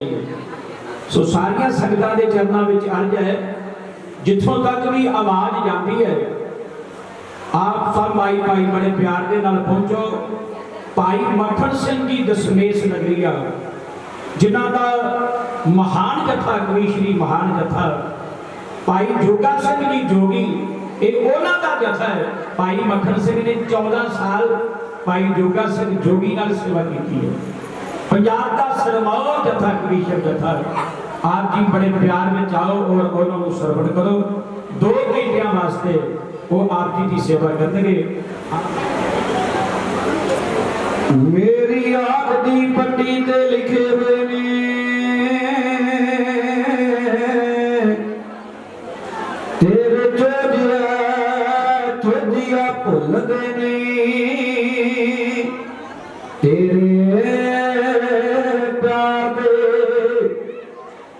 सो सारिया संगतां दे चरणों में अर्ज है, जिथों तक भी आवाज़ जाती है आप सब भाई भाई बड़े प्यार के नाल पहुंचो। भाई मखन सिंह जी दशमेश नगरीआ जिन्हां दा महान जथा कवि श्री महान जथा भाई जोगा सिंह जी जोगी ये उन्हां दा जथा है। भाई मखन सिंह ने 14 साल भाई जोगा सिंह जोगी नाल सेवा की है। पंजाब का सरमौर जथा कवि जथा आप जी बड़े प्यार में आओ और उन्होंने सरवण करो। 2 घंटिया वास्ते वो आप जी की सेवा करेंगे। मेरी आख दी पट्टी ते लिखे हुए ने तेरे चोजिया भुल गए नहीं तेरे प्यार दे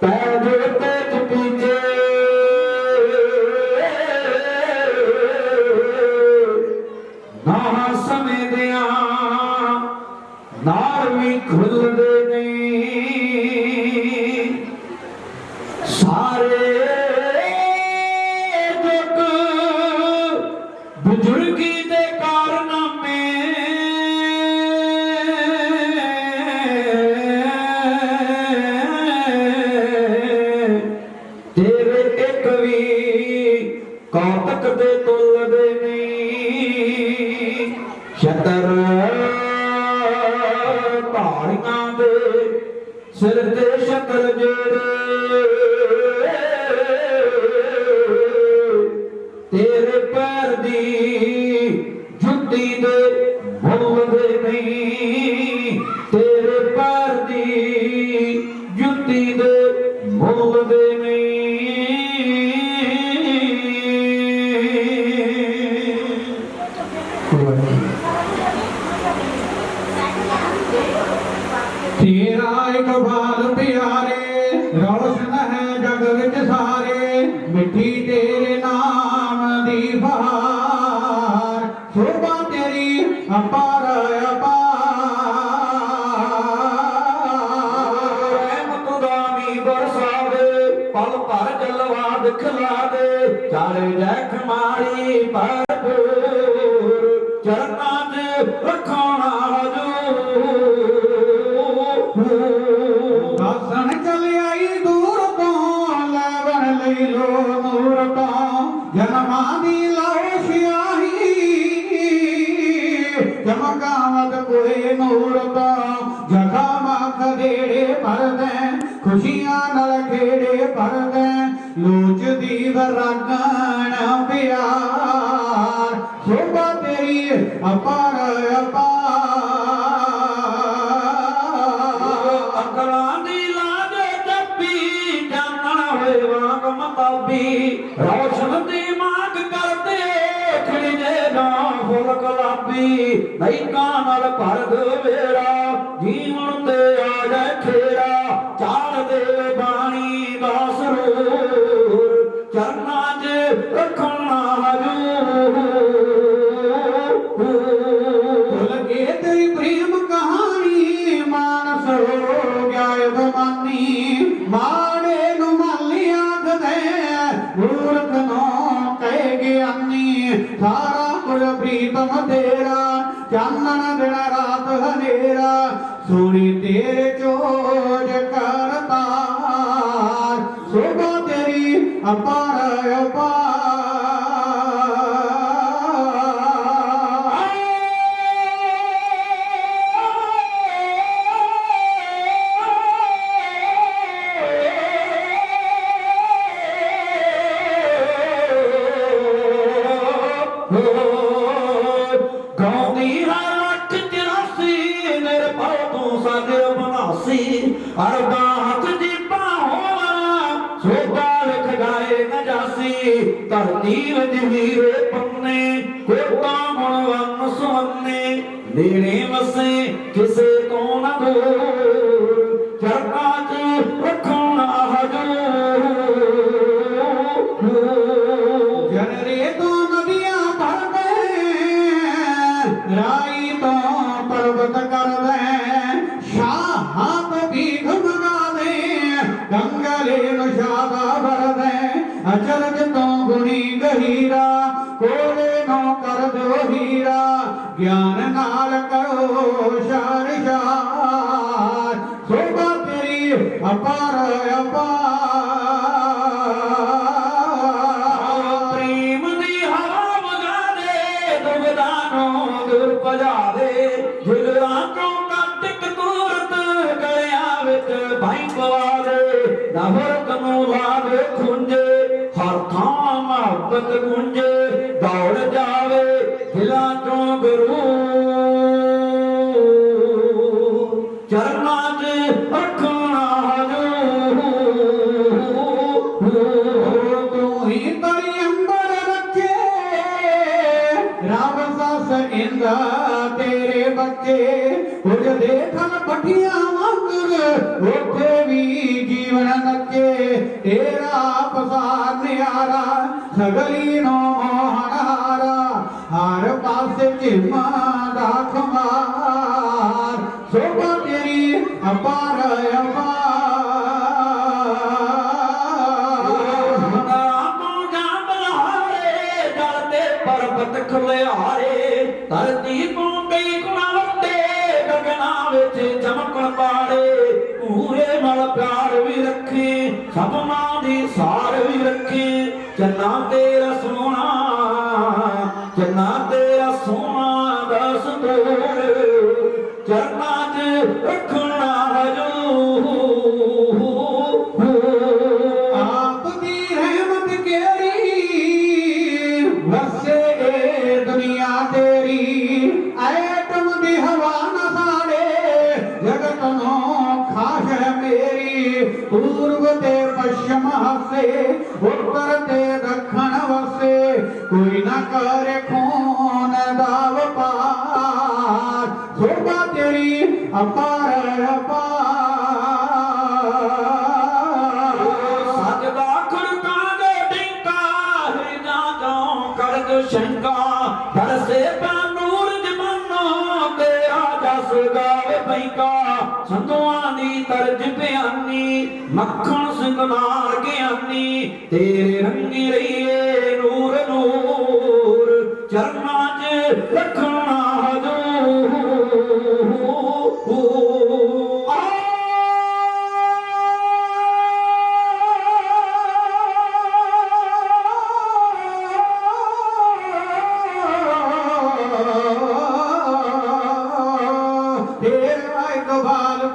पैर पेच पीछे ना समय दिया नार भी खुलदे नहीं सारे जुग बुजुर्गी दे कारनामे तेरे एक भी कौतक दे तुलदे नहीं शतर पहाड़ियां दे सिर ते शतर जेड़े तेरे पैर दी जुत्ती दे मुल दे नहीं तेरे पैर दी जुत्ती दे मुल दे तेरा इकबाल प्यारे रोशन है जग विच सारे मिठी तेरे नाम दी बहार शोभा तेरी अपार रहमत दा मीं बरसा दे पल भर जलवा दिखला दे चारे जैख मारी भरपूर चरनां च रखना दसन चल आई दूर तो लैवन लई लो नूर तो जन्मा दी लाओ सियाही चमकावत कोई नूर तो जगा मख देड़े भर दे खुशियां नल खेड़े भर दे लोच दी वरगण प्यार शोभा तेरी अपार अपार रोशन दी मांग करते खिड़े ना फुल गुलाबी नहीं कानल भर दो बेड़ा जीवन ते आ जाए खेड़ा चाल दे बाणी दा सरूर चरना च रखना भुल के तेरी प्रेम कहानी मानस हो गया यजमानी माड़े नु माली आख दे मूर्ख नो कह ज्ञानी सारा कुल प्रीतम तेरा चानन दिन रात हनेरा सोनी तेरे चोज करतार शोभा तेरी अपार अपार गाँधी हर 83 मेरे पाओ तू सागर बनासी अरबा हथ दी बाहों सोदा लिख गाए न जासी धरती विच वीरे पन्ने कोटा मुणवन सुवन्ने नेड़े वसे किसे तो न दूर चरना च रखना हजूर जनरे तो नदियां भर दे राई तो पर्वत कर दे शाह भी घुमगा दे गंगले नशादा भरदे अचरज तो गुणी गहीरा कोले नो कर दो हीरा ज्ञान नाल करो शार शार शोभा तेरी अपार प्रेम दी हवा वगा दे दुगदानों दूर भजा दे झिगड़ा चों कातिक तूरत गलियां विच भाई पवा दे नफरत नूं ला दे खुंजे हर थां मुहब्बत गुंजे दौड़ जावे दिलां चों गुरू चरनां च रखना तू ही तरी अंबर रखे राम सास इंदा तेरे बच्चे कुछ देखन पठिया वांगर उठे भी जीवन नचे तेरा पसार नियारा सगली नो मोहनारा हर पासे चिम्मा दा खुमार शोभा तेरी अपार खलियारे धरती तो कई गुणा वटे गगना विच चमकण पाड़े पूरे नाल प्यार भी रखे सपना दी सार भी रखे चन्ना तेरा सोना दस तोड़ चरना च रखना आप दी रहमत केरी वसे दुनिया तेरी ऐटम दी हवा न साड़े जगत नो खाश है मेरी पूर्व ते पश्चिम हसे उत्तर ते दक्षिण वसे कोई न करे खून दाव पार शोभा तेरी अपार सजदा खड़का दे डिंका हिरदा जाऊं करद शंका बरसे नूर जमानो तेरा जस गावे पैका संतों दी तरज बयानी मक्खन सिंह नार ज्ञानी तेरे रंगी रहिए नूर नूर चरना च रखना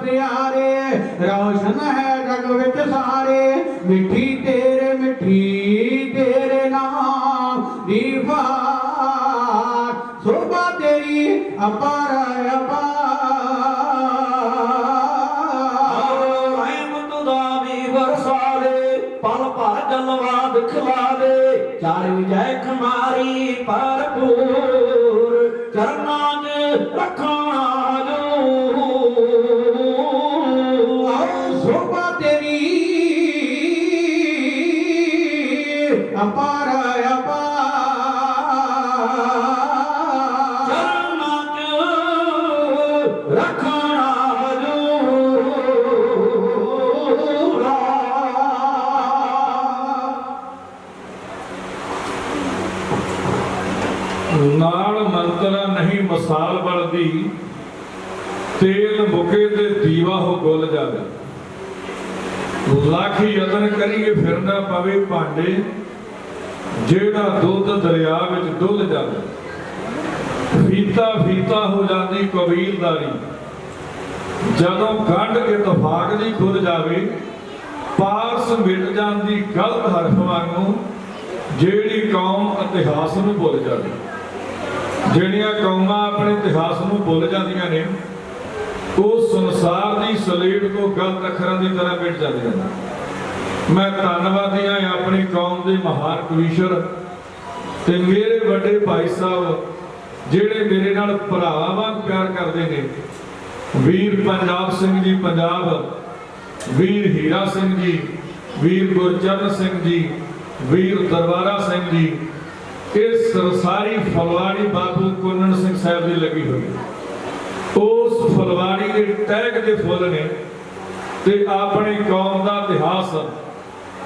प्यारे रोशन है जग विच सारे मिठी तेरे नाम दीवार शोभा तेरी अपार पल भर जलवा दिखला दे चार विजय कुमारी भरपूर चरना च रखना शोभा तेरी अपार चरना च रखना नाल मंतरा नहीं मसाल बलदी तेल मुके ते दीवा हो गुल जावे लाख यतन करिए फिर ना पवे भांडे जेड़ा दुध दरिया विच डुल जावे फीता फीता हो जाती कबीलदारी जदों गंढ के तफाक दी खुल जावे पास मिट जाती गलत हरफ वांगू जेड़ी कौम इतिहास नूं भुल जावे ਜਿਹੜੀਆਂ ਕੌਮਾਂ ਆਪਣੇ ਇਤਿਹਾਸ ਨੂੰ ਭੁੱਲ ਜਾਂਦੀਆਂ ਨੇ ਉਹ ਸੰਸਾਰ ਦੀ ਸਲੇਟ ਤੋਂ ਗਲਤ ਅੱਖਰਾਂ ਦੀ ਤਰ੍ਹਾਂ ਮਿਟ ਜਾਂਦੀਆਂ ਨੇ। ਮੈਂ ਧੰਨਵਾਦੀ ਹਾਂ ਆਪਣੀ ਕੌਮ ਦੇ ਮਹਾਨ ਕਵੀਸ਼ਰ ਤੇ ਮੇਰੇ ਵੱਡੇ ਭਾਈ ਸਾਹਿਬ ਜਿਹੜੇ ਮੇਰੇ ਨਾਲ ਭਰਾਵਾਂ ਵਾਂਗ ਪਿਆਰ ਕਰਦੇ ਨੇ। ਵੀਰ ਪੰਜਾਬ ਸਿੰਘ ਜੀ ਪੰਜਾਬ, ਵੀਰ ਹੀਰਾ ਸਿੰਘ ਜੀ, ਵੀਰ ਗੁਰਚਰਨ ਸਿੰਘ ਜੀ, ਵੀਰ ਦਰਬਾਰਾ ਸਿੰਘ ਜੀ, इस सरसारी फलवाड़ी बाबू कुन्नन सिंह साहब की लगी हुई उस फलवाड़ी के टैग के फुल ने ते अपनी कौम का इतिहास ਖਾਸ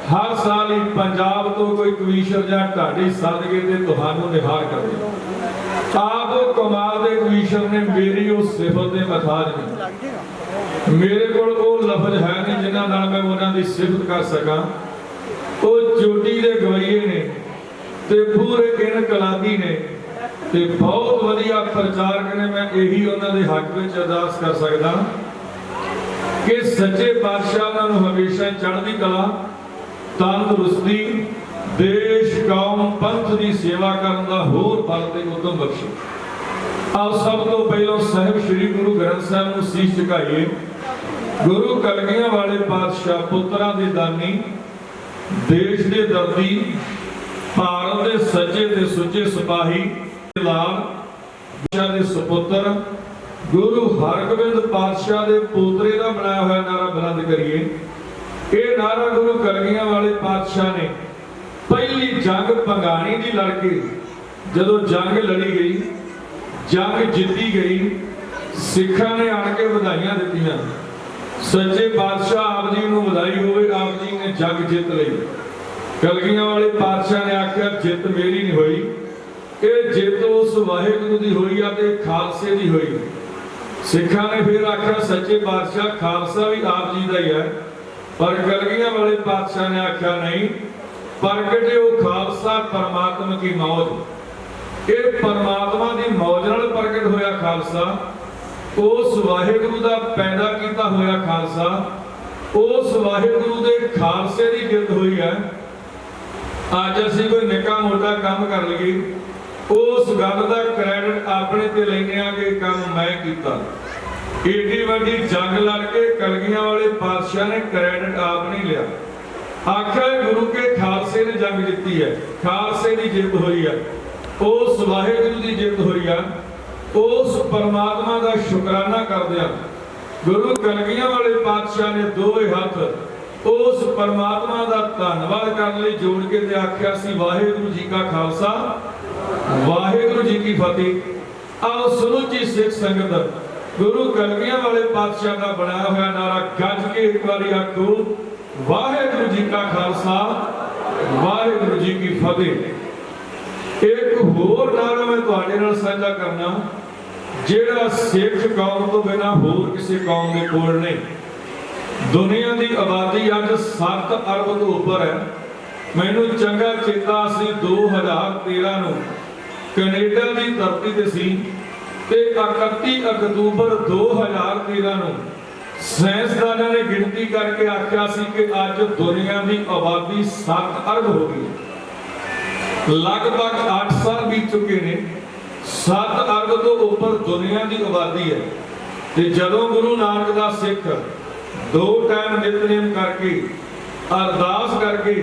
हर साल ही पंजाब तो कोई कवीशर या ढाडी सदके ते तुहानू निहार करदे। आप वो कमाल दे कवीशर ने मेरी उस सिफत दे मथाज नहीं, मेरे कोल वो लफज है नहीं जिन्हां नाल मैं उन्हां दी सिफत कर सकां। वो चोटी दे गवैये ने ते पूरे इनकलाबी ने ते बहुत वधिया प्रचारक ने। मैं यही उन्हां दे हक विच अरदास कर सकदा कि सच्चे पातशाह उन्हां नू हमेशा चढ़दी कला, तंदुरुस्ती, देश कौम पंथ की सेवा करने का होर बल ते उद्यम बख्शे। आओ सब तो पहलों साहिब श्री गुरु ग्रंथ साहिब को शीश झुकाइए। गुरु कलगियां वाले पातशाह पुत्रां दे दानी, देश के दर्दी, भारत के सच्चे ते सुच्चे सिपाही, लाल बादशाह दे सुपुत्र गुरु हरगोबिंद पातशाह के पोतरे का बनाया हुआ नारा बुलंद करिए। ये नारा गुरु कलगियां वाले पातशाह ने पहली जंग भंगाणी की लड़के जदों जंग लड़ी गई, जंग जीती गई, सिखा ने आण के बधाइयां दित्तियां। सच्चे पातशाह आप जी नूं बधाई होवे, आप जी ने जंग जित लई। कलगियां वाले पातशाह ने आख्या जित मेरी नहीं हुई, ये जित उस वाहिगुरू दी हुई आ ते खालसे दी हुई। सिखा ने फिर आख्या सच्चे पातशाह खालसा भी आप जी का ही है, पर कलगियां वाले पातशाह ने आख्या नहीं, प्रगटे वो खालसा परमात्मा की मौज। ये परमात्मा की मौज नाल प्रगट होया खालसा, उस वाहिगुरू दा पैदा कीता होया खालसा, उस वाहिगुरू दे खालसे की जित हुई है। अज असीं कोई निक्का मोटा काम कर लईए, उस गल का क्रैडिट अपने ते लैंदे आ कि काम मैं कीता। एडी वड्डी जंग लड़के कलगियां वाले पातशाह ने क्रैडिट आप नहीं लिया। आख्या गुरु के खालसे ने जंग जीती है, खालसे की जित हुई है, उस वाहिगुरू की जित हुई है। उस परमात्मा का शुकराना करदिया गुरु कलगियां वाले पातशाह ने दोवे हाथ उस परमात्मा का धन्नवाद करने लई जोड़ के ते आख्या सी वाहिगुरू जी का खालसा, वाहिगुरू जी की फतेह। आओ सुनुची सिख संगत गुरु कलगियां वाले पातशाह का बनाया हुआ नारा गज के एक बारी आखो, वाहिगुरू जी का खालसा, वाहिगुरू जी की फतेह। एक होर नारा मैं तुहाडे नाल साझा करना जिहड़ा सिख कौम तो बिना होर किसी कौम के कोल नहीं। दुनिया की आबादी अज 7 अरब तो उपर है। मैनू चंगा चेता सी 2013 नूं कनेडा की धरती ते सी ते 31 अक्तूबर 2013 नूं साइंसदानां ने गिनती करके आख्या सी कि अज दुनिया की आबादी 7 अरब हो गई। लगभग 8 साल बीत चुके ने, 7 अरब तो उपर दुनिया की आबादी है। ते जदों गुरु नानक दा सिख 2 टाइम नितनेम करके अरदास करके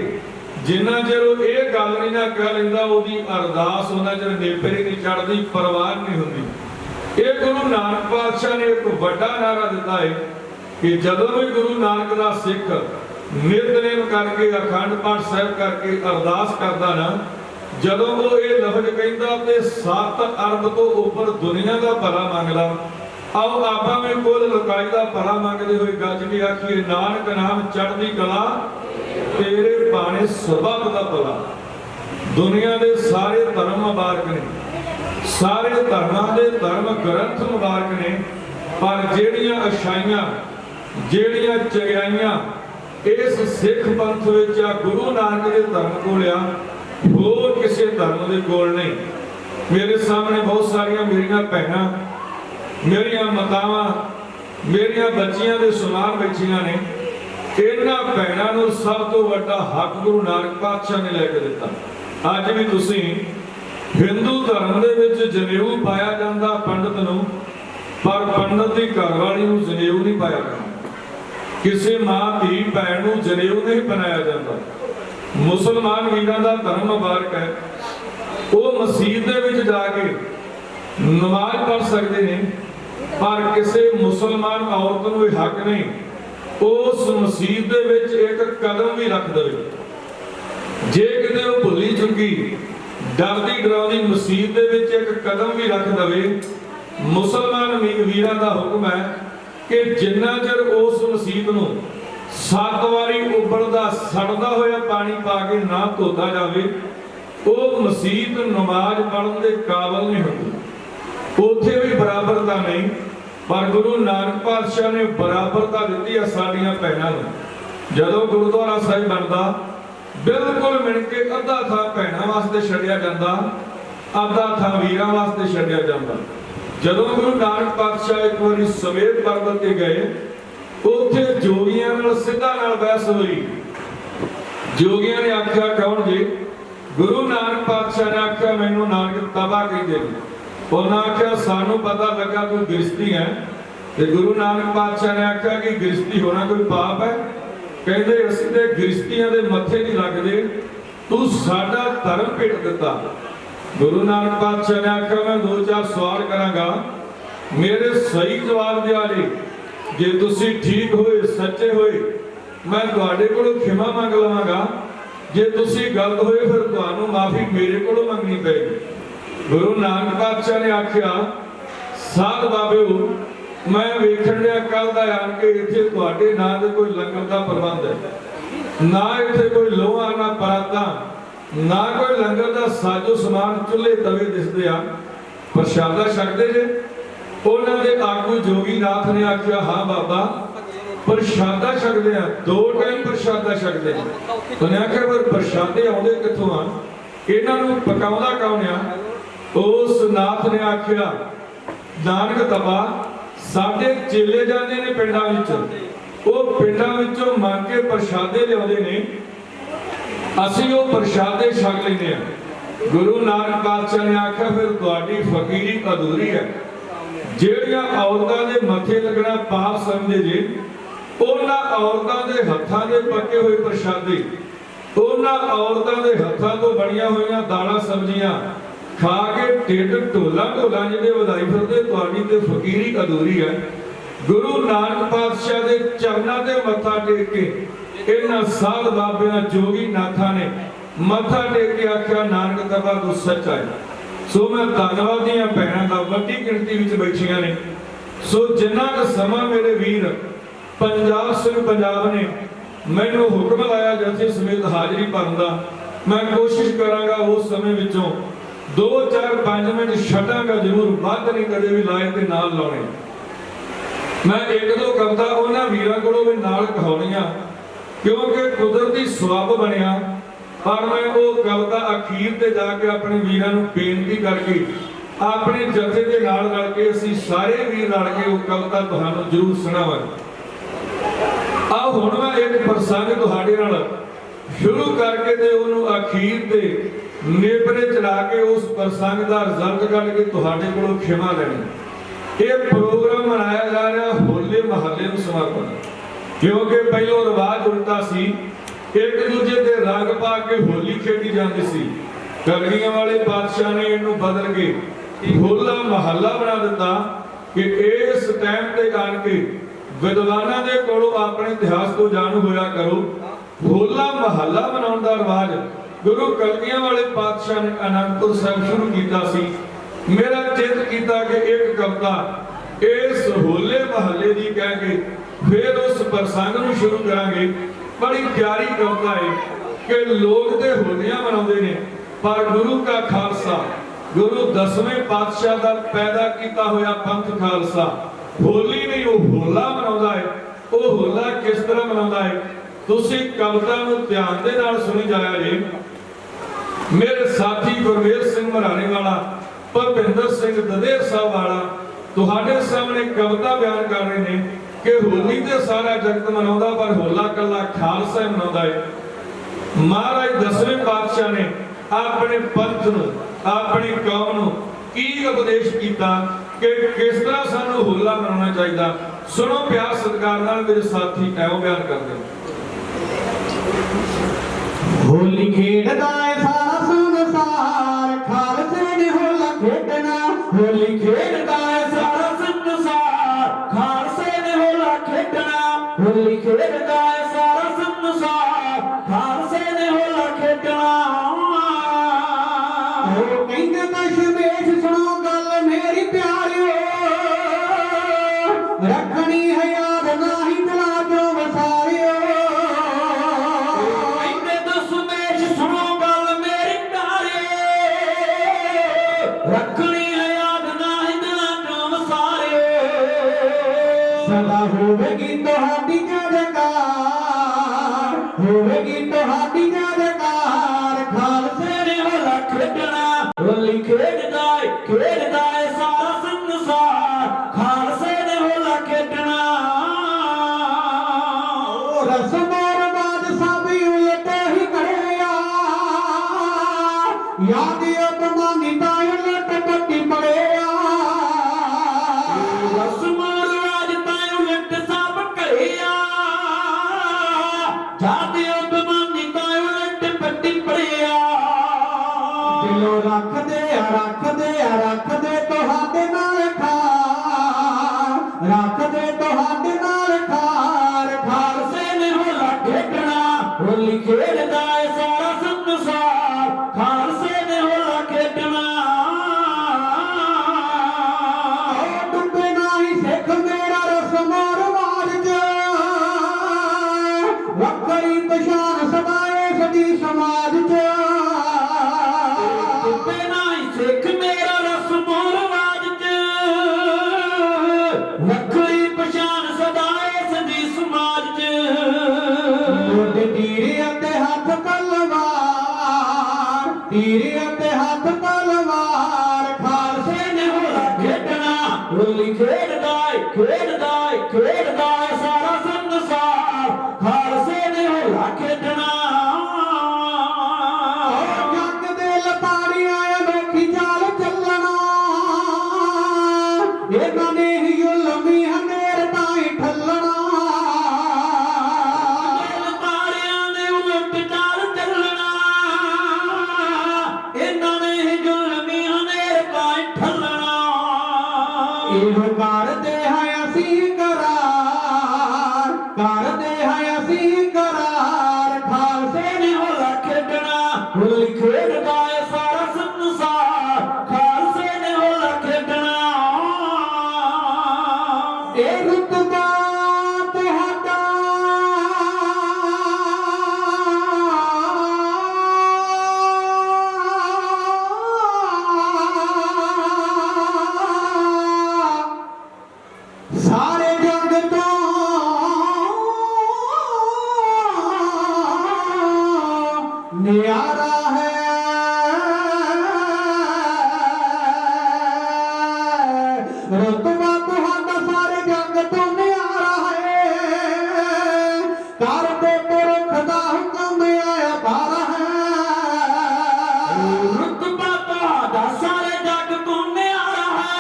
जिन्ना चਿਰ ये गल नहीं ना कह लेंदा ओदी अरदास उन्ना चਿਰ नेपरे नहीं चढ़दी, परवान नहीं हुंदी। ये गुरु नानक पातशाह ने एक बड़ा नारा दिता है कि जदों भी गुरु नानक दा सिख नितनेम करके अखंड पाठ साहिब करके अरदास करदा ना, जदों वो ये लफ्ज कहंदा ते 7 अरब तो उपर दुनिया का भला मंगदा। आओ आपां भी कुल लुकाई दा भला मंगदे होए गज के आखिए नानक नाम चढ़दी कला, तेरे बाणे सबब दा भला। दुनिया के सारे धर्म मुबारक ने, सारे धर्मां दे धर्म ग्रंथ मुबारक ने, पर जेड़ियां अछाइयां जेड़ियां चंगियाइयां इस सिख पंथ विच आ गुरु नानक दे धर्म कोल आ, होर किसी धर्म दे कोल नहीं। मेरे सामने बहुत सारियां मेरियां भैणां, मेरियां मातावां, मेरियां बच्चियां दे सुनार बैठियां ने। इन्हां भैणां नूं सब तो वड्डा हक गुरु नानक पातशाह ने लैके दिता। अज भी तुसीं हिंदू धर्म दे विच जनेऊ पाया जांदा पंडित नूं, पर पंडित दी घरवाली नूं जनेऊ नहीं पाया जांदा। किसी मां धी भैण नूं जनेऊ नहीं बनाया जांदा। मुसलमान वीरां दा धर्म मुबारक है, वो मसीत दे विच जाके नमाज पढ़ सकदे ने, पर किसी मुसलमान औरत नूं ये हक नहीं उस मसीत दे विच एक कदम भी रख देवे। जे किते वो भुली चुकी डरदी डराउंदी मसीत दे विच एक कदम भी रख देवे, मुसलमान वीरां दा हुक्म है कि जिन्ना चिर उस मसीत नूं 7 ਵਾਰੀ ਉਬਲਦਾ ਸੜਦਾ ਹੋਇਆ ਪਾਣੀ ਪਾ ਕੇ ਨਾ ਧੋਤਾ ਜਾਵੇ, ਉਹ ਮਸੀਤ ਨਮਾਜ਼ ਪੜ੍ਹਨ ਦੇ ਕਾਬਲ ਨਹੀਂ ਹੁੰਦੀ। ਉੱਥੇ ਵੀ ਬਰਾਬਰਤਾ ਨਹੀਂ, ਪਰ ਗੁਰੂ ਨਾਨਕ ਪਾਤਸ਼ਾਹ ਨੇ ਬਰਾਬਰਤਾ ਦਿੱਤੀ ਆ ਸਾਡੀਆਂ ਭੈਣਾਂ ਨੂੰ। ਜਦੋਂ ਗੁਰਦੁਆਰਾ ਸਾਹਿਬ ਬਣਦਾ, ਬਿਲਕੁਲ ਮਿਣ ਕੇ ਅੱਧਾ ਥਾਂ ਭੈਣਾਂ ਵਾਸਤੇ ਛੱਡਿਆ ਜਾਂਦਾ, ਅੱਧਾ ਥਾਂ ਵੀਰਾਂ ਵਾਸਤੇ ਛੱਡਿਆ ਜਾਂਦਾ। ਜਦੋਂ ਗੁਰੂ ਨਾਨਕ ਪਾਤਸ਼ਾਹ ਇੱਕ ਵਾਰੀ ਸਵੇਰ ਪਰਬਤ ਤੇ ਗਏ, ਉੱਥੇ ਜੋਗੀਆਂ ਨਾਲ ਸਿੱਧਾ ਨਾਲ ਬਹਿਸ ਹੋਈ। ਜੋਗੀਆਂ ਨੇ ਆਖਿਆ ਕੌਣ ਜੀ? ਗੁਰੂ ਨਾਨਕ ਪਾਤਸ਼ਾਹ ਨੇ ਆਖਿਆ ਮੈਨੂੰ ਨਾਨਕ ਤਬਾ ਕਹਿੰਦੇ ਨੇ। ਉਹਨਾਂ ਆਖਿਆ ਸਾਨੂੰ ਪਤਾ ਲੱਗਾ ਤੂੰ ਗ੍ਰਸਤੀ ਹੈ। ਤੇ ਗੁਰੂ ਨਾਨਕ ਪਾਤਸ਼ਾਹ ਨੇ ਆਖਿਆ ਕਿ ਗ੍ਰਸਤੀ ਹੋਣਾ ਕੋਈ ਪਾਪ ਹੈ? ਕਹਿੰਦੇ ਅਸੀਂ ਤੇ ਗ੍ਰਸਤੀਆਂ ਦੇ ਮੱਥੇ ਨਹੀਂ ਲੱਗਦੇ, ਤੂੰ ਸਾਡਾ ਧਰਮ ਭੇਟ ਦਿੱਤਾ। ਗੁਰੂ ਨਾਨਕ ਪਾਤਸ਼ਾਹ ਨੇ ਆਖਿਆ ਮੈਂ 2-4 ਸਵਾਲ ਕਰਾਂਗਾ, ਮੇਰੇ ਸਹੀ ਜਵਾਬ ਦਿਆ ਜੀ। ਜੇ ਤੁਸੀਂ ਠੀਕ ਹੋਏ, ਸੱਚੇ ਹੋਏ, ਮੈਂ ਤੁਹਾਡੇ ਕੋਲੋਂ ਖਿਮਾ ਮੰਗ ਲਵਾਂਗਾ। ਜੇ ਤੁਸੀਂ ਗਲਤ ਹੋਏ ਫਿਰ ਤੁਹਾਨੂੰ ਮਾਫੀ ਮੇਰੇ ਕੋਲੋਂ ਮੰਗਣੀ ਪਏਗੀ। ਗੁਰੂ ਨਾਨਕ ਪਾਤਸ਼ਾਹ ਨੇ ਆਖਿਆ ਸਾਧ ਬਾਬਿਓ, ਮੈਂ ਵੇਖਣ ਲਿਆ ਕੱਲ ਦਾ ਆਣ ਕੇ ਇੱਥੇ ਤੁਹਾਡੇ ਨਾਂ ਦੇ ਕੋਈ ਲੰਗਰ ਦਾ ਪ੍ਰਬੰਧ ਹੈ, ਨਾ ਇੱਥੇ ਕੋਈ ਲੋਹਾ ਨਾ ਪਰਾਤਾਂ, ਨਾ ਕੋਈ ਲੰਗਰ ਦਾ ਸਾਜੋ ਸਮਾਨ, ਚੁੱਲ੍ਹੇ ਤਵੇ ਦਿਸਦੇ ਆ, ਪ੍ਰਸ਼ਾਦਾ ਛਕਦੇ ਜੇ? ਉਹਨਾਂ ਦੇ ਆਗੂ ਜੋਗੀ ਨਾਥ ਨੇ ਆਖਿਆ ਹਾਂ ਬਾਬਾ ਪ੍ਰਸ਼ਾਦਾ ਛਕਦੇ ਆ, 2 ਟਾਈਮ ਪ੍ਰਸ਼ਾਦਾ ਛਕਦੇ ਆ। ਉਹਨੇ ਆਖਿਆ ਪਰ ਪ੍ਰਸ਼ਾਦੇ ਆਉਂਦੇ ਕਿੱਥੋਂ ਆ, ਇਹਨਾਂ ਨੂੰ ਪਕਾਉਂਦਾ ਕੌਣ ਆ? ਉਸ ਨਾਥ ਨੇ ਆਖਿਆ ਨਾਨਕ ਤਬਾ ਸਾਡੇ ਚੇਲੇ ਜਾਂਦੇ ਨੇ ਪਿੰਡਾਂ ਵਿੱਚ, ਉਹ ਪਿੰਡਾਂ ਵਿੱਚੋਂ ਮੰਗ ਕੇ ਪ੍ਰਸ਼ਾਦੇ ਲਿਆਉਂਦੇ ਨੇ, ਅਸੀਂ ਉਹ ਪ੍ਰਸ਼ਾਦੇ ਛਕ ਲੈਂਦੇ ਆ। ਗੁਰੂ ਨਾਨਕ ਪਾਤਸ਼ਾਹ ਨੇ ਆਖਿਆ ਫਿਰ ਤੁਹਾਡੀ ਫਕੀਰੀ ਅਧੂਰੀ ਹੈ। ਜਿਹੜੀਆਂ ਔਰਤਾਂ ਦੇ ਮੱਥੇ ਲੱਗਣਾ ਪਾਪ ਸਮਝਦੇ ਜੇ, ਉਹਨਾਂ ਔਰਤਾਂ ਦੇ ਹੱਥਾਂ ਦੇ ਪੱਕੇ ਹੋਏ ਪ੍ਰਸ਼ਾਦੇ, ਉਹਨਾਂ ਔਰਤਾਂ ਦੇ ਹੱਥਾਂ ਤੋਂ ਬਣੀਆਂ ਹੋਈਆਂ ਦਾਲਾਂ ਸਬਜ਼ੀਆਂ ਖਾ ਕੇ ਢਿੱਡ ਢੋਲਾ ਜਿਹੜੇ ਵਧਾਈ ਫਿਰਦੇ, ਤੁਹਾਡੀ ਤੇ ਫਕੀਰੀ ਅਧੂਰੀ ਹੈ। ਗੁਰੂ ਨਾਨਕ ਪਾਤਸ਼ਾਹ ਦੇ ਚਰਨਾਂ ਤੇ ਮੱਥਾ ਟੇਕ ਕੇ ਇਹਨਾਂ ਸਾਧ ਬਾਬਿਆਂ ਜੋਗੀ ਨਾਥਾਂ ਨੇ ਮੱਥਾ ਟੇਕ ਕੇ ਆਖਿਆ ਨਾਨਕ ਤਬਾ ਤੂੰ ਸੱਚਾ ਹੈ। ਸੋ ਮੈਂ ਧੰਨਵਾਦੀ ਹਾਂ ਭੈਣਾਂ ਦਾ, ਵੱਡੀ ਗਿਣਤੀ ਵਿੱਚ ਬੈਠੀਆਂ ਨੇ। ਸੋ ਜਿੰਨਾ ਕੁ ਸਮਾਂ ਮੇਰੇ ਵੀਰ ਪੰਜਾਬ ਸਿੰਘ ਪੰਜਾਬ ਨੇ ਮੈਨੂੰ ਹੁਕਮ ਲਾਇਆ ਜਥੇ ਸਮੇਤ ਹਾਜ਼ਰੀ ਭਰਨ ਦਾ, ਮੈਂ ਕੋਸ਼ਿਸ਼ ਕਰਾਂਗਾ ਉਸ ਸਮੇਂ ਵਿੱਚੋਂ 2-4-5 ਮਿੰਟ ਛੱਡਾਂਗਾ ਜ਼ਰੂਰ, ਵੱਧ ਨਹੀਂ ਕਦੇ ਵੀ ਲਾਏ ਤੇ ਨਾਲ ਲਾਉਣੇ। ਮੈਂ 1-2 ਕਵਿਤਾ ਉਹਨਾਂ ਵੀਰਾਂ ਕੋਲੋਂ ਵੀ ਨਾਲ ਕਹਾਉਣੀਆਂ, ਕਿਉਂਕਿ ਕੁਦਰਤੀ ਸਬੱਬ ਬਣਿਆ। ਪਰ ਮੈਂ ਉਹ ਕਵਿਤਾ ਅਖੀਰ ਤੇ ਜਾ ਕੇ ਆਪਣੇ ਵੀਰਾਂ ਨੂੰ ਬੇਨਤੀ ਕਰਕੇ ਆਪਣੇ ਜਥੇ ਦੇ ਨਾਲ ਰਲ ਕੇ ਅਸੀਂ ਸਾਰੇ ਵੀਰ ਰਲ ਕੇ ਉਹ ਕਵਿਤਾ ਤੁਹਾਨੂੰ ਜ਼ਰੂਰ ਸੁਣਾਵਾਂਗੇ। ਆਓ ਹੁਣ ਮੈਂ ਇੱਕ ਪ੍ਰਸੰਗ ਤੁਹਾਡੇ ਨਾਲ ਸ਼ੁਰੂ ਕਰਕੇ ਤੇ ਉਹਨੂੰ ਅਖੀਰ ਤੇ ਨੇਪਰੇ ਚਲਾ ਕੇ ਉਸ ਪ੍ਰਸੰਗ ਦਾ ਰਿਜ਼ਲਟ ਕੱਢ ਕੇ ਤੁਹਾਡੇ ਕੋਲੋਂ ਖਿਮਾ ਲੈਣੀ। ਇਹ ਪ੍ਰੋਗਰਾਮ ਮਨਾਇਆ ਜਾ ਰਿਹਾ ਹੋਲੇ ਮਹੱਲੇ ਨੂੰ ਸਮਰਪਣ, ਕਿਉਂਕਿ ਪਹਿਲੋਂ ਰਿਵਾਜ ਉਲਟਾ ਸੀ, ਇੱਕ ਦੂਜੇ ਤੇ ਰੰਗ ਪਾ ਕੇ ਹੋਲੀ ਖੇਡੀ ਜਾਂਦੀ ਸੀ। ਕਲਗੀਆਂ ਵਾਲੇ ਬਾਦਸ਼ਾਹ ਨੇ ਇਹਨੂੰ ਬਦਲ ਕੇ ਹੋਲਾ ਮਹੱਲਾ ਬਣਾ ਦਿੱਤਾ ਕਿ ਇਸ ਟਾਈਮ ਤੇ ਆਣ ਕੇ ਵਿਦਵਾਨਾਂ ਦੇ ਕੋਲੋਂ ਆਪਣੇ ਇਤਿਹਾਸ ਤੋਂ ਜਾਣੂ ਹੋਇਆ ਕਰੋ। ਹੋਲਾ ਮਹੱਲਾ ਮਨਾਉਣ ਦਾ ਰਿਵਾਜ ਗੁਰੂ ਕਲਗੀਆਂ ਵਾਲੇ ਪਾਤਸ਼ਾਹ ਨੇ ਅਨੰਦਪੁਰ ਸਾਹਿਬ ਸ਼ੁਰੂ ਕੀਤਾ ਸੀ। ਮੇਰਾ ਚਿੱਤ ਕੀਤਾ ਕਿ ਇੱਕ ਕਵਿਤਾ ਇਸ ਹੋਲੇ ਮਹੱਲੇ ਦੀ ਕਹਿ ਕੇ ਫਿਰ ਉਸ ਪ੍ਰਸੰਗ ਨੂੰ ਸ਼ੁਰੂ ਕਰਾਂਗੇ। ਬੜੀ ਪਿਆਰੀ ਕਵਿਤਾ ਹੈ ਕਿ ਲੋਕ ਤੇ ਹੋਲੀਆਂ ਮਨਾਉਂਦੇ ਨੇ, ਪਰ ਗੁਰੂ ਦਾ ਖਾਲਸਾ, ਗੁਰੂ 10ਵੇਂ ਪਾਤਸ਼ਾਹ ਦਾ ਪੈਦਾ ਕੀਤਾ ਹੋਇਆ ਪੰਥ ਖਾਲਸਾ ਹੋਲੀ ਨਹੀਂ, ਉਹ ਹੋਲਾ ਮਨਾਉਂਦਾ ਹੈ। ਉਹ ਹੋਲਾ ਕਿਸ ਤਰ੍ਹਾਂ ਮਨਾਉਂਦਾ ਹੈ, ਤੁਸੀਂ ਕਵਿਤਾ ਨੂੰ ਧਿਆਨ ਦੇ ਨਾਲ ਸੁਣੀ ਜਾਇਆ ਜੀ। ਮੇਰੇ ਸਾਥੀ ਗੁਰਮੇਲ ਸਿੰਘ ਮਰਾਣੇ ਵਾਲਾ, ਭੁਪਿੰਦਰ ਸਿੰਘ ਦਦੇਰ ਸਾਹਿਬ ਵਾਲਾ ਤੁਹਾਡੇ ਸਾਹਮਣੇ ਕਵਿਤਾ ਬਿਆਨ ਕਰ ਰਹੇ ਨੇ ਕਿ ਹੋਲੀ ਤੇ ਸਾਰਾ ਜਗਤ ਮਨਾਉਂਦਾ, ਪਰ ਹੋਲਾ ਕੱਲਾ ਖਾਲਸਾ ਹੀ ਮਨਾਉਂਦਾ ਹੈ। ਮਹਾਰਾਜ 10ਵੇਂ ਪਾਤਸ਼ਾਹ ਨੇ ਆਪਣੇ ਪੰਥ ਨੂੰ, ਆਪਣੀ ਕੌਮ ਨੂੰ ਕੀ ਉਪਦੇਸ਼ ਕੀਤਾ ਕਿ ਕਿਸ ਤਰ੍ਹਾਂ ਸਾਨੂੰ ਹੋਲਾ ਮਨਾਉਣਾ ਚਾਹੀਦਾ। ਸੁਣੋ ਪਿਆਰ ਸਤਿਕਾਰ ਨਾਲ, ਮੇਰੇ ਸਾਥੀ ਐਵੇਂ ਬਿਆਨ ਕਰਦੇ। ਹੋਲੀ ਖੇਡਦਾ ਏ ਸਾਰਾ ਸੰਸਾਰ, ਖਾਲਸੇ ਨੇ ਹੋਲਾ ਖੇਡਣਾ। ਹੋਲੀ ਖੇਡਦਾ ਏ ਸਾਰਾ ਸੰਸਾਰ, ਖਾਲਸੇ ਨੇ ਹੋਲਾ ਖੇਡਣਾ। ਹੋਲੀ ਖੇਡਦਾ ਏ ਸਾਰਾ ਸੰਸਾਰ, ਖਾਲਸੇ ਨੇ ਹੋਲਾ ਖੇਡਣਾ। ਉਹ ਕਹਿੰਦੇ ਦਸ਼ਮੇਸ਼ ਸੁਣੋ ਗੱਲ ਮੇਰੀ ਪਿਆਰਿਓ, ਰੱਖਣੀ ਹੈ ਯਾਦ ਨਾਹੀਂ ਦਿਲਾਂ ਚੋਂ ਵਸਾਰਿਓ। ਹੋਵੇਗੀ ਤੁਹਾਡੀ ਜੈਕਾਰ ਖਾਲਸੇ ਨੇ ਹੋਲਾ ਖੇਡਣਾ ਹੋਲੀ ਖੇਡਦਾ ਏ ਸਾਰਾ ਸੰਸਾਰ ਖਾਲਸੇ ਨੇ ਹੋਲਾ ਖੇਡਣਾ ਰਸਮੋ ਰਿਵਾਜ ਸਭ ਉਲਟ ਹੀ ਕਰਿਆ ਯਾਦ ਅਪਮਾਨਿਤਾ ਉਲਟ ਪੱਟੀ ਪੜਿਆ ਰਸਮੋ ਰਿਵਾਜ ਤਾਂ ਉਲਟ ਸਭ ਕਰਿਆ ਯਾਦ ਅਪਮਾਨਿਤਾ ਉਲਟ ਪੱਟੀ ਪੜਿਆ ਦਿਲੋਂ ਰੱਖਦੇ ਤੁਹਾਡੇ ਨਾਲ ਖਾਰ ਰੱਖਦੇ ਤੁਹਾਡੇ ਨਾਲ ਖਾਰ ਖਾਲਸੇ ਨੇ ਹੋਲਾ ਖੇਡਣਾ ਹੋਲੀ ਖੇਡਦਾ ਏ ਸਾਰਾ ਸੰਸਾਰ ਖਾਲਸੇ ਨੇ ਹੋਲਾ ਖੇਡਣਾ ਡੁੱਬੇ ਨਹੀਂ ਸਿੱਖ ਮੇਰਾ ਰਸਮੋ ਰਿਵਾਜ ਚ ਵੱਖਰੀ ਪਛਾਣ ਸਦਾ ਇਸ ਦੀ ਸਮਾਜ ਚ ਡੁੱਬੇ ਨਹੀਂ ਸਿੱਖ ਮੇਰਾ ਰਸਮੋ ਰਿਵਾਜ ਚ ਵੱਖਰੀ ਪਛਾਣ ਸਦਾ ਇਸ ਦੀ ਸਮਾਜ ਚ ਤੀਰ ਅਤੇ ਹੱਥ ਤਲਵਾਰ ਖਾਲਸੇ ਨੇ ਹੋਲਾ ਖੇਡਣਾ ਹੋਲੀ ਖੇਡਦਾ ਏ ਸਾਰਾ ਸੰਸਾਰ ਖਾਲਸੇ ਨੇ ਹੋਲਾ ਖੇਡਣਾ ਜੱਗ ਦੇ ਲਤਾੜੀਆਂ ਅਨੋਖੀ ਚਾਲ ਚੱਲਣਾ ਇਹਨਾਂ ਨੇ ਹੀ ਉਲਮੀ ਹਨੇਰ ਤਾਈ ਠੱਲਣਾ ਲਤਾੜੀਆਂ ਨੇ ਉਲਟ ਚਾਲ ਚੱਲਣਾ ਇਹਨਾਂ ਨੇ ਹੀ ਉਲਮੀ ਹਨੇਰ ਤਾਈ ਠੱਲਣਾ ਇਹੋ ਕਰਦੇ ਹਾਂ ਅਸੀਂ ਕਰਾਰ ਖਾਲਸੇ ਨੇ ਹੋਲਾ ਖੇਡਣਾ ਹੋਲੀ ਖੇਡਦਾ ਏ ਸਾਰਾ ਸੰਸਾਰ ਖਾਲਸੇ ਨੇ ਹੋਲਾ ਖੇਡਣਾ ਇਹ ਰੁਤਬਾ ਤੁਹਾਡਾ ਸਾਰੇ ਜਗ ਤੋਂ ਨਿਆਰਾ ਹੈ ਰੁਤਬਾ ਤੁਹਾਡਾ ਸਾਰੇ ਜਗ ਤੋਂ ਨਿਆਰਾ ਹੈ ਕਰਦੇ ਪੁਰਖ ਦਾ ਹੁਕਮ ਆਇਆ ਪਾਰਾ ਹੈ ਰੁਤਬਾ ਤੁਹਾਡਾ ਸਾਰੇ ਜਗ ਤੋਂ ਨਿਆਰਾ ਹੈ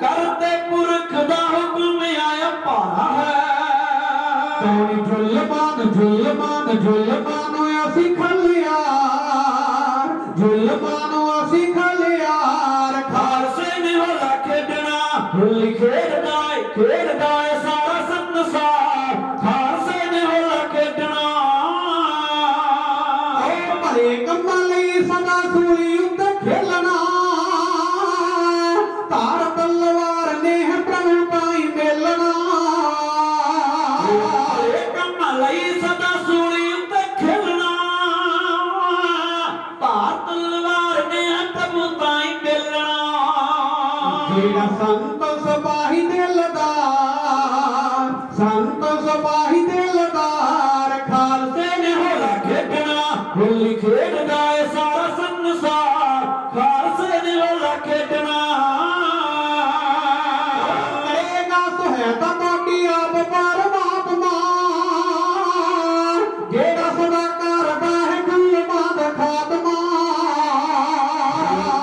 ਕਰਦੇ ਪੁਰਖ ਦਾ ਹੁਕਮ ਆਇਆ ਪਾਰਾ ਹੈ ਜ਼ੁਲਮਾਂ ਨੂੰ ਅਸੀਂ ਖਲਿਆਰ ਖਾਲਸੇ ਨੇ ਹੋਲਾ ਖੇਡਣਾ ਹੋਲੀ ਖੇਡਦਾ ਏ ਸਾਰਾ ਸੰਸਾਰ ਖਾਲਸੇ ਨੇ ਹੋਲਾ ਖੇਡਣਾ ਓ ਭਲੇ ਕੰਮਾਂ ਲਈ ਸਦਾ ਸੂਲੀ ਉੱਤੇ ਖੇਲਣਾ ਧਾਰ ਤਲਵਾਰ ਨੇ ਪ੍ਰਭੂ ਤਾਈ ਮੇਲਣਾ ਲਈ ਸਦਾ ਸੂਲੀ ਉੱਤੇ ਖੇਲਣਾ ਧਾਰ ਤਲਵਾਰ ਨੇ ਪ੍ਰਭੂ ਤਾਈ ਮਿਲਣਾ ਜਿਹੜਾ ਸੰਤ ਸਿਪਾਹੀ ਦਿਲਦਾਰ ਖਾਲਸੇ ਨੇ ਹੋਲਾ ਖੇਡਣਾ ਹੋਲੀ ਖੇਡਦਾ ਏ ਸਾਰਾ ਸੰਸਾਰ ਖਾਲਸੇ ਨੇ ਹੋਲਾ ਖੇਡਣਾ ਕਰੇਗਾ ਸਹਾਇਤਾ ਤੁਹਾਡੀ ਆਪ ਪਰਮਾਤਮਾ ਜਿਹੜਾ ਸਦਾ ਕਰਦਾ ਹੈ ਜ਼ੁਲਮਾਂ ਦਾ ਖਾਤਮਾ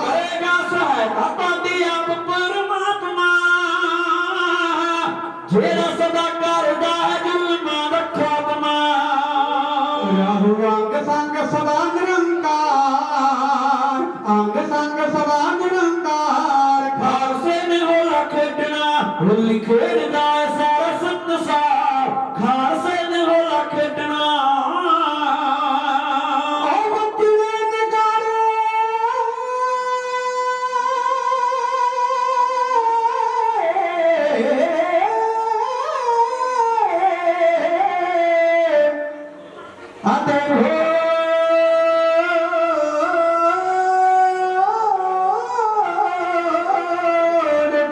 ਕਰੇਗਾ ਸਹਾਇਤਾ ਤੁਹਾਡੀ ਆਪ ਪਰਮਾਤਮਾ ਜਿਹੜਾ ਸਦਾ ਕਰਦਾ ਹੈ ਜ਼ੁਲਮਾਂ ਦਾ ਖਾਤਮਾ ਰਾਹੂ ਅੰਗ ਸੰਗ ਸਦਾ ਨਿਰੰਕਾਰ ਖਾਲਸੇ ਨੇ ਹੋਲਾ ਖੇਡਣਾ ਹੋਲੀ ਖੇਡਦਾ ਏ ਸਾਰਾ ਸੰਸਾਰ ਖਾਲਸੇ ਨੇ ਹੋਲਾ ਖੇਡਣਾ ਓ ਬੱਚੇ ਨਗਾਰੇ ਅਤੇ ਹੋ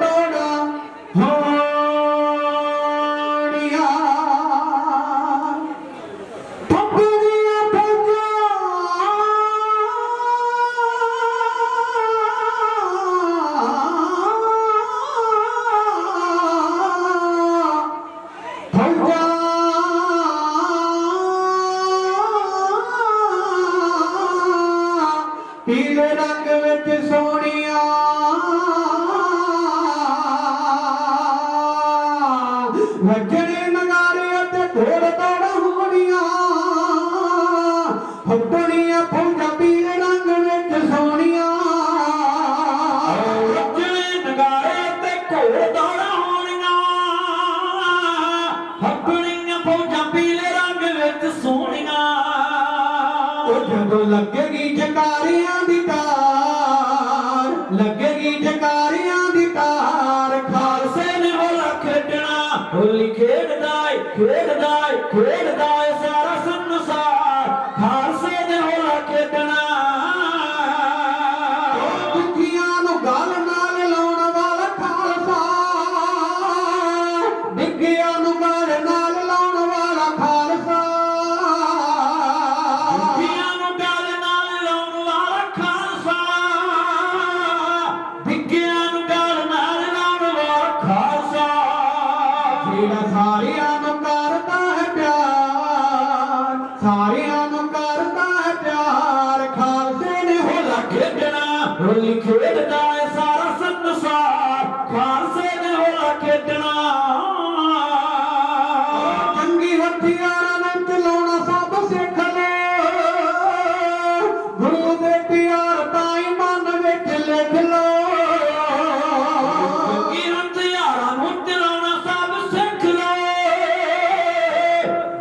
ਤੋੜਾ ਹੋ ਵਿੱਚ ਸੋਹਣੀਆਂ। ਉਹ ਜਦੋਂ ਲੱਗੇਗੀ ਜਕਾਰਿਆਂ ਦੀ ਤਾਰ, ਲੱਗੇਗੀ ਜਕਾਰਿਆਂ ਦੀ ਤਾਰ, ਖਾਲਸੇ ਨੇ ਹੋਲਾ ਖੇਡਣਾ, ਹੋਲੀ ਖੇਡਦਾ ਏ ਖੇਡਦਾ ਏ ਖੇਡਦਾ ਏ ਸਾਰਾ ਸੰਸਾਰ। ਖਾਲਸੇ ਨੇ ਹੋਲਾ ਖੇਡਣਾ। ਦੁਖੀਆਂ ਨੂੰ ਗਲ ਨਾਲ ਲਾਉਣ ਵਾਲਾ ਖਾਲਸਾ, ਡਿੱਗਿਆਂ ਨੂੰ ਗਲ ਨਾਲ ਲਾਉਣ ਵਾਲਾ ਖਾਲਸਾ, ਦੁਖੀਆਂ ਨੂੰ ਗਲ ਨਾਲ ਲਾਉਣ ਵਾਲਾ ਖਾਲਸਾ, ਡਿੱਗਿਆਂ ਨੂੰ ਗਲ ਨਾਲ ਲਾਉਣ ਵਾਲਾ ਖਾਲਸਾ। ਜਿਹੜਾ ਸਾਰਿਆਂ ਨੂੰ ਕਰਦਾ ਹੈ ਪਿਆਰ, ਸਾਰਿਆਂ ਨੂੰ ਕਰਦਾ ਹੈ ਪਿਆਰ, ਖਾਲਸੇ ਨੇ ਹੋਲਾ ਖੇਡਣਾ, ਹੋਲੀ ਖੇਡਦਾ ਏ ਸਾਰਾ ਸੰਸਾਰ। ਖਾਲਸੇ ਨੇ ਹੋਲਾ ਖੇਡਣਾ। ਜੰਗੀ ਹਥਿਆਰਾਂ ਨੂੰ ਚਲਾਉਣਾ ਸਭ ਸਿੱਖ ਲੋ, ਗੁਰੂ ਦੇ ਪਿਆਰ ਤਾਈਂ ਮਨ ਵਿੱਚ ਲਿਖ ਲੋ। ਜੰਗੀ ਹਥਿਆਰਾਂ ਨੂੰ ਚਲਾਉਣਾ ਸਭ ਸਿੱਖ ਲਓ,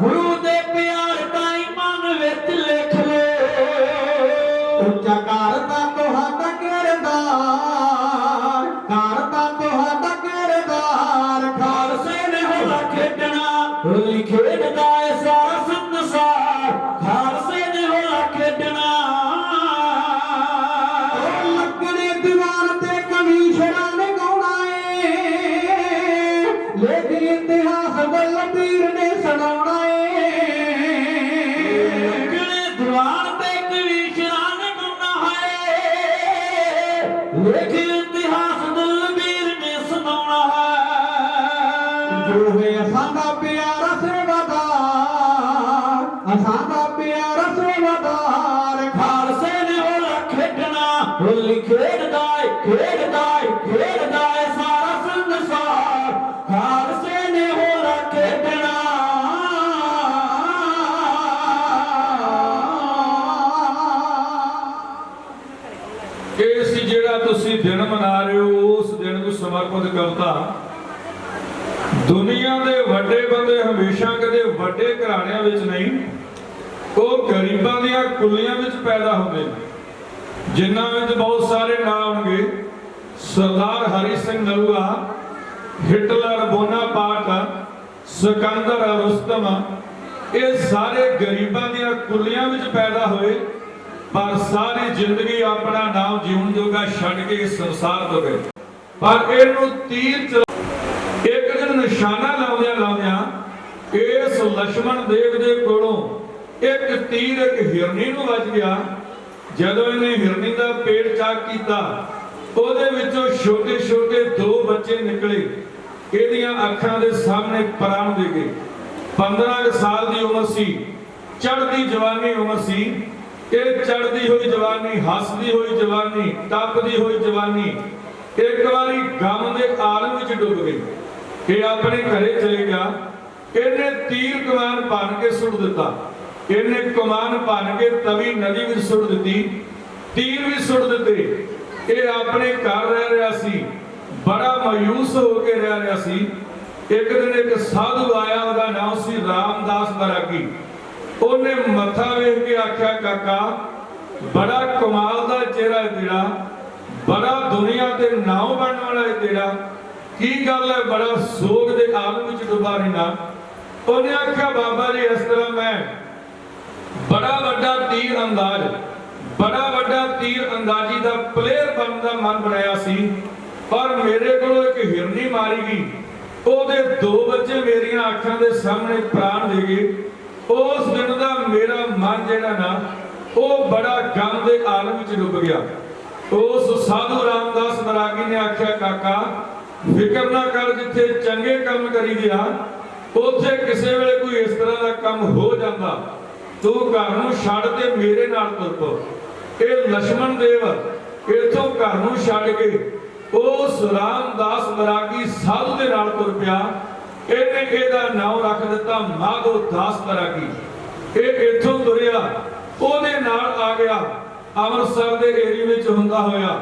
ਗੁਰੂ ਦੇ ਪਿਆਰ ਤਾਈਂ ਮਨ ਵਿੱਚ ਲਿਖ ਲਓ। ਉੱਚਾ ਕਰਦਾ ਤੁਹਾਡਾ ਕਿਰਦਾਰ, ਕਰਦਾ ਤੁਹਾਡਾ ਕਿਰਦਾਰ, ਖਾਲਸੇ ਨੇ ਹੋਲਾ ਖੇਡਣਾ, ਹੋਲੀ ਖੇਡਦਾ ਏ ਸਾਰਾ ਸੰਸਾਰ। ਖਾਲਸੇ ਨੇ ਹੋਲਾ ਖੇਡਣਾ। ਲੱਗਣੇ ਦੀਵਾਨ ਤੇ ਕਮਿਸ਼ਨਾਂ ਨੇ ਗਾਉਣਾ ਏ, ਲੇਖ ਇਤਿਹਾਸ ਬਲਬੀਰ ਨੇ ਸੁਣਾਉਣਾ ਏ। ਲੱਗਣੇ ਦੀਵਾਨ ਤੇ ਕਵੀਸ਼ਰਾਂ ਨੇ ਗਾਉਣਾ ਹੈ, ਲੇਖ ਇਤਿਹਾਸ ਦਲਬੀਰ ਨੇ ਸੁਣਾਉਣਾ ਹੈ। ਜੋ ਹੈ ਅਸਾਂ ਦਾ ਪਿਆਰਾ ਸੇਵਾਦਾਰ, ਅਸਾਂ ਦਾ ਪਿਆਰਾ ਸੇਵਾਦਾਰ, ਖਾਲਸੇ ਨੇ ਹੋਲਾ ਖੇਡਣਾ, ਹੋਲੀ ਖੇਡਦਾ ਏ ਖੇਡਦਾ ਏ ਖੇਡਦਾ ਏ ਸਾਰਾ ਸੰਸਾਰ। ਖਾਲਸੇ ਨੇ ਹੋਲਾ ਖੇਡਣਾ। ਇਹ ਸੀ ਜਿਹੜਾ ਤੁਸੀਂ ਦਿਨ ਮਨਾ ਰਹੇ ਹੋ, ਉਸ ਦਿਨ ਨੂੰ ਸਮਰਪਿਤ ਕਵਿਤਾ। ਦੁਨੀਆ ਦੇ ਵੱਡੇ ਬੰਦੇ ਹਮੇਸ਼ਾ ਕਦੇ ਵੱਡੇ ਘਰਾਣਿਆਂ ਵਿੱਚ ਨਹੀਂ, ਉਹ ਗਰੀਬਾਂ ਦੀਆਂ ਕੁੱਲੀਆਂ ਵਿੱਚ ਪੈਦਾ ਹੁੰਦੇ ਨੇ, ਜਿਨ੍ਹਾਂ ਵਿੱਚ ਬਹੁਤ ਸਾਰੇ ਨਾਂ ਹੋਣਗੇ। ਸਰਦਾਰ ਹਰੀ ਸਿੰਘ ਨਲੂਆ, ਹਿਟਲਰ ਬੋਨਾਪਾਰਟ, ਸਿਕੰਦਰ ਰੁਸਤਮ, ਇਹ ਸਾਰੇ ਗਰੀਬਾਂ ਦੀਆਂ ਕੁੱਲੀਆਂ ਵਿੱਚ ਪੈਦਾ ਹੋਏ, ਪਰ ਸਾਰੀ ਜ਼ਿੰਦਗੀ ਆਪਣਾ ਨਾਮ ਜਿਉਣ ਜੋਗਾ ਛੱਡ ਕੇ ਇਸ ਸੰਸਾਰ ਤੋਂ ਗਏ। ਪਰ ਇਹਨੂੰ ਤੀਰ ਚਲਾ ਇੱਕ ਦਿਨ ਨਿਸ਼ਾਨਾ ਲਾਉਂਦਿਆਂ ਲਾਉਂਦਿਆਂ ਇਸ ਲక్ష్మణ ਦੇਵ ਦੇ ਕੋਲੋਂ ਇੱਕ ਤੀਰ ਇੱਕ ਹਿਰਨੀ ਨੂੰ ਵੱਜ ਗਿਆ। ਜਦੋਂ ਇਹਨੇ ਹਿਰਨੀ ਦਾ ਪੇਟ ਚਾਕ ਕੀਤਾ, ਉਹਦੇ ਵਿੱਚੋਂ ਛੋਟੇ ਛੋਟੇ ਦੋ ਬੱਚੇ ਨਿਕਲੇ। ਇਹਦੀਆਂ ਅੱਖਾਂ ਦੇ ਸਾਹਮਣੇ ਪ੍ਰਾਣ ਦੇ ਗਏ। 15 ਸਾਲ ਦੀ ਉਮਰ ਸੀ, ਚੜ੍ਹਦੀ ਜਵਾਨੀ ਉਮਰ ਸੀ। ਇਹ ਚੜ੍ਹਦੀ ਹੋਈ ਜਵਾਨੀ, ਹੱਸਦੀ ਹੋਈ ਜਵਾਨੀ, ਟੱਪਦੀ ਹੋਈ ਜਵਾਨੀ ਇੱਕ ਵਾਰੀ ਗਮ ਦੇ ਆਲਮ ਵਿੱਚ ਡੁੱਬ ਗਈ। ਇਹ ਆਪਣੇ ਘਰੇ ਚਲੇ ਗਿਆ। ਇਹਨੇ ਤੀਰ ਕਮਾਨ ਭੰਨ ਕੇ ਸੁੱਟ ਦਿੱਤਾ। ਇਹਨੇ ਕਮਾਨ ਭੰਨ ਕੇ ਤਵੀ ਨਦੀ ਵਿੱਚ ਸੁੱਟ ਦਿੱਤੀ, ਤੀਰ ਵੀ ਸੁੱਟ ਦਿੱਤੇ। ਇਹ ਆਪਣੇ ਘਰ ਰਹਿ ਰਿਹਾ ਸੀ, ਬੜਾ ਮਾਯੂਸ ਹੋ ਕੇ ਰਹਿ ਰਿਹਾ ਸੀ। ਇੱਕ ਦਿਨ ਇੱਕ ਸਾਧੂ ਆਇਆ, ਉਹਦਾ ਨਾਮ ਸੀ ਰਾਮਦਾਸ ਬਰਾਗੀ। ਉਹਨੇ ਮੱਥਾ ਵੇਖ ਕੇ ਆਖਿਆ, ਕਾਕਾ ਬੜਾ ਕਮਾਲ ਦਾ ਚਿਹਰਾ ਹੈ ਤੇਰਾ, ਬੜਾ ਦੁਨੀਆ ਤੇ ਨਾਮ ਬਣਨ ਵਾਲਾ ਹੈ ਤੇਰਾ, ਕੀ ਗੱਲ ਹੈ ਬੜਾ ਸੋਗ ਦੇ ਆਲਮ ਵਿੱਚ ਡੁੱਬਾ ਰਹਿਣਾ। ਉਹਨੇ ਆਖਿਆ, ਬਾਬਾ ਜੀ ਇਸ ਤਰ੍ਹਾਂ ਮੈਂ ਬੜਾ ਵੱਡਾ ਤੀਰ ਅੰਦਾਜ਼, ਬੜਾ ਵੱਡਾ ਤੀਰ ਅੰਦਾਜ਼ੀ ਦਾ ਪਲੇਅਰ ਬਣਨ ਦਾ ਮਨ ਬਣਾਇਆ ਸੀ, ਪਰ ਮੇਰੇ ਕੋਲੋਂ ਇੱਕ ਹਿਰਨੀ ਮਾਰੀ ਗਈ। ਉਹਦੇ ਦੋ ਬੱਚੇ ਮੇਰੀਆਂ ਅੱਖਾਂ ਦੇ ਸਾਹਮਣੇ ਪ੍ਰਾਣ ਦੇ ਗਏ। ਉਸ ਦਿਨ ਦਾ ਮੇਰਾ ਮਨ ਜਿਹੜਾ ਨਾ, ਉਹ ਬੜਾ ਗਮ ਦੇ ਆਲਮ ਵਿੱਚ ਡੁੱਬ ਗਿਆ। ਉਸ ਸਾਧੂ ਰਾਮਦਾਸ ਬਰਾਗੀ ਨੇ ਆਖਿਆ, ਕਾਕਾ ਫਿਕਰ ਨਾ ਕਰ, ਜਿੱਥੇ ਚੰਗੇ ਕੰਮ ਕਰੀ ਗਿਆ ਉੱਥੇ ਕਿਸੇ ਵੇਲੇ ਕੋਈ ਇਸ ਤਰ੍ਹਾਂ ਦਾ ਕੰਮ ਹੋ ਜਾਂਦਾ। ਤੂੰ ਘਰ ਨੂੰ ਛੱਡ ਤੇ ਮੇਰੇ ਨਾਲ ਤੁਰ ਪੋ। ਇਹ ਲక్ష్మణ ਦੇਵ ਇਥੋਂ ਘਰ ਨੂੰ ਛੱਡ ਕੇ ਉਸ ਰਾਮਦਾਸ ਬਰਾਗੀ ਸਾਧੂ ਦੇ ਨਾਲ ਤੁਰ ਪਿਆ। ਇਹਨੇ ਇਹਦਾ ਨਾਮ ਰੱਖ ਦਿੱਤਾ ਮਾਧੋ ਦਾਸ ਬਰਾਗੀ। ਇਹ ਇਥੋਂ ਤੁਰਿਆ, ਉਹਦੇ ਨਾਲ ਆ ਗਿਆ। ਅੰਮ੍ਰਿਤਸਰ ਦੇ ਏਰੀਏ ਵਿੱਚ ਹੁੰਦਾ ਹੋਇਆ,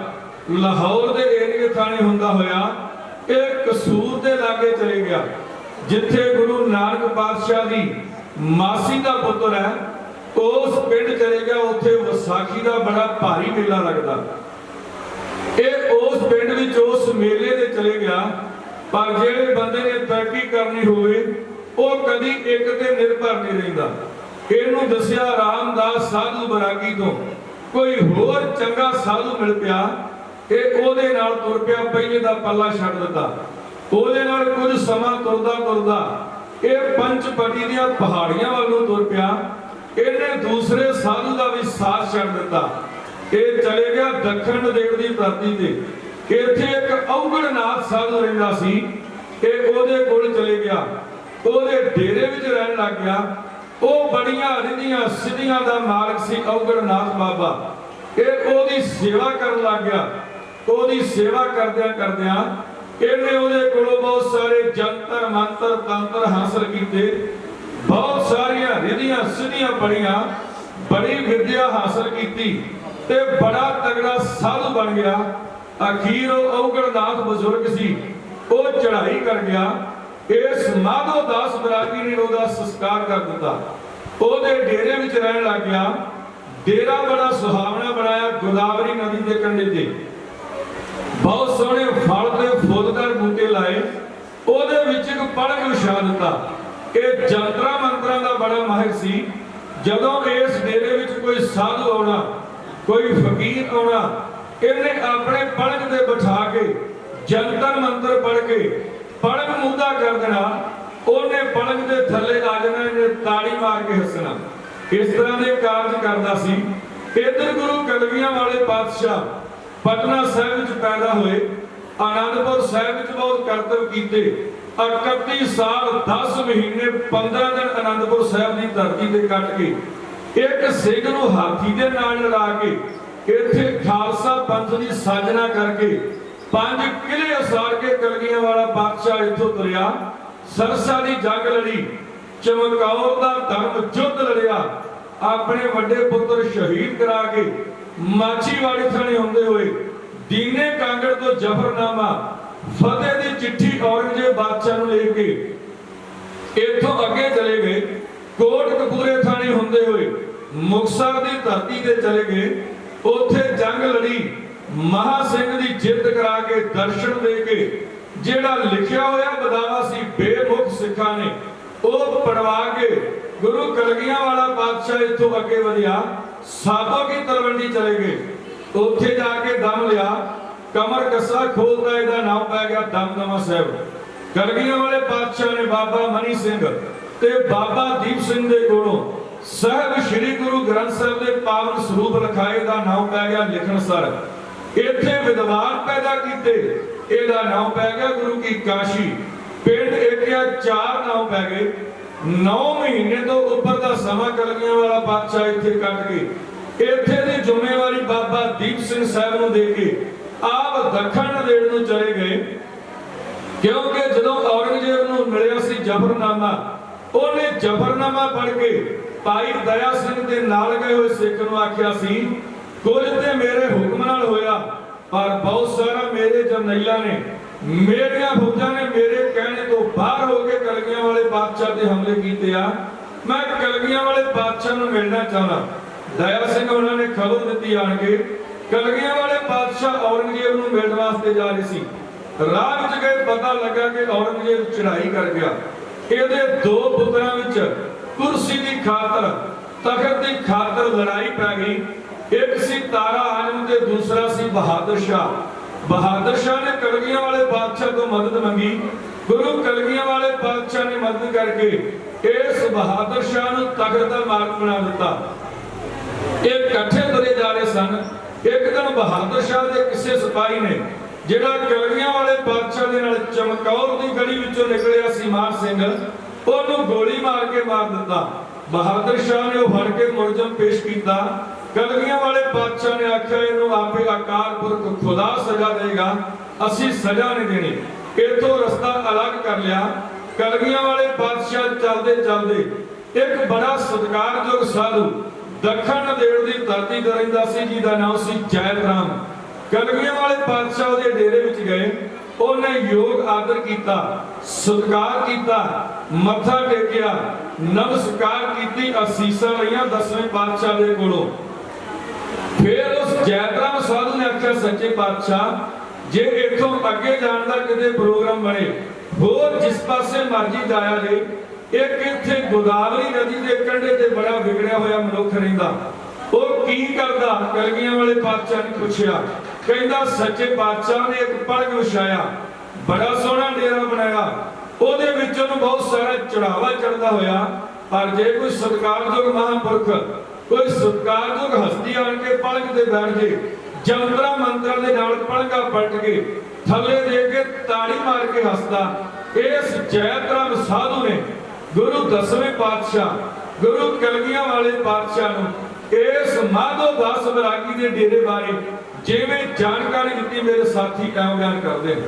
ਲਾਹੌਰ ਦੇ ਏਰੀਏ ਥਾਣੇ ਹੁੰਦਾ ਹੋਇਆ, ਇਹ ਕਸੂਰ ਦੇ ਲਾਗੇ ਚਲੇ ਗਿਆ, ਜਿੱਥੇ ਗੁਰੂ ਨਾਨਕ ਪਾਤਸ਼ਾਹ ਦੀ ਮਾਸੀ ਦਾ ਪੁੱਤਰ ਹੈ, ਉਸ ਪਿੰਡ ਚਲੇ ਗਿਆ। ਉੱਥੇ ਵਿਸਾਖੀ ਦਾ ਬੜਾ ਭਾਰੀ ਮੇਲਾ ਲੱਗਦਾ। ਇਹ ਉਸ ਪਿੰਡ ਵਿੱਚ ਉਸ ਮੇਲੇ ਦੇ ਚਲੇ ਗਿਆ। ਪਰ ਜਿਹੜੇ ਬੰਦੇ ਨੇ ਤਰੱਕੀ ਕਰਨੀ ਹੋਵੇ ਉਹ ਕਦੀ ਇੱਕ ਤੇ ਨਿਰਭਰ ਨਹੀਂ ਰਹਿੰਦਾ। ਇਹਨੂੰ ਦੱਸਿਆ ਰਾਮਦਾਸ ਸਾਧੂ ਬਰਾਗੀ ਤੋਂ ਕੋਈ ਹੋਰ ਚੰਗਾ ਸਾਧੂ ਮਿਲ ਪਿਆ, ਇਹ ਉਹਦੇ ਨਾਲ ਤੁਰ ਪਿਆ। ਪਹਿਲੇ ਦਾ ਪੱਲਾ ਛੱਡ ਦਿੱਤਾ। ਉਹਦੇ ਨਾਲ ਕੁਝ ਸਮਾਂ ਤੁਰਦਾ ਇਹ ਪੰਚਪਟੀ ਦੀਆਂ ਪਹਾੜੀਆਂ ਵੱਲ ਨੂੰ ਤੁਰ ਪਿਆ। ਇਹਨੇ ਦੂਸਰੇ ਸਾਧੂ ਦਾ ਵੀ ਸਾਥ ਛੱਡ ਦਿੱਤਾ। ਇਹ ਚਲੇ ਗਿਆ ਦੱਖਣ ਨੰਦੇੜ ਦੀ ਧਰਤੀ ਤੇ। ਇੱਥੇ ਇੱਕ ਔਗਣਨਾਥ ਸਾਧੂ ਰਹਿੰਦਾ ਸੀ। ਇਹ ਉਹਦੇ ਕੋਲ ਚਲੇ ਗਿਆ, ਉਹਦੇ ਡੇਰੇ ਵਿੱਚ ਰਹਿਣ ਲੱਗ ਗਿਆ। ਉਹ ਬੜੀਆਂ ਰਿੱਧੀਆਂ ਸਿੱਧੀਆਂ ਦਾ ਮਾਲਕ ਸੀ ਔਗਣਨਾਥ ਬਾਬਾ। ਇਹ ਉਹਦੀ ਸੇਵਾ ਕਰਨ ਲੱਗ ਗਿਆ। ਉਹਦੀ ਸੇਵਾ ਕਰਦਿਆਂ ਇਹਨੇ ਉਹਦੇ ਕੋਲੋਂ ਬਹੁਤ ਸਾਰੇ ਜੰਤਰ ਮੰਤਰ ਤੰਤਰ ਹਾਸਲ ਕੀਤੇ। ਬਹੁਤ ਸਾਰੀਆਂ ਰਿੱਧੀਆਂ ਸਿੱਧੀਆਂ ਬੜੀ ਵਿਦਿਆ ਹਾਸਲ ਕੀਤੀ ਤੇ ਬੜਾ ਤਗੜਾ ਸਾਧੂ ਬਣ ਗਿਆ। ਅਖੀਰ ਉਹ ਔਗਣਨਾਥ ਬਜ਼ੁਰਗ ਸੀ, ਉਹ ਚੜ੍ਹਾਈ ਕਰ ਗਿਆ। ਇਸ ਮਾਧੋ ਦਾਸ ਬਰਾਗੀ ਨੇ ਉਹਦਾ ਸੰਸਕਾਰ ਕਰ ਦਿੱਤਾ। ਉਹਦੇ ਡੇਰੇ ਵਿੱਚ ਰਹਿਣ ਲੱਗ ਗਿਆ। ਡੇਰਾ ਬੜਾ ਸੁਹਾਵਣਾ ਬਣਾਇਆ, ਗੋਦਾਵਰੀ ਨਦੀ ਦੇ ਕੰਢੇ ਤੇ ਬਹੁਤ ਸੋਹਣੇ ਫਲ ਤੇ ਫੁੱਲਦਾਰ ਬੂਟੇ ਲਾਏ। ਉਹਦੇ ਵਿੱਚ ਇੱਕ ਪੜਕ ਵਿਛਾ ਦਿੱਤਾ। ਇਹ ਜੰਤਰਾਂ ਮੰਤਰਾਂ ਦਾ ਬੜਾ ਮਾਹਿਰ ਸੀ। ਜਦੋਂ ਇਸ ਡੇਰੇ ਵਿੱਚ ਕੋਈ ਸਾਧੂ ਆਉਣਾ, ਕੋਈ ਫਕੀਰ ਆਉਣਾ, ਇਹਨੇ ਆਪਣੇ ਪੜਕ ਤੇ ਬਿਠਾ ਕੇ ਜੰਤਰ ਮੰਤਰ ਪੜ ਕੇ ਪੜਕ ਮੁੱਦਾ ਕਰ ਦੇਣਾ। ਉਹਨੇ ਪੜਕ ਦੇ ਥੱਲੇ ਆ ਜਾਣਾ, ਇਹਨੇ ਤਾੜੀ ਮਾਰ ਕੇ ਹੱਸਣਾ। ਇਸ ਤਰ੍ਹਾਂ ਦੇ ਕਾਰਜ ਕਰਦਾ ਸੀ। ਇੱਧਰ ਗੁਰੂ ਕਲਗੀਆਂ ਵਾਲੇ ਪਾਤਸ਼ਾਹ ਪਟਨਾ ਸਾਹਿਬ ਵਿੱਚ ਪੈਦਾ ਹੋਏ। ਆਨੰਦਪੁਰ ਸਾਹਿਬ ਵਿੱਚ ਬਹੁਤ ਕਰਤੱਵ ਕੀਤੇ। 31 ਸਾਲ 10 ਮਹੀਨੇ 15 ਦਿਨ ਆਨੰਦਪੁਰ ਸਾਹਿਬ ਦੀ ਧਰਤੀ ਤੇ ਕੱਟ ਕੇ ਇੱਕ ਸਿੰਘ ਨੂੰ ਹਾਥੀ ਦੇ ਨਾਲ ਲੜਾ ਕੇ ਇੱਥੇ ਖਾਲਸਾ ਪੰਥ ਦੀ ਸਾਜਨਾ ਕਰਕੇ 5 ਕਿਲੇ ਉਸਾਰ ਕੇ ਕਲਗੀਆਂ ਵਾਲਾ ਪਾਤਸ਼ਾਹ ਇੱਥੋਂ ਤੁਰਿਆ। ਸਰਸਾ ਦੀ ਜੰਗ ਲੜੀ, ਚਮਕੌਰ ਦਾ ਧਰਮ ਯੁੱਧ ਲੜਿਆ, ਆਪਣੇ ਵੱਡੇ ਪੁੱਤਰ ਸ਼ਹੀਦ ਕਰਾ ਕੇ ਮਾਛੀਵਾੜੇ ਥਾਣੇ ਹੁੰਦੇ ਹੋਏ ਦੀਨੇ ਕਾਂਗੜ ਤੋਂ ਜ਼ਫਰਨਾਮਾ ਫਤਿਹ ਦੀ ਚਿੱਠੀ ਔਰੰਗਜ਼ੇਬ ਬਾਦਸ਼ਾਹ ਨੂੰ ਲੈ ਕੇ ਇੱਥੋਂ ਅੱਗੇ ਚਲੇ ਗਏ। ਕੋਟ ਕਪੂਰੇ ਥਾਣੇ ਹੁੰਦੇ ਹੋਏ ਮੁਕਤਸਰ ਦੀ ਧਰਤੀ ਤੇ ਚਲੇ ਗਏ। ਉੱਥੇ ਜੰਗ ਲੜੀ, ਮਹਾ ਸਿੰਘ ਦੀ ਜਿੱਤ ਕਰਾ ਕੇ ਦਰਸ਼ਨ ਦੇ ਕੇ ਜਿਹੜਾ ਲਿਖਿਆ ਹੋਇਆ ਬਦਾਵਾ ਸੀ ਬੇਮੁਖ ਸਿੱਖਾਂ ਨੇ ਉਹ ਪੜਵਾ ਕੇ ਗੁਰੂ ਕਲਗੀਆਂ ਵਾਲਾ ਪਾਤਸ਼ਾਹ ਇੱਥੋਂ ਅੱਗੇ ਵਧਿਆ। ਸਾਧੋ ਕੀ ਤਲਵੰਡੀ ਚਲੇ ਗਏ। ਉੱਥੇ ਜਾ ਕੇ ਦਮ ਲਿਆ, ਕਮਰ ਕੱਸਾ ਖੋਲਦਾ, ਇਹਦਾ ਨਾਮ ਪੈ ਗਿਆ ਦਮਦਮਾ ਸਾਹਿਬ। ਕਲਗੀਆਂ ਵਾਲੇ ਪਾਤਸ਼ਾਹ ਨੇ ਬਾਬਾ ਮਨੀ ਸਿੰਘ ਤੇ ਬਾਬਾ ਦੀਪ ਸਿੰਘ ਦੇ ਕੋਲੋਂ ਸਾਹਿਬ ਸ੍ਰੀ ਗੁਰੂ ਗ੍ਰੰਥ ਸਾਹਿਬ ਦੇ ਪਾਵਨ ਸਰੂਪ ਲਿਖਾਏ, ਦਾ ਨਾਮ ਪੈ ਗਿਆ ਲਿਖਣਸਰ। ਇੱਥੇ ਵਿਦਵਾਨ ਪੈਦਾ ਕੀਤੇ, ਇਹਦਾ ਨਾਮ ਪੈ ਗਿਆ ਗੁਰੂ ਕੀ ਕਾਸ਼ੀ। ਪਿੰਡ ਇੱਕ ਜਾਂ 4 ਨਾਮ ਪੈ ਗਏ। 9 ਮਹੀਨੇ ਤੋਂ ਉੱਪਰ ਦਾ ਸਮਾਂ ਕਲਗੀਆਂ ਵਾਲਾ ਪਾਤਸ਼ਾਹ ਇੱਥੇ ਕੱਟ ਕੇ ਇੱਥੇ ਦੀ ਜ਼ਿੰਮੇਵਾਰੀ ਬਾਬਾ ਦੀਪ ਸਿੰਘ ਸਾਹਿਬ ਨੂੰ ਦੇ ਕੇ ਆਪ ਦੱਖਣ ਨੰਦੇੜ ਨੂੰ ਚਲੇ ਗਏ। ਕਿਉਂਕਿ ਜਦੋਂ ਔਰੰਗਜ਼ੇਬ ਨੂੰ ਮਿਲਿਆ ਸੀ ਜ਼ਫਰਨਾਮਾ, ਉਹਨੇ ਜ਼ਫਰਨਾਮਾ ਪੜ੍ਹ ਕੇ ਭਾਈ ਦਇਆ ਸਿੰਘ ਦੇ ਨਾਲ ਗਏ ਹੋਏ ਸਿੱਖ ਨੂੰ ਆਖਿਆ ਸੀ, ਕੁਝ ਤੇ ਮੇਰੇ ਹੁਕਮ ਨਾਲ ਹੋਇਆ, ਪਰ ਬਹੁਤ ਸਾਰਾ ਮੇਰੇ ਜਰਨੈਲਾਂ ਨੇ, ਮੇਰੀਆਂ ਫੌਜਾਂ ਨੇ ਮੇਰੇ ਕਹਿਣੇ ਤੋਂ ਬਾਹਰ ਹੋ ਕੇ ਕਲਗੀਆਂ ਵਾਲੇ ਬਾਦਸ਼ਾਹ ਤੇ ਹਮਲੇ ਕੀਤੇ ਆ। ਮੈਂ ਕਲਗੀਆਂ ਵਾਲੇ ਬਾਦਸ਼ਾਹ ਨੂੰ ਮਿਲਣਾ ਚਾਹੁੰਦਾ। ਦਇਆ ਸਿੰਘ ਉਹਨਾਂ ਨੇ ਖਬਰ ਦਿੱਤੀ ਆਣ ਕੇ ਕਲਗੀਆਂ ਵਾਲੇ ਬਾਦਸ਼ਾਹ ਔਰੰਗਜ਼ੇਬ ਨੂੰ ਮਿਲਣ ਵਾਸਤੇ ਜਾ ਰਹੇ ਸੀ। ਰਾਹ ਵਿੱਚ ਗਏ, ਪਤਾ ਲੱਗਾ ਕਿ ਔਰੰਗਜ਼ੇਬ ਚੜ੍ਹਾਈ ਕਰ ਗਿਆ। ਇਹਦੇ 2 ਪੁੱਤਰਾਂ ਵਿੱਚ ਕੁਰਸੀ ਦੀ ਖਾਤਰ, ਤਖਤ ਦੀ ਖਾਤਰ ਲੜਾਈ ਪੈ ਗਈ। ਇੱਕ ਸੀ ਤਾਰਾ ਆਜਮ ਤੇ ਦੂਸਰਾ ਸੀ ਬਹਾਦਰ ਸ਼ਾਹ। ਬਹਾਦਰ ਸ਼ਾਹ ਨੇ ਕਲਗੀਆਂ ਵਾਲੇ ਬਾਦਸ਼ਾਹ ਤੋਂ ਮਦਦ ਮੰਗੀ। ਗੁਰੂ ਕਲਗੀਆਂ ਵਾਲੇ ਬਾਦਸ਼ਾਹ ਨੇ ਮਦਦ ਕਰਕੇ ਇਸ ਬਹਾਦਰ ਸ਼ਾਹ ਨੂੰ ਤਖਤ ਦਾ ਮਾਲਕ ਬਣਾ ਦਿੱਤਾ। ਇਹ ਇਕੱਠੇ ਤੁਰੇ ਜਾ ਰਹੇ ਸਨ। ਇੱਕ ਦਿਨ ਬਹਾਦਰ ਸ਼ਾਹ ਦੇ ਕਿਸੇ ਸਿਪਾਹੀ ਨੇ, ਜਿਹੜਾ ਕਲਗੀਆਂ ਵਾਲੇ ਬਾਦਸ਼ਾਹ ਦੇ ਨਾਲ ਚਮਕੌਰ ਦੀ ਗੜੀ ਵਿੱਚੋਂ ਨਿਕਲਿਆ ਸੀ ਮਾਨ ਸਿੰਘ, ਉਹਨੂੰ ਗੋਲੀ ਮਾਰ ਕੇ ਮਾਰ ਦਿੱਤਾ। ਬਹਾਦਰ ਸ਼ਾਹ ਨੇ ਉਹ ਫੜ ਕੇ ਮੁਲਜ਼ਮ ਪੇਸ਼ ਕੀਤਾ। ਕਲਗੀਆਂ ਵਾਲੇ ਬਾਦਸ਼ਾਹ ਨੇ ਆਖਿਆ, ਇਹਨੂੰ ਆਪੇ ਅਕਾਲ ਪੁਰਖ ਖੁਦਾ ਸਜ਼ਾ ਦੇਗਾ, ਅਸੀਂ ਸਜ਼ਾ ਨਹੀਂ ਦੇਣੀ। ਇੱਥੋਂ ਰਸਤਾ ਅਲੱਗ ਕਰ ਲਿਆ। ਕਲਗੀਆਂ ਵਾਲੇ ਬਾਦਸ਼ਾਹ ਚੱਲਦੇ ਚੱਲਦੇ ਇੱਕ ਬੜਾ ਸਤਿਕਾਰਯੋਗ ਸਾਧੂ ਦੱਖਣ ਨੰਦੇੜ ਦੀ ਧਰਤੀ ਤੇ ਰਹਿੰਦਾ ਸੀ, ਜਿਹਦਾ ਨਾਮ ਸੀ ਜੈਤ ਰਾਮ। ਕਲਗੀਆਂ ਵਾਲੇ ਬਾਦਸ਼ਾਹ ਦੇ ਡੇਰੇ ਵਿੱਚ ਗਏ। ਉਹਨੇ ਯੋਗ ਆਦਰ ਕੀਤਾ, ਸਤਿਕਾਰ ਕੀਤਾ। ਮੱਥਾ ਟੇਕਿਆ, ਨਮਸਕਾਰ ਕੀਤੀ, ਅਸੀਸਾਂ ਲਈਆਂ 10ਵੇਂ ਪਾਤਸ਼ਾਹ ਦੇ ਕੋਲੋਂ। ਫਿਰ ਉਸ ਜੈਤਰਾਮ ਸਾਧੂ ਨੇ ਆਖਿਆ, ਸੱਚੇ ਪਾਤਸ਼ਾਹ ਜੇ ਇੱਥੋਂ ਅੱਗੇ ਜਾਣ ਦਾ ਕਿਤੇ ਪ੍ਰੋਗਰਾਮ ਬਣੇ, ਹੋਰ ਜਿਸ ਪਾਸੇ ਮਰਜ਼ੀ ਜਾਇਆ ਜੇ, ਇੱਕ ਇੱਥੇ ਗੋਦਾਵਰੀ ਨਦੀ ਦੇ ਕੰਢੇ ਤੇ ਬੜਾ ਵਿਗੜਿਆ ਹੋਇਆ ਮਨੁੱਖ ਰਹਿੰਦਾ, ਉਹ ਕੀ ਕਰਦਾ? ਕਲਗੀਆਂ ਵਾਲੇ ਪਾਤਸ਼ਾਹ ਨੇ ਪੁੱਛਿਆ। ਕਹਿੰਦਾ ਸੱਚੇ ਪਾਤਸ਼ਾਹ ਨੇ ਇੱਕ ਪਲਕ ਵਿਛਾਇਆ, ਬੜਾ ਸੋਹਣਾ ਡੇਰਾ ਬਣਾਇਆ, ਉਹਦੇ ਵਿੱਚ ਉਹਨੂੰ ਬਹੁਤ ਸਾਰਾ ਚੜਾਵਾ ਚੜਦਾ ਹੋਇਆ। ਪਰ ਜੇ ਕੋਈ ਸਤਿਕਾਰਯੋਗ ਮਹਾਂਪੁਰਖ, ਕੋਈ ਸਤਿਕਾਰਯੋਗ ਹਸਤੀ ਆਣ ਕੇ ਪਲਕ ਤੇ ਬੈਠ ਜੇ, ਜੰਤਰਾਂ ਮੰਤਰਾਂ ਦੇ ਨਾਲ ਪਲਕਾਂ ਪਲਟ ਕੇ ਥੱਲੇ ਦੇ ਕੇ ਤਾੜੀ ਮਾਰ ਕੇ ਹੱਸਦਾ। ਇਸ ਜੈਤਰਾਮ ਸਾਧੂ ਨੇ ਗੁਰੂ 10ਵੇਂ ਪਾਤਸ਼ਾਹ, ਗੁਰੂ ਕਲਗੀਆਂ ਵਾਲੇ ਪਾਤਸ਼ਾਹ ਨੂੰ ਇਸ ਮਾਧੋ ਦਾਸ ਬਰਾਗੀ ਦੇ ਡੇਰੇ ਬਾਰੇ ਜਿਵੇਂ ਜਾਣਕਾਰੀ ਦਿੱਤੀ, ਮੇਰੇ ਸਾਥੀ ਐਵੇਂ ਬਿਆਨ ਕਰਦੇ ਨੇ।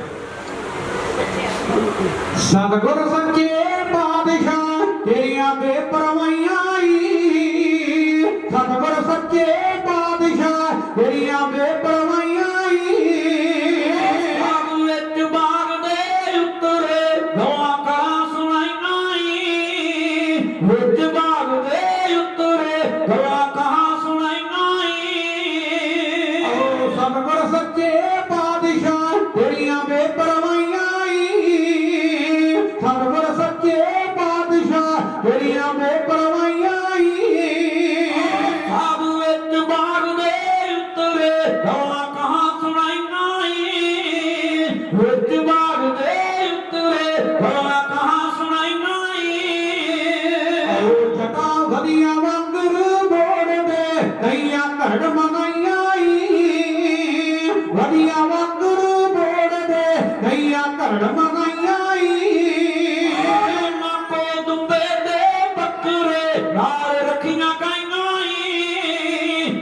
ਸਤਿਗੁਰ ਸੱਚੇ ਪਾਤਸ਼ਾਹ ਤੇਰੀਆਂ ਬੇਪਰਵਾਹੀਆਂ ਈ, ਸਤਿਗੁਰ ਸੱਚੇ ਪਾਤਸ਼ਾਹ ਤੇਰੀਆਂ ਬੇਪਰਵਾਹੀਆਂ ਈ। ਬਾਗ ਵਿੱਚ ਬਾਗ ਦੇ ਉੱਤਰੇ ਦੋਆਂ ਕਲਾਂ ਸੁਣਾਈਆਂ ਈ, ਵਿੱਚ ਬਾਗ ਦੇ ਉੱਤਰੇ ਦੋਆਂ ਕਲਾਂ ਸੁਣਾਈਆਂ ਈ। ਓ ਸਤਿਗੁਰ ਸੱਚੇ ਪਾਤਸ਼ਾਹ ਤੇਰੀਆਂ ਬੇਪਰਵਾਹੀਆਂ, ਸਤਿਗੁਰ ਸੱਚੇ ਪਾਤਸ਼ਾਹ ਤੇਰੀਆਂ ਬੇਪਰਵਾਹੀਆਂ ਈ। ਬਾਗ ਵਿੱਚ ਬਾਗ ਦੇ ਉੱਤਰੇ ਦੋਆਂ ਕਹਾਂ ਸੁਣਾਈਆਂ ਈ, ਵਿੱਚ ਬਾਗ ਦੇ ਉੱਤਰੇ ਦੋਆਂ ਕਹਾਂ ਸੁਣਾਈਆਂ ਈ। ਓ ਜਟਾ ਵਧੀਆ ਵਾਂਗਰ ਬੋੜਦੇ ਕਈਆਂ ਘੜ ਮਨਾਈਆਂ ਈ, ਵਧੀਆ ਵਾਂਗਰ ਬੋੜਦੇ ਕਈਆਂ ਘੜ ਮਨਾਈਆਂ ਈ। ਨਾਲ ਰੱਖੀਆਂ ਗਾਈਆਂ ਈ,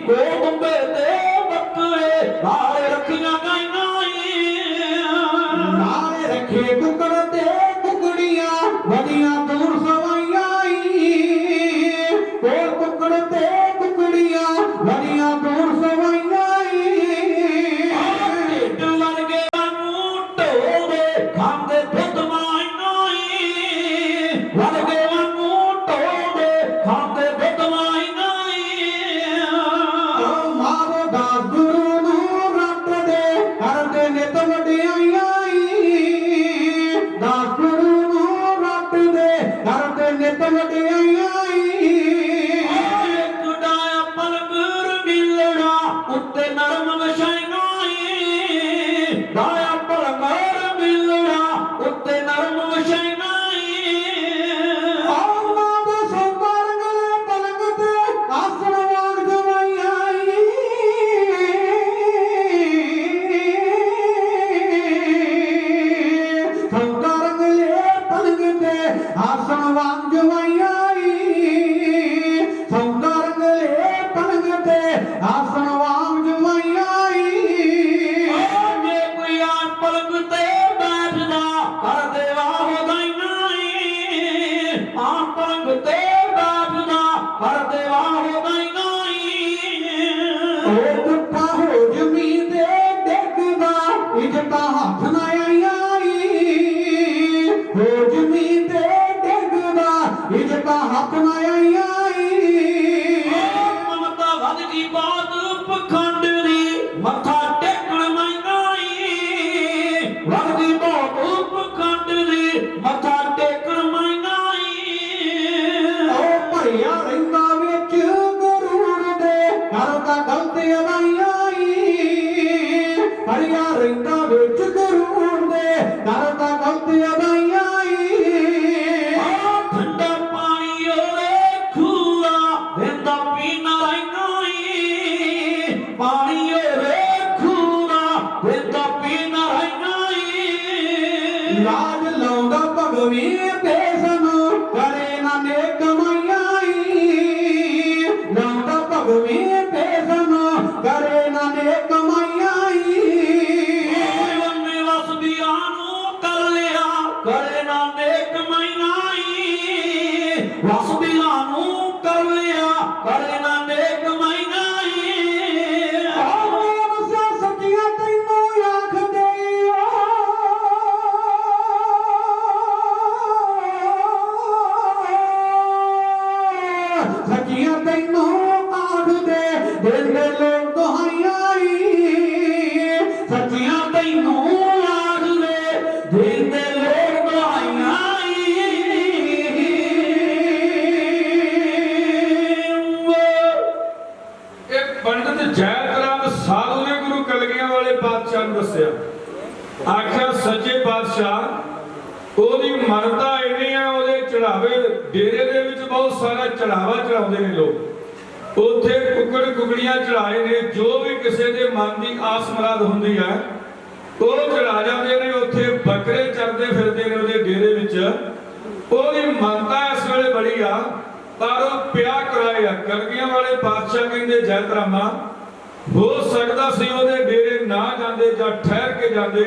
ਉਹ ਬੰਬੇ ਦੇ ਬੱਕਰੇ ਨਾਲ ਰੱਖੀਆਂ ਗਾਈਆਂ ਈ। ਨਾਲ ਰੱਖੇ ਕੁਕੜ ਤੇ ਕੁਕੜੀਆਂ ਵਧੀਆਂ ਦੂਰ ਸਵਾਈਆਂ ਈ, ਉਹ ਕੁਕੜ ਤੇ ਕੁਕੜੀਆਂ ਵਧੀਆਂ ਦੂਰ ਸਵਾਈਆਂ ਈ। ਢਿੱਡ ਵਰਗੇ ਵਾਂਗੂ ਢੋਵੇ ਖਾਂਦੇ ਦੁੱਧ ਮਾਈਆਂ ਈ, ਵਰਗੇ ਖਾਂਦੇ ਬਦਮਾਈਆਂ ਈ। ਮਾਰੋ ਦਾਸ ਗੁਰੂ ਨੂੰ ਰੱਟਦੇ ਕਰਦੇ ਨਿਤ ਵਡਿਆਈਆਂ ਈ, ਦਾਸ ਗੁਰੂ ਨੂੰ ਰੱਟਦੇ ਕਰਦੇ ਨਿਤ ਵਡਿਆਈਆਂ ਈ। ਇੱਕ ਡਾਇਆ ਪਲਗਰ ਮਿਲਣਾ ਉੱਤੇ ਨਰਮ ਵਿਛਾਈਆਂ ਈ, ਡਾਇਆ ਪਲਗਰ ਮਿਲਣਾ ਉੱਤੇ ਨਰਮ ਵਿਛਾਈਆਂ ਈ। ਆਸਣ ਵਾਂਗ ਜਵਾਈਆਂ ਈ, ਸੌਂਦਾ ਰੰਗਲੇ ਪਲੰਗ ਤੇ ਆਸਣ ਵਾਂਗ ਜਵਾਈਆਂ ਈ। ਜੇ ਕੋਈ ਆਣ ਪਲੰਗ ਤੇ ਬੈਠਦਾ ਕਰਦੇ ਵਾਹ ਵਧਾਈਆਂ ਈ, ਆਣ ਪਲੰਗ ਤੇ ਬੈਠਦਾ ਕਰਦੇ ਵਾਹ ਵਧਾਈਆਂ ਈ। ਉਹ ਪੁੱਠਾ ਹੋ ਜ਼ਮੀਨ ਤੇ ਡਿੱਗਦਾ ਇੱਜ਼ਤਾਂ ਹੱਥ ਨਾ ਆਈਆਂ ਈ, ਹੋ ਜ਼ਮੀਨ ਤੇ ਇੱਜ਼ਤਾਂ ਹੱਥ ਨਾ ਆਈਆਂ ਈ। ਮਮਤਾ ਵੱਧ ਗਈ ਬਹੁਤ ਪਖੰਡ ਦੀ ਮੱਥਾ ਟੇਕਣ ਮਾਈਆਂ ਈ, ਵੱਧ ਗਈ ਬਹੁਤ ਪਖੰਡ ਦੀ ਮੱਥਾ ਟੇਕਣ ਮਾਈਆਂ ਈ। ਉਹ ਭਰਿਆ ਰਹਿੰਦਾ ਵਿੱਚ ਗੁਰੂਰ ਦੇ ਕਰਦਾ ਗਲਤ ਅਦਾਈਆਂ ਈ, ਭਰਿਆ ਰਹਿੰਦਾ ਵਿੱਚ ਗੁਰੂਰ ਦੇ ਕਰਦਾ ਗਲਤ ਅਦਾਈਆਂ ਈ। ਪਾਣੀ ਓਰੇ ਖੂਰਾ ਵੇਦਾ ਪੀਣਾ ਰਹੀਆਂ ਈ। ਲਾਜ ਲਾਉਂਦਾ ਭਗਵੀ ਪੇਸਨ ਕਰੇ ਨਾ ਨੇਕ ਕਮਾਈਆਂ ਈ, ਲਾਉਂਦਾ ਭਗਵੀ ਪੇਸਨ सचिया तैनू आख दे देंदे लोग दुहाइयां सचिया तैनू आख दे देंदे लोग दुहाइयां पंडित जैत राम साधु ने गुरु कलगियां वाले पातशाह ਨੂੰ ਦੱਸਿਆ आख्या सच्चे पातशाह ਉਹਦੀ ਮਨਤਾ ਇੰਨੀ ਆ ਉਹਦੇ ਚੜਾਵੇ ਡੇਰੇ ਦੇ ਵਿੱਚ ਬਹੁਤ ਸਾਰਾ ਚੜਾਵਾ ਚੜਾਉਂਦੇ ਨੇ ਲੋਕ ਉੱਥੇ ਕੁੱਕੜ ਕੁਕੜੀਆਂ ਚੜਾਏ ਨੇ ਜੋ ਵੀ ਕਿਸੇ ਦੇ ਮਨ ਦੀ ਆਸ ਮੁਰਾਦ ਹੁੰਦੀ ਹੈ ਉਹ ਚੜਾ ਜਾਂਦੇ ਨੇ ਉੱਥੇ ਬੱਕਰੇ ਚਰਦੇ ਫਿਰਦੇ ਨੇ ਉਹਦੇ ਡੇਰੇ ਵਿੱਚ ਉਹਦੀ ਮਨਤਾ ਇਸ ਵੇਲੇ ਬੜੀ ਆ ਪਰ ਉਹ ਪਿਆ ਕਰਾਇਆ ਕਲਗੀਆਂ ਵਾਲੇ ਪਾਤਸ਼ਾਹ ਕਹਿੰਦੇ ਜੈਤ ਰਾਮਾ ਹੋ ਸਕਦਾ ਸੀ ਉਹਦੇ ਡੇਰੇ ਨਾ ਜਾਂਦੇ ਜਾਂ ਠਹਿਰ ਕੇ ਜਾਂਦੇ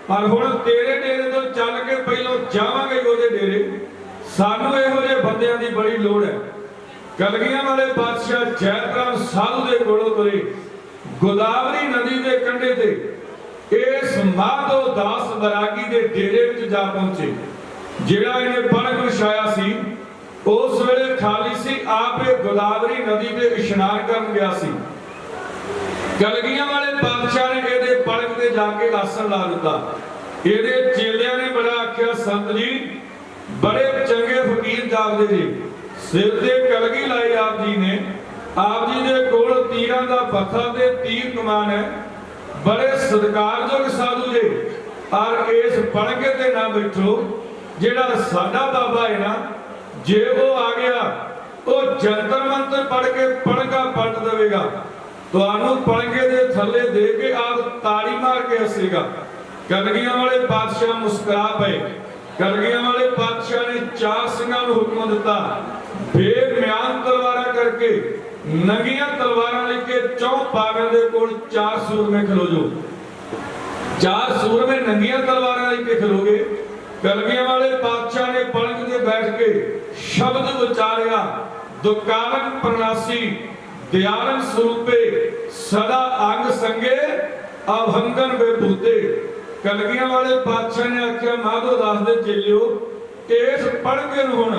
ਪਰ ਹੁਣ ਤੇਰੇ ਡੇਰੇ ਤੋਂ ਚੱਲ ਕੇ ਪਹਿਲਾਂ ਜਾਵਾਂਗੇ ਉਹਦੇ ਡੇਰੇ ਸਾਨੂੰ ਇਹੋ ਜਿਹੇ ਬੰਦਿਆਂ ਦੀ ਬੜੀ ਲੋੜ ਹੈ ਕਲਗੀਆਂ ਵਾਲੇ ਪਾਤਸ਼ਾਹ ਜੈਤ ਰਾਮ ਸਾਧੂ ਦੇ ਕੋਲੋਂ ਤੁਰੇ ਗੋਦਾਵਰੀ ਨਦੀ ਦੇ ਕੰਢੇ ਤੇ ਇਸ ਮਾਧੋ ਦਾਸ ਬਰਾਗੀ ਦੇ ਡੇਰੇ ਵਿੱਚ ਜਾ ਪਹੁੰਚੇ ਜਿਹੜਾ ਇਹਨੇ ਪਲਕ ਵਿਛਾਇਆ ਸੀ ਉਸ ਵੇਲੇ ਖਾਲੀ ਸੀ ਆਪੇ ਗੋਦਾਵਰੀ ਨਦੀ ਤੇ ਇਸ਼ਨਾਨ ਕਰਨ ਗਿਆ ਸੀ ਕਲਗੀਆਂ ਵਾਲੇ ਪਾਤਸ਼ਾਹ ਨੇ ਇਹਦੇ ਪਲਕ ਤੇ ਜਾ ਕੇ ਆਸਣ ਲਾ ਦਿੱਤਾ ਇਹਦੇ ਚੇਲਿਆਂ ਨੇ ਬੜਾ ਆਖਿਆ ਸੰਤ ਜੀ ਬੜੇ ਚੰਗੇ ਫਕੀਰ ਜਾਪਦੇ ਜੀ ਸਿਰ ਤੇ ਕਲਗੀ ਲਾਈ ਆਪ ਜੀ ਨੇ ਆਪ ਜੀ ਦੇ ਕੋਲ ਤੀਰਾਂ ਦਾ ਪੱਥਾ ਤੇ ਤੀਰ ਕਮਾਨ ਹੈ ਬੜੇ ਸਤਿਕਾਰਯੋਗ ਸਾਧੂ ਜੀ ਔਰ ਇਸ ਪਲਕੇ ਤੇ ਨਾ ਬੈਠੋ ਜਿਹੜਾ ਸਾਡਾ ਬਾਬਾ ਹੈ ਨਾ ਜੇ ਉਹ ਆ ਗਿਆ ਉਹ ਜੰਤਰ ਮੰਤਰ ਪੜ ਕੇ ਪੜਗਾ ਪਲਟ ਦੇਵੇਗਾ ਤੁਹਾਨੂੰ ਪਲਕੇ ਦੇ ਥੱਲੇ ਦੇ ਕੇ ਆਪ ਤਾੜੀ ਮਾਰ ਕੇ ਹੱਸੇਗਾ ਕਲਗੀਆਂ ਵਾਲੇ ਪਾਤਸ਼ਾਹ ਮੁਸਕਰਾ ਪਏ ਕਲਗੀਆਂ ਵਾਲੇ ਪਾਤਸ਼ਾਹ ਨੇ ਚਾਰ ਸਿੰਘਾਂ ਨੂੰ ਹੁਕਮ ਦਿੱਤਾ ਬੇਮਿਆਨ ਤਲਵਾਰਾਂ ਕਰਕੇ ਨੰਗੀਆਂ ਤਲਵਾਰਾਂ ਲੈ ਕੇ ਚੌਂ ਪਾਵਿਆਂ ਦੇ ਕੋਲ ਚਾਰ ਸੂਰਮੇ ਖਲੋ ਜੋ ਚਾਰ ਸੂਰਮੇ ਨੰਗੀਆਂ ਤਲਵਾਰਾਂ ਲੈ ਕੇ ਖਲੋਗੇ ਕਲਗੀਆਂ ਵਾਲੇ ਪਾਤਸ਼ਾਹ ਨੇ ਪਲਕ ਤੇ ਬੈਠ ਕੇ ਸ਼ਬਦ ਉਚਾਰਿਆ ਦੁਕਾਰਨ ਪ੍ਰਨਾਸੀ ਦਿਆਰਨ ਸਰੂਪੇ ਸਦਾ ਅੰਗ ਸੰਗੇ ਅਭੰਗਨ ਬੇਭੂਤੇ ਕਲਗੀਆਂ ਵਾਲੇ ਪਾਤਸ਼ਾਹ ਨੇ ਆਖਿਆ ਮਾਧੋ ਦਾਸ ਦੇ ਚੇਲਿਓ ਇਸ ਪੜਕੇ ਨੂੰ ਹੁਣ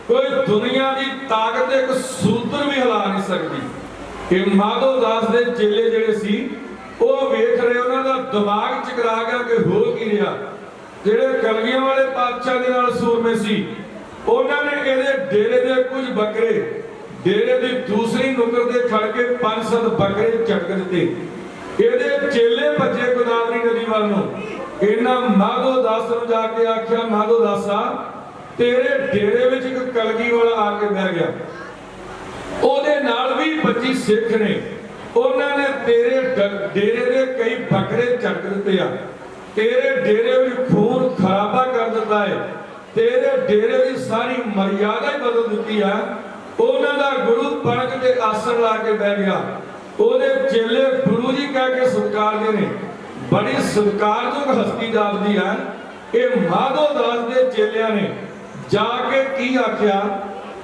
ਕੋਈ ਦੁਨੀਆ ਦੀ ਤਾਕਤ ਇੱਕ ਸੂਤਰ ਵੀ ਹਿਲਾ ਨਹੀਂ ਸਕਦੀ ਇਹ ਮਾਧੋ ਦਾਸ ਦੇ ਚੇਲੇ ਜਿਹੜੇ ਸੀ ਉਹ ਵੇਖ ਰਹੇ ਉਹਨਾਂ ਦਾ ਦਿਮਾਗ ਚਕਰਾ ਗਿਆ ਕਿ ਹੋ ਕੀ ਰਿਹਾ ਜਿਹੜੇ ਕਲਗੀਆਂ ਵਾਲੇ ਪਾਤਸ਼ਾਹ ਦੇ ਨਾਲ ਸੂਰਮੇ ਸੀ ਉਹਨਾਂ ਨੇ ਇਹਦੇ ਡੇਰੇ ਦੇ ਕੁਝ ਬੱਕਰੇ ਡੇਰੇ ਦੀ ਦੂਸਰੀ ਨੁਕਰ ਤੇ ਖੜ ਕੇ 5-7 ਬੱਕਰੇ ਝਟਕ ਦਿੱਤੇ ਇਹਦੇ ਚੇਲੇ ਭੱਜੇ ਗੋਦਾਵਰੀ ਨਦੀ ਵੱਲ ਨੂੰ ਇਹਨਾਂ ਮਾਧੋ ਦਾਸ ਨੂੰ ਜਾ ਕੇ ਆਖਿਆ ਮਾਧੋ ਦਾਸਾ ਤੇਰੇ ਡੇਰੇ ਵਿੱਚ ਇੱਕ ਕਲਗੀ ਵਾਲਾ ਆ ਕੇ ਬਹਿ ਗਿਆ ਉਹਦੇ ਨਾਲ ਵੀ 25 ਸਿੱਖ ਨੇ ਉਹਨਾਂ ਨੇ ਤੇਰੇ ਡੇਰੇ ਦੇ ਕਈ ਬੱਕਰੇ ਝਟਕ ਦਿੱਤੇ ਆ ਤੇਰੇ ਡੇਰੇ ਵਿੱਚ ਖੂਨ ਖਰਾਬਾ ਕਰ ਦਿੱਤਾ ਹੈ ਤੇਰੇ ਡੇਰੇ ਦੀ ਸਾਰੀ ਮਰਿਆਦਾ ਹੀ ਬਦਲ ਦਿੱਤੀ ਆ ਉਹਨਾਂ ਦਾ ਗੁਰੂ ਪਲਕ ਤੇ ਆਸਣ ਲਾ ਕੇ ਬਹਿ ਗਿਆ ਉਹਦੇ ਚੇਲੇ ਗੁਰੂ ਜੀ ਕਹਿ ਕੇ ਸਤਿਕਾਰਦੇ ਨੇ ਬੜੀ ਸਤਿਕਾਰਯੋਗ ਹਸਤੀ ਜਾਪਦੀ ਹੈ ਇਹ ਮਾਧੋ ਦਾਸ ਦੇ ਚੇਲਿਆਂ ਨੇ ਜਾ ਕੇ ਕੀ ਆਖਿਆ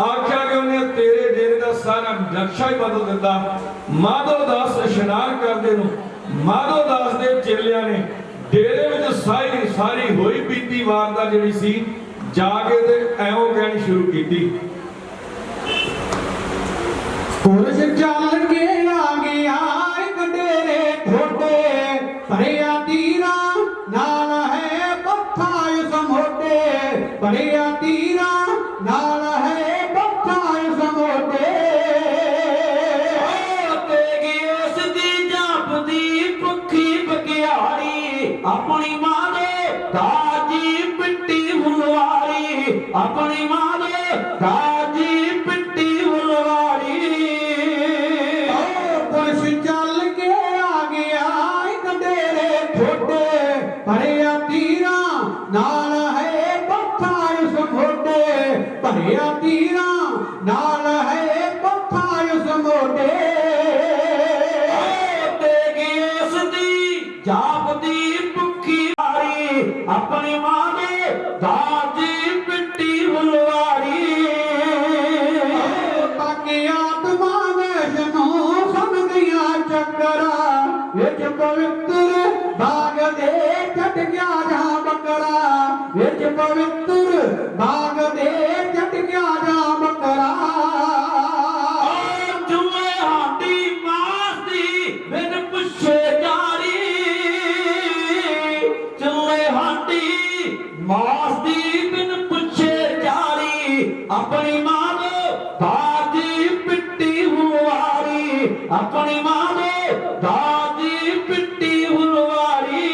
ਕਿ ਉਹਨੇ ਤੇਰੇ ਡੇਰੇ ਦਾ ਸਾਰਾ ਨਕਸ਼ਾ ਹੀ ਬਦਲ ਦਿੱਤਾ ਮਾਧੋ ਦਾਸ ਇਸ਼ਨਾਨ ਕਰਦੇ ਨੂੰ ਮਾਧੋ ਦਾਸ ਦੇ ਚੇਲਿਆਂ ਨੇ ਡੇਰੇ ਵਿੱਚ ਸਾਰੀ ਹੋਈ ਬੀਤੀ ਵਾਰਤਾ ਜਿਹੜੀ ਸੀ ਜਾ ਕੇ ਤੇ ਐਵੇਂ ਕਹਿਣੀ ਸ਼ੁਰੂ ਕੀਤੀ ਪੁਰਸ਼ ਚੱਲ ਕੇ ਆ ਗਿਆ ਇੱਕ ਡੇਰੇ ਠੋਡੇ ਭਰਿਆ ਤੀਰਾਂ ਨਾਲ ਹੈ ਪੱਥਾ ਇਸ ਮੋਢੇ ਭਰਿਆ ਤੀਰਾਂ ਨਾਲ ਹੈ ਪੱਥਾ ਇਸ ਮੋਢੇ ਤੇਗੀ ਉਸ ਦੀ ਜਾਪਦੀ ਭੁੱਖੀ ਬਗਿਆੜੀ ਆਪਣੀ ਮਾਂ ਦੇ ਦਾਜੀ ਪਿੱਟੀ ਫੁਲਵਾਰੀ ਆਪਣੀ ਮਾਂ ਦੇ ਦਾਜੀ ਪਿੱਟੀ ਫੁਲਵਾਰੀ ਪੁਰਸ਼ ਚੱਲ ਕੇ ਆ ਗਿਆ ਇੱਕ ਡੇਰੇ ਠੋਡੇ ਭਰਿਆ ਤੀਰਾਂ ਨਾਲ ਹੈ ਪੱਥਾ ਇਸ ਮੋਢੇ ਭਰਿਆ ਤੀਰਾਂ ਨਾਲ ਹੈ ਪੱਥਾ ਇਸ ਮੋਢੇ ਤੇਗੀ ਉਸ ਦੀ ਜਾਪਦੀ ਭੁੱਖੀ ਵਾਰੀ ਆਪਣੀ ਮਾਂ ਦੇ ਦਾਜੀ ਪਿੱਟੀ ਫੁਲਵਾਰੀ ਤਾਕੀ ਆਤਮਾ ਵੈਸ਼ਨੂੰ ਸਮਝਿਆ ਚੱਕਰਾ ਵਿੱਚ ਪਵਿੱਤਰ ਬਾਗ ਦੇ ਛਟ ਗਿਆ ਜਾ ਬੱਕਰਾ ਵਿੱਚ ਪਵਿੱਤਰ ਬਾਗ ਦੇ ਛਟ ਗਿਆ ਜਾ ਬੱਕਰਾ दादी पिट्टी हुलवारी अपनी मां दे दादी पिट्टी हुलवारी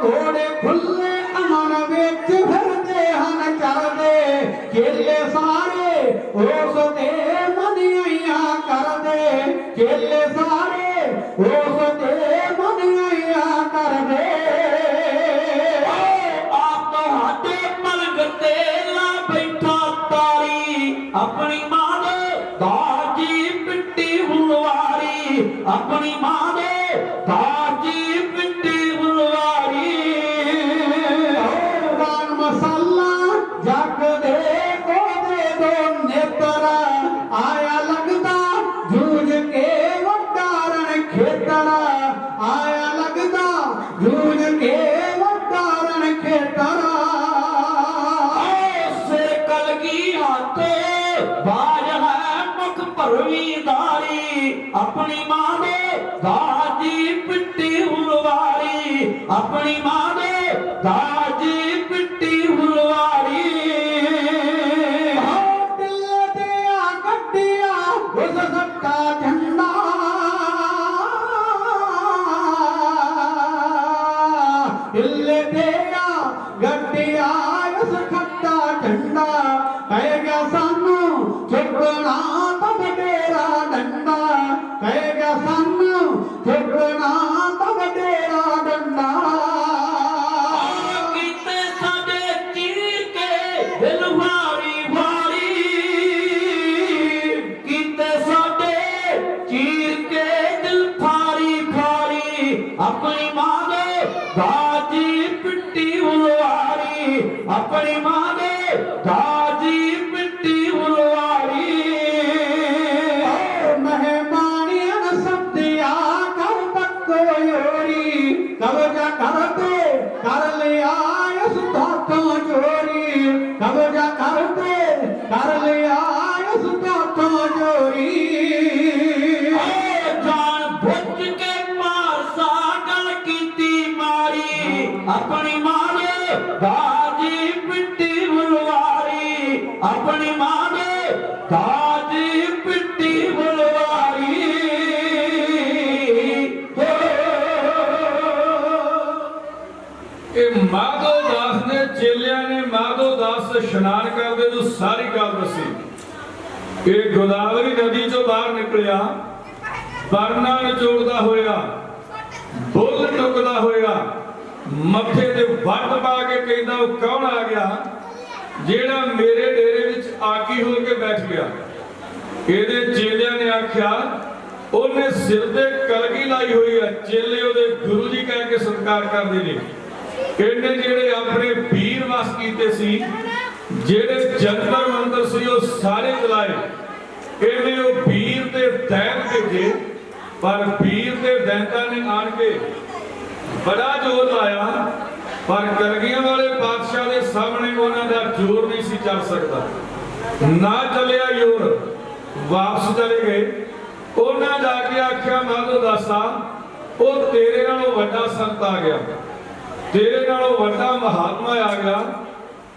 घोड़े खुले अमन विच फिरदे हन चलदे केले सारे उस ते मनिया करदे केले सारे उस ते मनिया करदे आप ਤੁਹਾਡੇ ਪਲਕ ਤੇ ਲਾ ਬੈਠਾ ਤਾਰੀ ਆਪਣੀ ਮਾਂ ਦੇ ਦਾਦੀ ਪਿੱਟੀ ਹੁਲਵਾਰੀ ਆਪਣੀ ਮਾਂ ਦੇ ਦਾਦੀ ਪਿੱਟੀ ਹੁਲਵਾਰੀ पान मसाला जग दे ओदे दो नेत्र आया लगदा जूझ के वटारण खेतर आया लगदा जूझ के वटारण खेतर सिर कलगी हाथ बाज है मुख परवीदारी अपनी मां दे दादी पिट्टी हुलवारी अपनी मां दे दादी पिट्टी हुलवारी दिल दिया गड्डिया उस सबका झंडा दिल दिया गड्डिया उस खट्टा झंडा कहेगा सानू चुकना तब तेरा डंडा कहेगा सानू चुकना तब तेरा डंडा कीते साडे चीर के दिल भारी भारी कीते साडे चीर के दिल भारी भारी अपनी मां दे दादी पिट्टी हुलवारी अपनी मां दे दादी पिट्टी हुलवारी मेहमानियन सब्दिया कर तको योरी कब्जा करते कर लिया इस धातों चोरी कब्जा करते कर लिया इस धातों चोरी जान बुझ के मार सा गल कीती मारी अपनी मां ने दादी पिट्टी हुलवारी अपनी मां ने दादी पिट्टी हुलवारी ਇਹ ਮਾਧੋ ਦਾਸ ਨੇ ਚੇਲਿਆਂ ਨੇ ਮਾਧੋ ਦਾਸ ਇਸ਼ਨਾਨ ਕਰਦੇ ਨੂੰ ਸਾਰੀ ਗੱਲ ਦੱਸੀ। ਇਹ ਗੋਦਾਵਰੀ ਨਦੀ ਚੋਂ ਬਾਹਰ ਨਿਕਲਿਆ, ਵਰਨਾ ਨਿਚੋੜਦਾ ਹੋਇਆ, ਬੁੱਲ ਟੁਕਦਾ ਹੋਇਆ, ਮੱਥੇ ਤੇ ਵੱਟ ਪਾ ਕੇ ਕਹਿੰਦਾ ਉਹ ਕੌਣ ਆ ਗਿਆ ਜਿਹੜਾ ਮੇਰੇ ਡੇਰੇ ਵਿੱਚ ਆਕੀ ਹੋ ਕੇ ਬੈਠ ਗਿਆ। ਇਹਦੇ ਚੇਲਿਆਂ ਨੇ ਆਖਿਆ ਉਹਨੇ ਸਿਰ ਤੇ ਕਲਗੀ ਲਾਈ ਹੋਈ ਹੈ। ਚੇਲੇ ਉਹਦੇ ਗੁਰੂ ਜੀ ਕਹਿ ਕੇ ਸਤਿਕਾਰ ਕਰਦੇ ਨੇ। ਇਹਨੇ ਜਿਹੜੇ ਆਪਣੇ ਵੀਰ ਵਸ ਕੀਤੇ ਸੀ, ਜਿਹੜੇ ਜੰਤਰ ਮੰਤਰ ਸੀ ਉਹ ਸਾਰੇ ਚਲਾਏ। ਇਹਨੇ ਉਹ ਵੀਰ ਤੇ ਦੈਂਤ ਭੇਜੇ, ਪਰ ਵੀਰ ਤੇ ਦੈਂਤਾਂ ਨੇ ਆਣ ਕੇ ਬੜਾ ਜ਼ੋਰ ਲਾਇਆ, ਪਰ ਕਲਗੀਆਂ ਵਾਲੇ ਪਾਤਸ਼ਾਹ ਦੇ ਸਾਹਮਣੇ ਉਹਨਾਂ ਦਾ ਜ਼ੋਰ ਨਹੀਂ ਸੀ ਚੱਲ ਸਕਦਾ। ਨਾ ਚੱਲਿਆ ਜ਼ੋਰ, ਵਾਪਸ ਚਲੇ ਗਏ। ਉਹਨਾਂ ਜਾ ਕੇ ਆਖਿਆ ਮਾਧੋ ਦਾਸਾ ਉਹ ਤੇਰੇ ਨਾਲੋਂ ਵੱਡਾ ਸੰਤ ਆ ਗਿਆ, ਤੇਰੇ ਨਾਲੋਂ ਵੱਡਾ ਮਹਾਤਮਾ ਆ ਗਿਆ,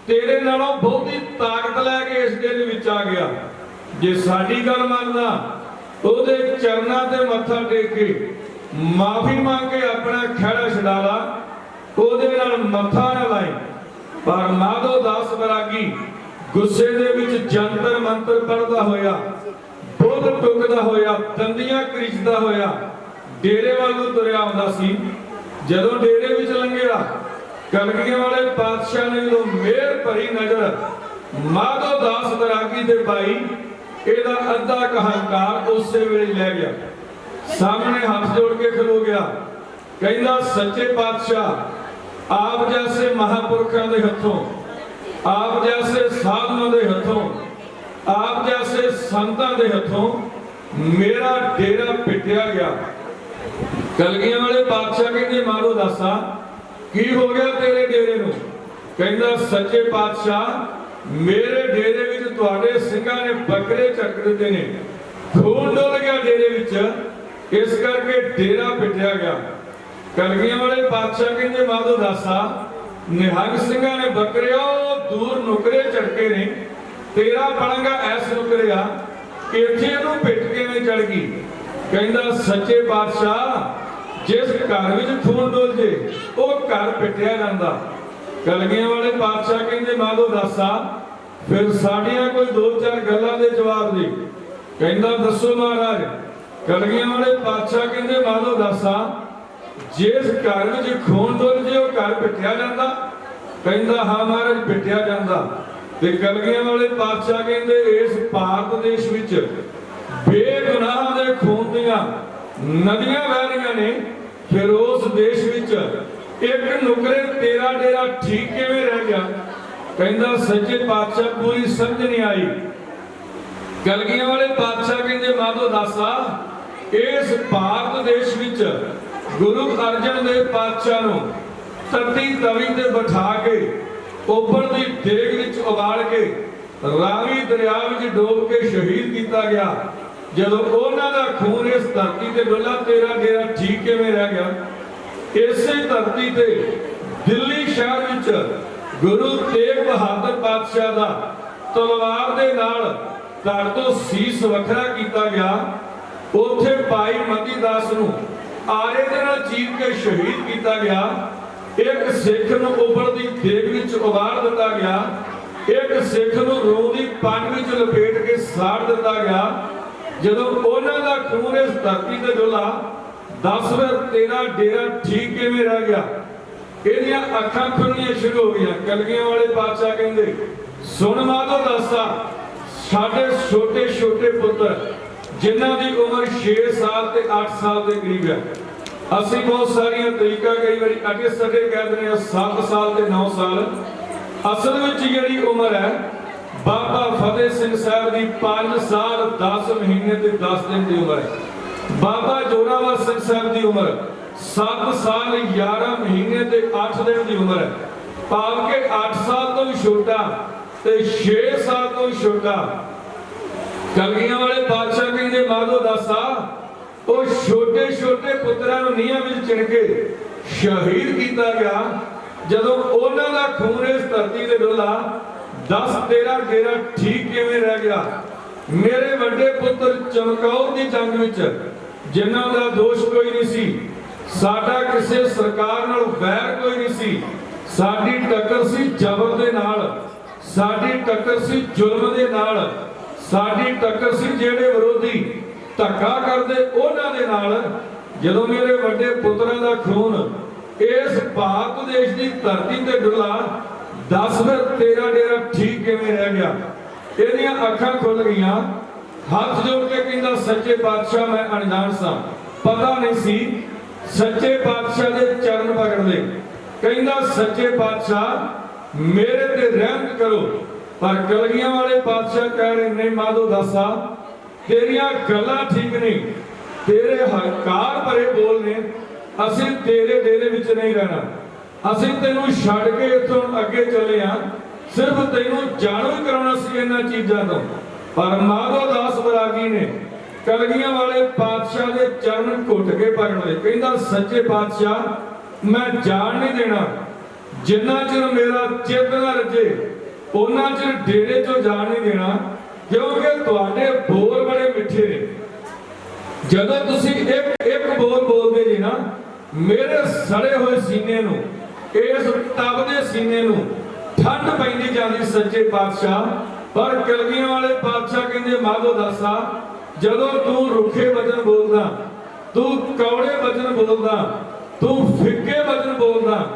ਤੇਰੇ ਨਾਲੋਂ ਬਹੁਤੀ ਤਾਕਤ ਲੈ ਕੇ ਇਸ ਦੇ ਵਿੱਚ ਆ ਗਿਆ। ਜੇ ਸਾਡੀ ਗੱਲ ਮੰਨਦਾ ਉਹਦੇ ਚਰਨਾਂ ਤੇ ਮੱਥਾ ਟੇਕ ਕੇ ਮਾਫੀ ਮੰਗ ਕੇ ਆਪਣਾ ਖਹਿੜਾ ਛਡਾ ਲਾ, ਉਹਦੇ ਨਾਲ ਮੱਥਾ ਨਾ ਲਾਈ। ਪਰ ਮਾਧੋ ਦਾਸ ਬਰਾਗੀ ਗੁੱਸੇ ਦੇ ਵਿੱਚ ਜੰਤਰ ਮੰਤਰ ਪੜਦਾ ਹੋਇਆ, ਬੁੱਲ ਟੁਕਦਾ ਹੋਇਆ, ਦੰਦੀਆਂ ਕਰੀਚਦਾ ਹੋਇਆ ਡੇਰੇ ਵੱਲ ਨੂੰ ਤੁਰਿਆ ਆਉਂਦਾ ਸੀ। ਜਦੋਂ ਡੇਰੇ ਵਿੱਚ ਲੰਘਿਆ, ਕਲਗੀਆਂ ਵਾਲੇ ਪਾਤਸ਼ਾਹ ਨੇ ਜਦੋਂ ਮਿਹਰ ਭਰੀ ਨਜ਼ਰ ਮਾਧੋ ਦਾਸ ਬਰਾਗੀ ਦੇ ਪਾਈ, ਇਹਦਾ ਅੱਧਾ ਹੰਕਾਰ ਉਸੇ ਵੇਲੇ ਲੈ ਗਿਆ। ਸਾਹਮਣੇ ਹੱਥ ਜੋੜ ਕੇ ਖਲੋ ਗਿਆ, ਕਹਿੰਦਾ ਸੱਚੇ ਪਾਤਸ਼ਾਹ ਆਪ ਜੈਸੇ ਮਹਾਪੁਰਖਾਂ ਦੇ ਹੱਥੋਂ, ਆਪ ਜੈਸੇ ਸਾਧੂਆਂ ਦੇ ਹੱਥੋਂ, ਆਪ ਜੈਸੇ ਸੰਤਾਂ ਦੇ ਹੱਥੋਂ ਮੇਰਾ ਡੇਰਾ ਪਿੱਟਿਆ ਗਿਆ। ਕਲਗੀਆਂ ਵਾਲੇ ਪਾਤਸ਼ਾਹ ਕਹਿੰਦੇ ਮਾਧੋ ਦਾਸਾ ਕੀ ਹੋ ਗਿਆ ਤੇਰੇ ਡੇਰੇ ਨੂੰ? ਕਹਿੰਦਾ ਸੱਚੇ ਪਾਤਸ਼ਾਹ ਮੇਰੇ ਡੇਰੇ ਵਿੱਚ ਤੁਹਾਡੇ ਸਿੰਘਾਂ ਨੇ ਬੱਕਰੇ ਚੱਕ ਦਿੱਤੇ ਨੇ, ਖੂਨ ਡੁੱਲ ਗਿਆ ਡੇਰੇ ਵਿੱਚ, ਇਸ ਕਰਕੇ ਡੇਰਾ ਪਿੱਟਿਆ ਗਿਆ। ਕਲਗੀਆਂ ਵਾਲੇ ਪਾਤਸ਼ਾਹ ਕਹਿੰਦੇ ਮਾਧੋ ਦਾਸਾ ਨਿਹੰਗ ਸਿੰਘਾਂ ਨੇ ਬੱਕਰੇ ਉਹ ਦੂਰ ਨੁਕਰੇ ਝਟਕੇ ਨੇ, ਤੇਰਾ ਪਲੰਗਾ ਐਸ ਨੁਕਰਿਆ, ਇੱਥੇ ਇਹਨੂੰ ਪਿੱਟ ਕਿਵੇਂ ਚੜ ਗਈ। ਕਹਿੰਦਾ ਸੱਚੇ ਪਾਤਸ਼ਾਹ, ਜਿਸ ਘਰ ਵਿੱਚ ਖੂਨ ਡੁੱਲ ਜੇ ਉਹ ਘਰ ਪਿੱਟਿਆ ਜਾਂਦਾ। ਕਲਗੀਆਂ ਵਾਲੇ ਪਾਤਸ਼ਾਹ ਕਹਿੰਦੇ ਮਾਧੋ ਦਾਸਾ, ਫਿਰ ਸਾਡੀਆਂ ਕੋਈ 2-4 ਗੱਲਾਂ ਦੇ ਜਵਾਬ ਦੇ। ਕਹਿੰਦਾ ਦੱਸੋ ਮਹਾਰਾਜ। ਕਲਗੀਆਂ ਵਾਲੇ ਪਾਤਸ਼ਾਹ ਕਹਿੰਦੇ ਮਾਧੋ ਦਾਸਾ, ਜਿਸ ਘਰ ਵਿੱਚ ਖੂਨ ਡੁੱਲ ਜੇ ਉਹ ਘਰ ਪਿੱਟਿਆ ਜਾਂਦਾ। ਕਹਿੰਦਾ ਹਾਂ ਮਹਾਰਾਜ, ਪਿੱਟਿਆ ਜਾਂਦਾ। ਤੇ ਕਲਗੀਆਂ ਵਾਲੇ ਪਾਤਸ਼ਾਹ ਕਹਿੰਦੇ ਇਸ ਭਾਰਤ ਦੇਸ਼ ਵਿੱਚ ਬੇਗੁਨਾਹ ਦੇ ਖੂਨ ਦੀਆਂ ਨਦੀਆਂ ਵਹਿ ਰਹੀਆਂ ਨੇ, ਫਿਰ ਉਸ ਦੇਸ਼ ਵਿੱਚ ਇੱਕ ਨੁਕਰੇ ਤੇਰਾ ਡੇਰਾ ਠੀਕ ਕਿਵੇਂ ਰਹਿ ਗਿਆ। ਕਹਿੰਦਾ ਸੱਚੇ ਪਾਤਸ਼ਾਹ, ਪੂਰੀ ਸਮਝ ਨਹੀਂ ਆਈ। ਕਲਗੀਆਂ ਵਾਲੇ ਪਾਤਸ਼ਾਹ ਕਹਿੰਦੇ ਮਾਧੋ ਦਾਸਾ, ਇਸ ਭਾਰਤ ਦੇਸ਼ ਵਿੱਚ ਗੁਰੂ ਅਰਜਨ ਦੇਵ ਪਾਤਸ਼ਾਹ ਨੂੰ ਤਤੀ ਤਵੀ ਤੇ ਬਿਠਾ ਕੇ ਉਬਲਦੀ ਦੇਗ ਵਿੱਚ ਉਬਾਲ ਕੇ ਰਾਵੀ ਦਰਿਆ ਵਿੱਚ ਡੋਬ ਕੇ ਸ਼ਹੀਦ ਕੀਤਾ ਗਿਆ। ਜਦੋਂ ਉਹਨਾਂ ਦਾ ਖੂਨ ਇਸ ਧਰਤੀ ਤੇ ਡੁੱਲਾ, ਤੇਰਾ ਡੇਰਾ ਠੀਕ ਕਿਵੇਂ ਰਹਿ ਗਿਆ। ਇਸੇ ਧਰਤੀ ਤੇ ਦਿੱਲੀ ਸ਼ਹਿਰ ਵਿੱਚ ਗੁਰੂ ਤੇਗ ਬਹਾਦਰ ਪਾਤਸ਼ਾਹ ਦਾ ਤਲਵਾਰ ਦੇ ਨਾਲ ਧੜ ਤੋਂ ਸੀਸ ਵੱਖਰਾ ਕੀਤਾ ਗਿਆ। ਉੱਥੇ ਭਾਈ ਮਤੀ ਦਾਸ ਨੂੰ ਆਰੇ ਦੇ ਨਾਲ ਚੀਰ ਕੇ ਸ਼ਹੀਦ ਕੀਤਾ ਗਿਆ। ਇੱਕ ਸਿੱਖ ਨੂੰ ਉਬਲਦੀ ਦੇਗ ਵਿੱਚ ਉਬਾਲ ਦਿੱਤਾ ਗਿਆ। ਇੱਕ ਸਿੱਖ ਨੂੰ ਰੂਹ ਦੀ ਪੰਡ ਵਿੱਚ ਲਪੇਟ ਕੇ ਸਾੜ ਦਿੱਤਾ ਗਿਆ। ਜਦੋਂ ਉਹਨਾਂ ਦਾ ਖੂਨ ਇਸ ਧਰਤੀ ਤੇ ਡੁੱਲਾ, ਦੱਸ ਫਿਰ ਤੇਰਾ ਡੇਰਾ ਠੀਕ ਕਿਵੇਂ ਰਹਿ ਗਿਆ। ਇਹਦੀਆਂ ਅੱਖਾਂ ਖੁੱਲਣੀਆਂ ਸ਼ੁਰੂ ਹੋ ਗਈਆਂ। ਕਲਗੀਆਂ ਵਾਲੇ ਪਾਤਸ਼ਾਹ ਕਹਿੰਦੇ ਸੁਣ ਮਾਧੋ ਦਾਸਾ, ਸਾਡੇ ਛੋਟੇ ਛੋਟੇ ਪੁੱਤਰ ਜਿਨ੍ਹਾਂ ਦੀ ਉਮਰ 6 ਸਾਲ ਤੇ 8 ਸਾਲ ਦੇ ਕਰੀਬ ਹੈ, ਅਸੀਂ ਬਹੁਤ ਸਾਰੀਆਂ ਤਰੀਕਾ ਕਈ ਵਾਰੀ ਅੱਗੇ ਸੱਡੇ ਕਹਿ ਦਿੰਦੇ ਆ 7 ਸਾਲ ਤੇ 9 ਸਾਲ। ਅਸਲ ਵਿੱਚ ਜਿਹੜੀ ਉਮਰ ਹੈ ਬਾਬਾ ਫਤਿਹ ਸਿੰਘ ਸਾਹਿਬ ਦੀ 5 ਸਾਲ 10 ਮਹੀਨੇ ਤੇ 10 ਦਿਨ ਦੀ ਉਮਰ ਹੈ। ਬਾਬਾ ਜੋਰਾਵਰ ਸਿੰਘ ਸਾਹਿਬ ਦੀ ਉਮਰ 7 ਸਾਲ 11 ਮਹੀਨੇ ਤੇ 8 ਦਿਨ ਦੀ ਉਮਰ ਹੈ। ਭਾਵ ਕਿ 8 ਸਾਲ ਤੋਂ ਵੀ ਛੋਟਾ ਤੇ 6 ਸਾਲ ਤੋਂ ਵੀ ਛੋਟਾ। ਕਲਗੀਆਂ ਵਾਲੇ ਪਾਤਸ਼ਾਹ ਕਹਿੰਦੇ ਮਾਧੋ ਦਾਸਾ, ਉਹ ਛੋਟੇ ਛੋਟੇ ਪੁੱਤਰਾਂ ਨੂੰ ਨੀਹਾਂ ਵਿੱਚ ਚਿਣ ਕੇ ਸ਼ਹੀਦ ਕੀਤਾ ਗਿਆ। ਜਦੋਂ ਉਹਨਾਂ ਦਾ ਖੂਨ ਇਸ ਧਰਤੀ ਤੇ ਡੁੱਲਾ, ਦੱਸ ਤੇਰਾ ਡੇਰਾ ਠੀਕ ਕਿਵੇਂ ਰਹਿ ਗਿਆ। ਮੇਰੇ ਵੱਡੇ ਪੁੱਤਰ ਚਮਕੌਰ ਦੀ ਜੰਗ ਵਿੱਚ ਜਿਨ੍ਹਾਂ ਦਾ ਦੋਸ਼ ਕੋਈ ਨਹੀਂ ਸੀ, ਸਾਡਾ ਕਿਸੇ ਸਰਕਾਰ ਨਾਲ ਵੈਰ ਕੋਈ ਨਹੀਂ ਸੀ, ਸਾਡੀ ਟੱਕਰ ਸੀ ਜ਼ਬਰ ਦੇ ਨਾਲ, ਸਾਡੀ ਟੱਕਰ ਸੀ ਜ਼ੁਲਮ ਦੇ ਨਾਲ, ਸਾਡੀ ਟੱਕਰ ਸੀ ਜਿਹੜੇ ਵਿਰੋਧੀ ਧੱਕਾ ਕਰਦੇ ਉਹਨਾਂ ਦੇ ਨਾਲ। ਜਦੋਂ ਮੇਰੇ ਵੱਡੇ ਪੁੱਤਰਾਂ ਦਾ ਖੂਨ ਇਸ ਭਾਰਤ ਦੇਸ਼ ਦੀ ਧਰਤੀ ਤੇ ਡੁੱਲਾ, ਦੱਸ ਫਿਰ ਤੇਰਾ ਡੇਰਾ ਠੀਕ ਕਿਵੇਂ ਰਹਿ ਗਿਆ। ਇਹਦੀਆਂ ਅੱਖਾਂ ਖੁੱਲ ਗਈਆਂ। ਹੱਥ ਜੋੜ ਕੇ ਕਹਿੰਦਾ ਸੱਚੇ ਪਾਤਸ਼ਾਹ, ਮੈਂ ਅਣਜਾਣ ਸਾਂ, ਪਤਾ ਨਹੀਂ ਸੀ। ਸੱਚੇ ਪਾਤਸ਼ਾਹ ਦੇ ਚਰਨ ਪਕੜਦੇ। ਕਹਿੰਦਾ ਸੱਚੇ ਪਾਤਸ਼ਾਹ ਮੇਰੇ ਤੇ ਰਹਿਮਤ ਕਰੋ। ਪਰ ਕਲਗੀਆਂ ਵਾਲੇ ਪਾਤਸ਼ਾਹ ਕਹਿ ਰਹੇ ਨਹੀਂ ਮਾਧੋ ਦਾਸਾ, ਤੇਰੀਆਂ ਗੱਲਾਂ ਠੀਕ ਨਹੀਂ, ਤੇਰੇ ਹੰਕਾਰ ਭਰੇ ਬੋਲ ਨੇ। ਅਸੀਂ ਤੇਰੇ ਡੇਰੇ ਵਿੱਚ ਨਹੀਂ ਰਹਿਣਾ, ਅਸੀਂ ਤੈਨੂੰ ਛੱਡ ਕੇ ਇੱਥੋਂ ਅੱਗੇ ਚੱਲੇ ਆ, ਸਿਰਫ ਤੈਨੂੰ ਜਾਣੂ ਹੀ ਕਰਾਉਣਾ ਸੀ ਇਹਨਾਂ ਚੀਜ਼ਾਂ ਤੋਂ। ਪਰ ਮਾਧੋ ਦਾਸ ਬਰਾਗੀ ਨੇ ਕਲਗੀਆਂ ਵਾਲੇ ਪਾਤਸ਼ਾਹ ਦੇ ਚਰਨ ਘੁੱਟ ਕੇ ਪਕੜ ਲਏ। ਕਹਿੰਦਾ ਸੱਚੇ ਪਾਤਸ਼ਾਹ, ਮੈਂ ਜਾਣ ਨਹੀਂ ਦੇਣਾ, ਜਿੰਨਾ ਚਿਰ ਮੇਰਾ ਚਿੱਤ ਨਾ ਰਜੇ ਉਹਨਾਂ ਚਿਰ ਡੇਰੇ ਚੋਂ ਜਾਣ ਨਹੀਂ ਦੇਣਾ, ਕਿਉਂਕਿ ਤੁਹਾਡੇ ਬੋਲ ਬੜੇ ਮਿੱਠੇ ਨੇ। ਜਦੋਂ ਤੁਸੀਂ ਇੱਕ ਬੋਲ ਬੋਲਦੇ ਜੀ ਨਾ, ਮੇਰੇ ਸੜੇ ਹੋਏ ਸੀਨੇ ਨੂੰ, ਇਸ ਤਪਦੇ ਸੀਨੇ ਨੂੰ ਠੰਡ ਪੈਂਦੀ ਜਾਂਦੀ ਸੱਚੇ ਪਾਤਸ਼ਾਹ। ਪਰ ਕਲਗੀਆਂ ਵਾਲੇ ਪਾਤਸ਼ਾਹ ਕਹਿੰਦੇ ਮਾਧੋ ਦਾਸਾ, ਜਦੋਂ ਤੂੰ ਰੁੱਖੇ ਵਚਨ ਬੋਲਦਾ, ਤੂੰ ਕੌੜੇ ਵਚਨ ਬੋਲਦਾ, ਤੂੰ ਫਿੱਕੇ ਵਚਨ ਬੋਲਦਾ,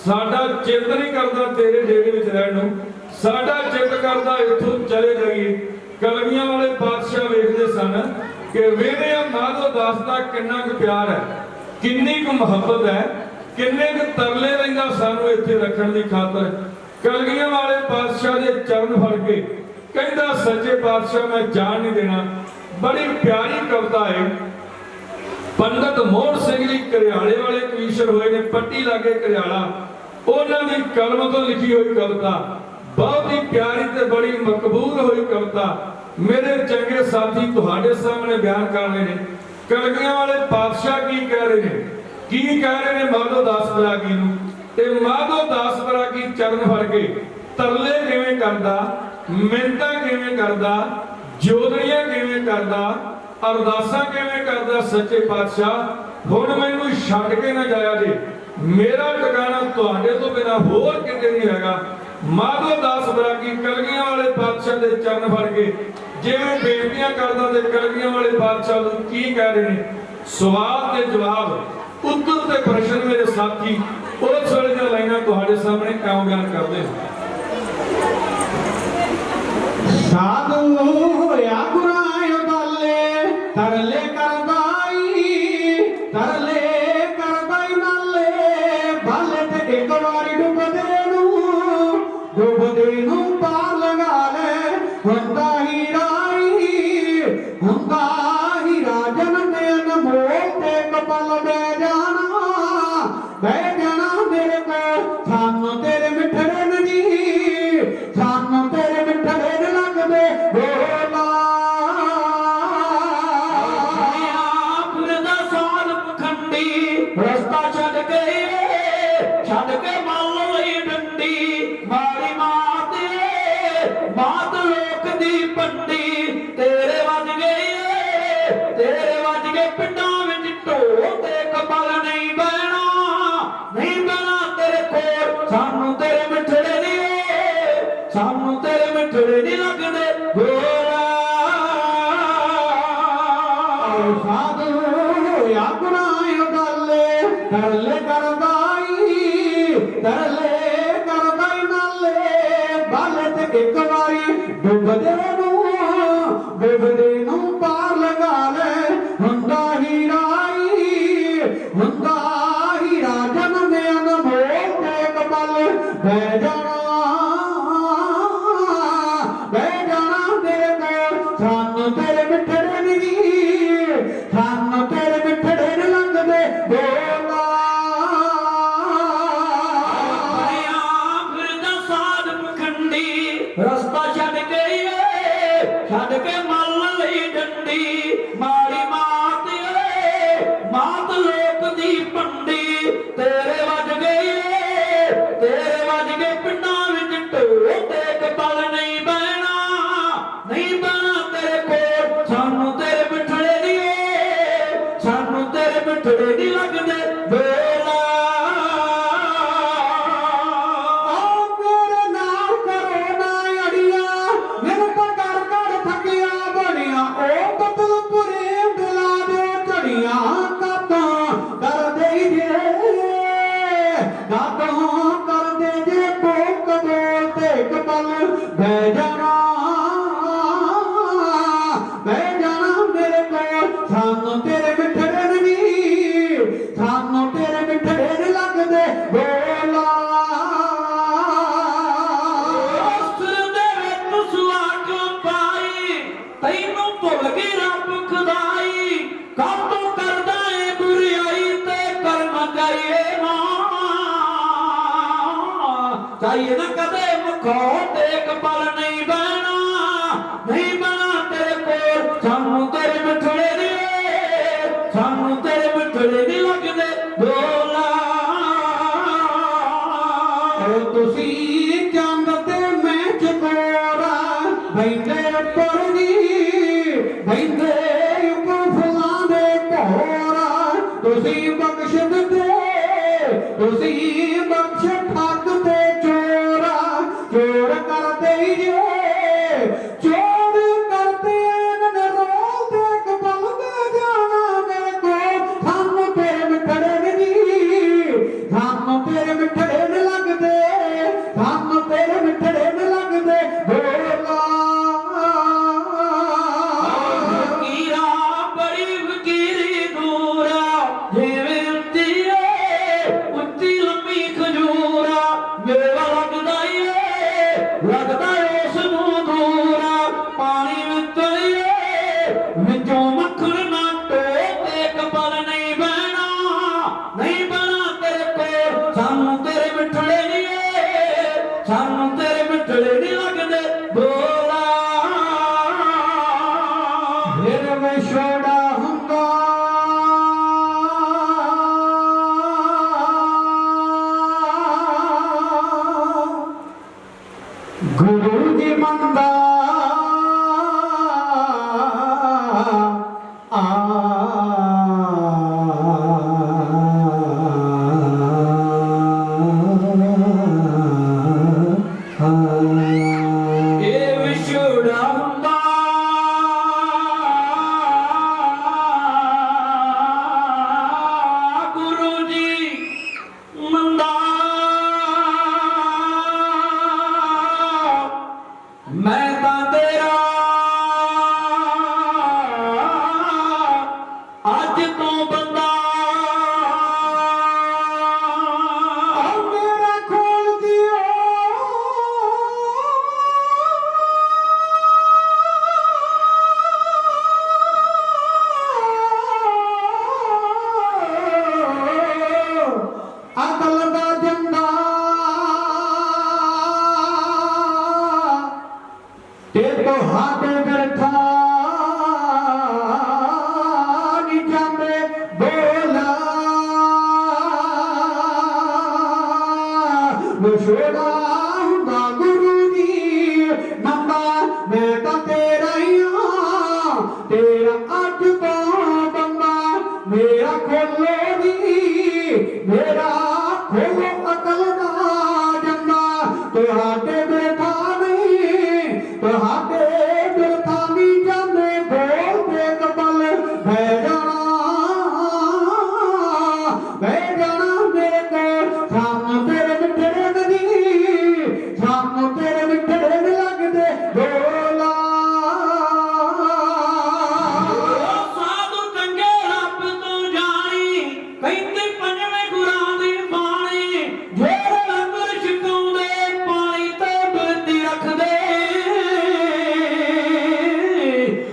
ਸਾਡਾ ਚਿੱਤ ਨਹੀਂ ਕਰਦਾ ਤੇਰੇ ਡੇਰੇ ਵਿੱਚ ਰਹਿਣ ਨੂੰ, ਸਾਡਾ ਚਿੱਤ ਕਰਦਾ ਇੱਥੋਂ ਚਲੇ ਜਾਈਏ। ਕਲਗੀਆਂ ਵਾਲੇ ਪਾਤਸ਼ਾਹ ਵੇਖਦੇ ਸਨ ਕਿ ਵੇਖਦੇ ਆ ਮਾਧੋ ਦਾਸ ਦਾ ਕਿੰਨਾ ਕੁ ਪਿਆਰ ਹੈ, ਕਿੰਨੀ ਕੁ ਮੁਹੱਬਤ ਹੈ, ਕਿੰਨੇ ਕੁ ਤਰਲੇ ਲੈਂਦਾ ਸਾਨੂੰ ਇੱਥੇ ਰੱਖਣ ਦੀ ਖਾਤਰ। ਕਲਗੀਆਂ ਵਾਲੇ ਪਾਤਸ਼ਾਹ ਦੇ ਚਰਨ ਫੜ ਕੇ ਕਹਿੰਦਾ ਸੱਚੇ ਪਾਤਸ਼ਾਹ, ਮੈਂ ਜਾਣ ਨਹੀਂ ਦੇਣਾ। ਬੜੀ ਪਿਆਰੀ ਕਵਿਤਾ ਹੈ। ਪੰਡਤ ਮੋਹਨ ਸਿੰਘ ਜੀ ਕਰਿਆਲੇ ਵਾਲੇ ਕਵੀਸ਼ਰ ਹੋਏ ਨੇ, ਪੱਟੀ ਲਾਗੇ ਕਰਿਆਲਾ, ਉਹਨਾਂ ਦੀ ਕਲਮ ਤੋਂ ਲਿਖੀ ਹੋਈ ਕਵਿਤਾ, ਬਹੁਤ ਹੀ ਪਿਆਰੀ ਤੇ ਬੜੀ ਮਕਬੂਲ ਹੋਈ ਕਵਿਤਾ ਮੇਰੇ ਚੰਗੇ ਸਾਥੀ ਤੁਹਾਡੇ ਸਾਹਮਣੇ ਬਿਆਨ ਕਰ ਰਹੇ ਨੇ। ਕਲਗੀਆਂ ਵਾਲੇ ਪਾਤਸ਼ਾਹ ਕੀ ਕਹਿ ਰਹੇ ਨੇ, ਕੀ ਕਹਿ ਰਹੇ ਨੇ ਮਾਧੋ ਦਾਸ ਬਰਾਗੀ ਨੂੰ। ਤੇ ਮਾਧੋ ਦਾਸ ਬਰਾਗੀ ਚਰਨ ਫੜ ਕੇ ਤਰਲੇ ਕਿਵੇਂ ਕਰਦਾ, ਮਿੰਨਤਾਂ ਕਿਵੇਂ ਕਰਦਾ, ਜੋਦੜੀਆਂ ਕਿਵੇਂ ਕਰਦਾ, ਅਰਦਾਸਾਂ ਕਿਵੇਂ ਕਰਦਾ ਸੱਚੇ ਪਾਤਸ਼ਾਹ ਹੁਣ ਮੈਨੂੰ ਛੱਡ ਕੇ ਨਾ ਜਾਇਆ ਜੇ, ਮੇਰਾ ਟਿਕਾਣਾ ਤੁਹਾਡੇ ਤੋਂ ਬਿਨਾਂ ਹੋਰ ਕਿਤੇ ਨਹੀਂ ਹੈਗਾ। ਮਾਧੋ ਦਾਸ ਬਰਾਗੀ ਕਲਗੀਆਂ ਵਾਲੇ ਪਾਤਸ਼ਾਹ ਦੇ ਚਰਨ ਫੜ ਕੇ ਜਿਵੇਂ ਬੇਨਤੀਆਂ ਕਰਦਾ ਤੇ ਕਲਗੀਆਂ ਵਾਲੇ ਪਾਤਸ਼ਾਹ ਨੂੰ ਕੀ ਕਹਿ ਰਹੇ ਨੇ, ਸਵਾਲ ਤੇ ਜਵਾਬ, ਉੱਤਰ ਤੇ ਪ੍ਰਸ਼ਨ ਮੇਰੇ ਸਾਥੀ ਉਸ ਵੇਲੇ ਦੀਆਂ ਲਾਈਨਾਂ ਤੁਹਾਡੇ ਸਾਹਮਣੇ ਕਿਉਂ ਬਿਆਨ ਕਰਦੇ ਨੇ। ਸਾਧੂ ਹੋਇਆ ਗੁਰਾਂ ਉਦਾਲੇ ਤਰਲੇ ਕਰਦਾਈ ਨਾਲੇ ਬਾਲੇ ਤੇ ਇੱਕ ਵਾਰੀ ਡੁੱਬਦੇ ਨੂੰ ਪਾਰ ਲਗਾ ਲੈ ਹੁੰਦਾ ਹੀ ਰਾਜਨ ਦੇ ਅਨਮੋਲ ਤੇ ਕਪਲ ਬਹਿ ਜਾਣਾ ਮੇਰੇ ਕੋਲ ਸਾਨੂੰ ਤੇਰੇ ਮਿੱਠੜੇ ਨਹੀਂ, ਸਾਨੂੰ ਤੇਰੇ ਮਿੱਠੜੇ ਨ ਲੱਗਦੇ ਬੋਲਾ ਫਿਰਦਾ ਸਾਧ ਪਖੰਡੀ ਰਸਤਾ ਛੱਡ ਕੇ ਮੰਨ ਲਈ ਡੰਡੀ ਮਾਰੀ ਮਾਤ ਲੋਕ ਦੀ ਪੰਡੀ ਤੇਰੇ ਵੱਜ ਗਏ ਪਿੰਡਾਂ ਵਿੱਚ ਢੋਲ ਤੇ ਕਪਲ ਨਹੀਂ ਬਹਿਣਾ ਤੇਰੇ ਕੋਲ ਸਾਨੂੰ ਤੇਰੇ ਮਿੱਠੜੇ ਨਹੀਂ ਲੱਗਦੇ ਬੋਲਾ ਸਾਧੂ ਹੋਇਆ ਗੁਨਾਹ ਉਦਾਲੇ ਤਰਲੇ ਕਰਦਾਈ ਨਾਲੇ ਬਾਲੇ ਤੇ ਇੱਕ ਵਾਰੀ ਡੁੱਬਦੇ ਨੂੰ ਪਾਰ ਲਗਾ ਲੈ ਹੁੰਦਾ ਹੀ ਰਾਜਨ ਦੇ ਅਨਮੋਲ ਤੇ ਕਪਲ ਬਹਿ ਜਾਣਾ ਤੇਰੇ ਕੋਲ ਸਾਨੂੰ ਤੇਰੇ ਮਿੱਠੜੇ ਨਹੀਂ, ਸਾਨੂੰ ਤੇਰੇ ਮਿੱਠੜੇ ਨ ਲੱਗਦੇ ਬੋਲਾ ਫਿਰਦਾ ਸਾਧ ਪਖੰਡੀ ਰਸਤਾ ਛੱਡ ਕੇ ਮੰਨ ਲਈ ਡੰਡੀ ਮਾਰੀ ਮਾਤ ਲੋਕ ਦੀ ਪੰਡੀ ਤੇਰੇ ਵੱਜ ਗਏ ਪਿੰਡਾਂ ਵਿੱਚ ਢੋਲ ਤੇ ਕਪਲ ਨਹੀਂ ਬਹਿਣਾ ਤੇਰੇ ਕੋਲ ਸਾਨੂੰ ਤੇਰੇ ਮਿੱਠੜੇ ਨਹੀਂ ਲੱਗਦੇ ਬੋਲਾ ਮੇਰੇ ਨਾਲ ਕਰੋ ਨਾ ਅੜੀਆਂ ਮੈਨੂੰ ਪਕੜ ਥੱਕਿਆ ਬਣਿਆ ਉਹ ਬਦਲਪੁਰੇ ਦਿਲਾ ਦੇ ਝੜੀਆਂ ਕਾਤਾਂ ਕਰਦੇ ਜੇ ਕੋਕ ਬੋਲ ਤੇ ਕਪਲ ਬਹਿ ਜਾਣਾ ਮੇਰੇ ਕੋਲ ਸਾਨੂੰ ਤੇਰੇ ਮਿੱਠੜੇ ਨਹੀਂ, ਸਾਨੂੰ ਤੇਰੇ ਮਿੱਠੜੇ ਨ ਲੱਗਦੇ ਬੋਲਾ ਦੇ ਵਿੱਚ ਸੁਆਗ ਪਾਈ ਤੈਨੂੰ ਭੁੱਲ ਗਈ ਰੱਬ ਖੁਦਾਈ ਕਾਤੋਂ ਕਰਦਾ ਏ ਬੁਰਾਈ ਤੇ ਕਰਮ ਕਰੀਏ ਨਾ ਚਾਹੀਏ ਨਾ ਕਦੇ ਮੁਖੋਂ ਤੇ ਕਪਲ ਨਹੀਂ ਬਹਿਣਾ ਤੇਰੇ ਕੋਲ ਸਾਨੂੰ ਤੇਰੇ ਮਿੱਠੜੇ ਨਹੀਂ ਲੱਗਦੇ ਬੋਲਾ ਤੁਸੀਂ ਚੰਦ ਤੇ ਮੈਂ ਚਕੋਰਾ ਬੈਠੇ ਉੱਪਰ ਫੁੱਲਾਂ ਦੇ ਭੋਰਾ ਤੁਸੀਂ ਬਖਸ਼ ਠੱਗ ਤੇ ਚੋਰ ਕਰਦੇ ਜੇ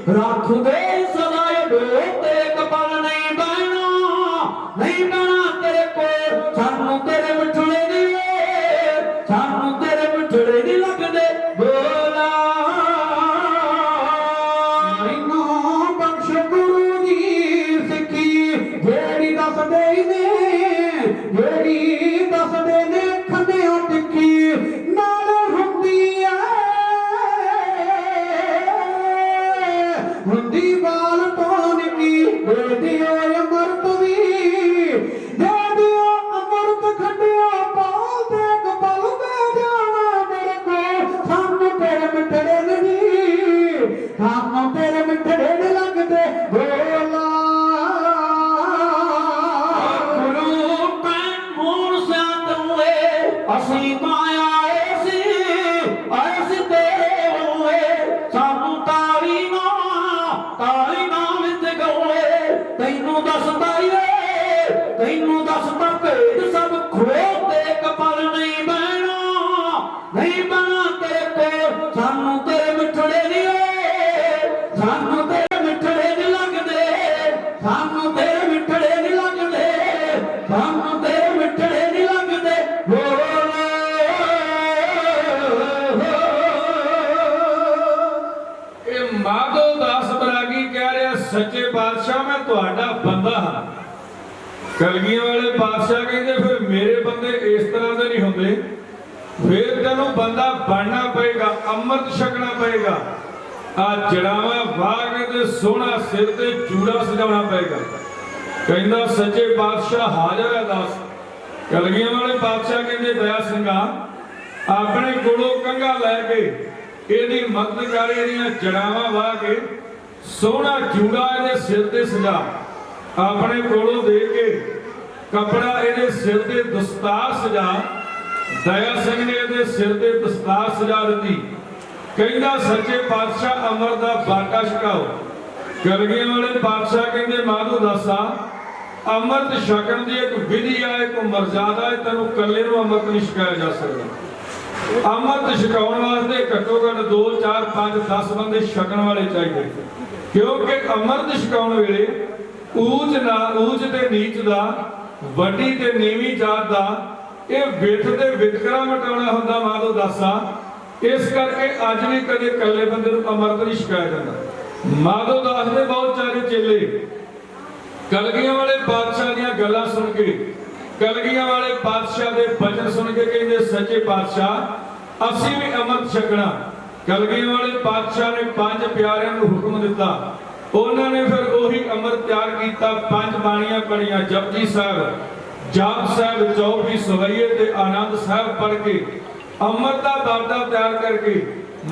ਰੱਖ ਦੇ ਸਦਾਏ ਤੇ ਕਪਲ ਨਹੀਂ ਬਹਿਣਾ ਤੇਰੇ ਕੋਲ ਸਾਨੂੰ ਤੇਰੇ ਮਿੱਠੜੇ ਦੀ ਲੱਗਦੇ ਬੋਲਾ ਮੈਨੂੰ ਬਖਸ਼ ਗੁਰੂ ਦੀ ਸਿੱਖੀ ਜਿਹੜੀ ਦੱਸਦੇ ਨੇ ਖੰਡਿਓ ਟਿੱਕੀ ਨਾਲ ਹੁੰਦੀ ਬਾਲ ਤੋਂ ਨਿੱਕੀ ਦੇ ਦਿਓ ਅਮਰਤ ਵੀ ਦੇ ਦਿਓ ਅਮਰਤ ਖੰਡਿਓ ਪਾਲ ਤੇ ਕਪਲ ਤੇ ਜਾਣਾ ਮੇਰੇ ਕੋ ਸਾਨੂੰ ਤੇਰੇ ਮਿੱਠੜੇ ਨਹੀਂ ਸਾਨੂੰ ਤੇਰੇ ਮਿੱਠੜੇ ਨੇ ਲੱਗਦੇ ਬੋਲਾ ਗੁਰੂ ਪੈਨ ਮੂਰ ਸਾਤੂਏ ਅਸੀਂ ਮਾਇਆ ਐਸੀ ਤੇਰੇ ਹੋਏ ਸਾਨੂੰ ਤਾਰੀ ਨਾ ਵਿੱਚ ਗੋਏ ਤੈਨੂੰ ਦੱਸਦਾ ਭੇਦ ਸਭ ਖੋਹ ਤੇ ਕਪਲ ਨਹੀਂ ਬਹਿਣਾ ਤੇਰੇ ਕੋਲ ਸਾਨੂੰ ਤੇਰੇ ਮਿੱਠੜੇ ਨਹੀਂ ਲੱਗਦੇ ਸਾਨੂੰ ਤੇਰੇ ਮਿੱਠੜੇ ਨਹੀਂ ਲੱਗਦੇ ਇਹ ਮਾਧੋ ਦਾਸ ਬਰਾਗੀ ਕਹਿ ਰਿਹਾ ਸੱਚੇ ਪਾਤਸ਼ਾਹ ਮੈਂ ਤੁਹਾਡਾ ਬੰਦਾ ਹਾਂ। ਕਲਗੀਆਂ ਵਾਲੇ ਪਾਤਸ਼ਾਹ ਕਹਿੰਦੇ ਫਿਰ ਮੇਰੇ ਬੰਦੇ ਇਸ ਤਰ੍ਹਾਂ ਦੇ ਨਹੀਂ ਹੁੰਦੇ, ਫਿਰ ਤੈਨੂੰ ਬੰਦਾ ਬਣਨਾ ਪਏਗਾ, ਅੰਮ੍ਰਿਤ ਛਕਣਾ ਪਏਗਾ, ਆ ਜੜਾਵਾਂ ਵਾਹ ਕੇ ਤੇ ਸੋਹਣਾ ਸਿਰ ਤੇ ਜੂੜਾ ਸਜਾਉਣਾ ਪਏਗਾ। ਕਹਿੰਦਾ ਸੱਚੇ ਪਾਤਸ਼ਾਹ ਹਾਜ਼ਰ ਹੈ ਦਾਸ। ਕਲਗੀਆਂ ਵਾਲੇ ਪਾਤਸ਼ਾਹ ਕਹਿੰਦੇ ਦਇਆ ਸਿੰਘਾ ਆਪਣੇ ਕੋਲੋਂ ਕੰਘਾ ਲੈ ਕੇ ਇਹਦੀ ਮਦਦ ਕਰ, ਇਹਦੀਆਂ ਜੜਾਵਾਂ ਵਾਹ ਕੇ ਸੋਹਣਾ ਜੂੜਾ ਇਹਦੇ ਸਿਰ ਤੇ ਸਜਾ, ਆਪਣੇ ਕੋਲੋਂ ਦੇ ਕੇ ਕਪੜਾ ਇਹਦੇ ਸਿਰ ਤੇ ਦਸਤਾਰ ਸਜਾ। ਦਇਆ ਸਿੰਘ ਨੇ ਇਹਦੇ ਸਿਰ ਤੇ ਦਸਤਾਰ ਸਜਾ ਦਿੱਤੀ। ਕਹਿੰਦਾ ਸੱਚੇ ਪਾਤਸ਼ਾਹ ਅਮਰ ਦਾ ਬਾਟਾ ਛਕਾਓ। ਕਲਗੀਆਂ ਵਾਲੇ ਪਾਤਸ਼ਾਹ ਕਹਿੰਦੇ ਮਾਧੋ ਦਾਸਾ ਅੰਮ੍ਰਿਤ ਛਕਣ ਦੀ ਇੱਕ ਵਿਧੀ ਆ, ਇੱਕ ਮਰਜ਼ਾਦਾ ਹੈ, ਤੈਨੂੰ ਇਕੱਲੇ ਨੂੰ ਅੰਮ੍ਰਿਤ ਨਹੀਂ ਛਕਾਇਆ ਜਾ ਸਕਦਾ। ਅੰਮ੍ਰਿਤ ਛਕਾਉਣ ਵਾਸਤੇ ਘੱਟੋ ਘੱਟ 2 4 5 10 ਬੰਦੇ ਛਕਣ ਵਾਲੇ ਚਾਹੀਦੇ, ਕਿਉਂਕਿ ਅੰਮ੍ਰਿਤ ਛਕਾਉਣ ਵੇਲੇ ਊਚ ਤੇ ਨੀਚ ਦਾ, ਵੱਡੀ ਤੇ ਨੀਵੀਂ ਜਾਤ ਦਾ ਇਹ ਵਿਥ ਤੇ ਵਿਤਕਰਾ ਮਟਾਉਣਾ ਹੁੰਦਾ ਮਾਧੋ ਦਾਸਾ। ਇਸ ਕਰਕੇ ਅੱਜ ਵੀ ਕਦੇ ਇਕੱਲੇ ਬੰਦੇ ਨੂੰ ਅੰਮ੍ਰਿਤ ਨਹੀਂ ਛਕਾਇਆ ਜਾਂਦਾ। ਮਾਧੋ ਦਾਸ ਦੇ ਬਹੁਤ ਸਾਰੇ ਚੇਲੇ ਕਲਗੀਆਂ ਵਾਲੇ ਪਾਤਸ਼ਾਹ ਦੀਆਂ ਗੱਲਾਂ ਸੁਣ ਕੇ, ਕਲਗੀਆਂ ਵਾਲੇ ਪਾਤਸ਼ਾਹ ਦੇ ਬਚਨ ਸੁਣ ਕੇ ਕਹਿੰਦੇ ਸੱਚੇ ਪਾਤਸ਼ਾਹ ਅਸੀਂ ਵੀ ਅੰਮ੍ਰਿਤ ਛਕਣਾ। ਕਲਗੀਆਂ ਵਾਲੇ ਪਾਤਸ਼ਾਹ ਨੇ 5 ਪਿਆਰਿਆਂ ਨੂੰ ਹੁਕਮ ਦਿੱਤਾ। ਉਹਨਾਂ ਨੇ ਫਿਰ ਉਹੀ ਅੰਮ੍ਰਿਤ ਤਿਆਰ ਕੀਤਾ। 5 ਬਾਣੀਆਂ ਪੜੀਆਂ, ਜਪਜੀ ਸਾਹਿਬ, ਜਾਪ ਸਾਹਿਬ, ਚੌਪਈ, ਸਵਈਏ ਤੇ ਆਨੰਦ ਸਾਹਿਬ ਪੜ੍ਹ ਕੇ ਅੰਮ੍ਰਿਤ ਦਾ ਬਾਟਾ ਤਿਆਰ ਕਰਕੇ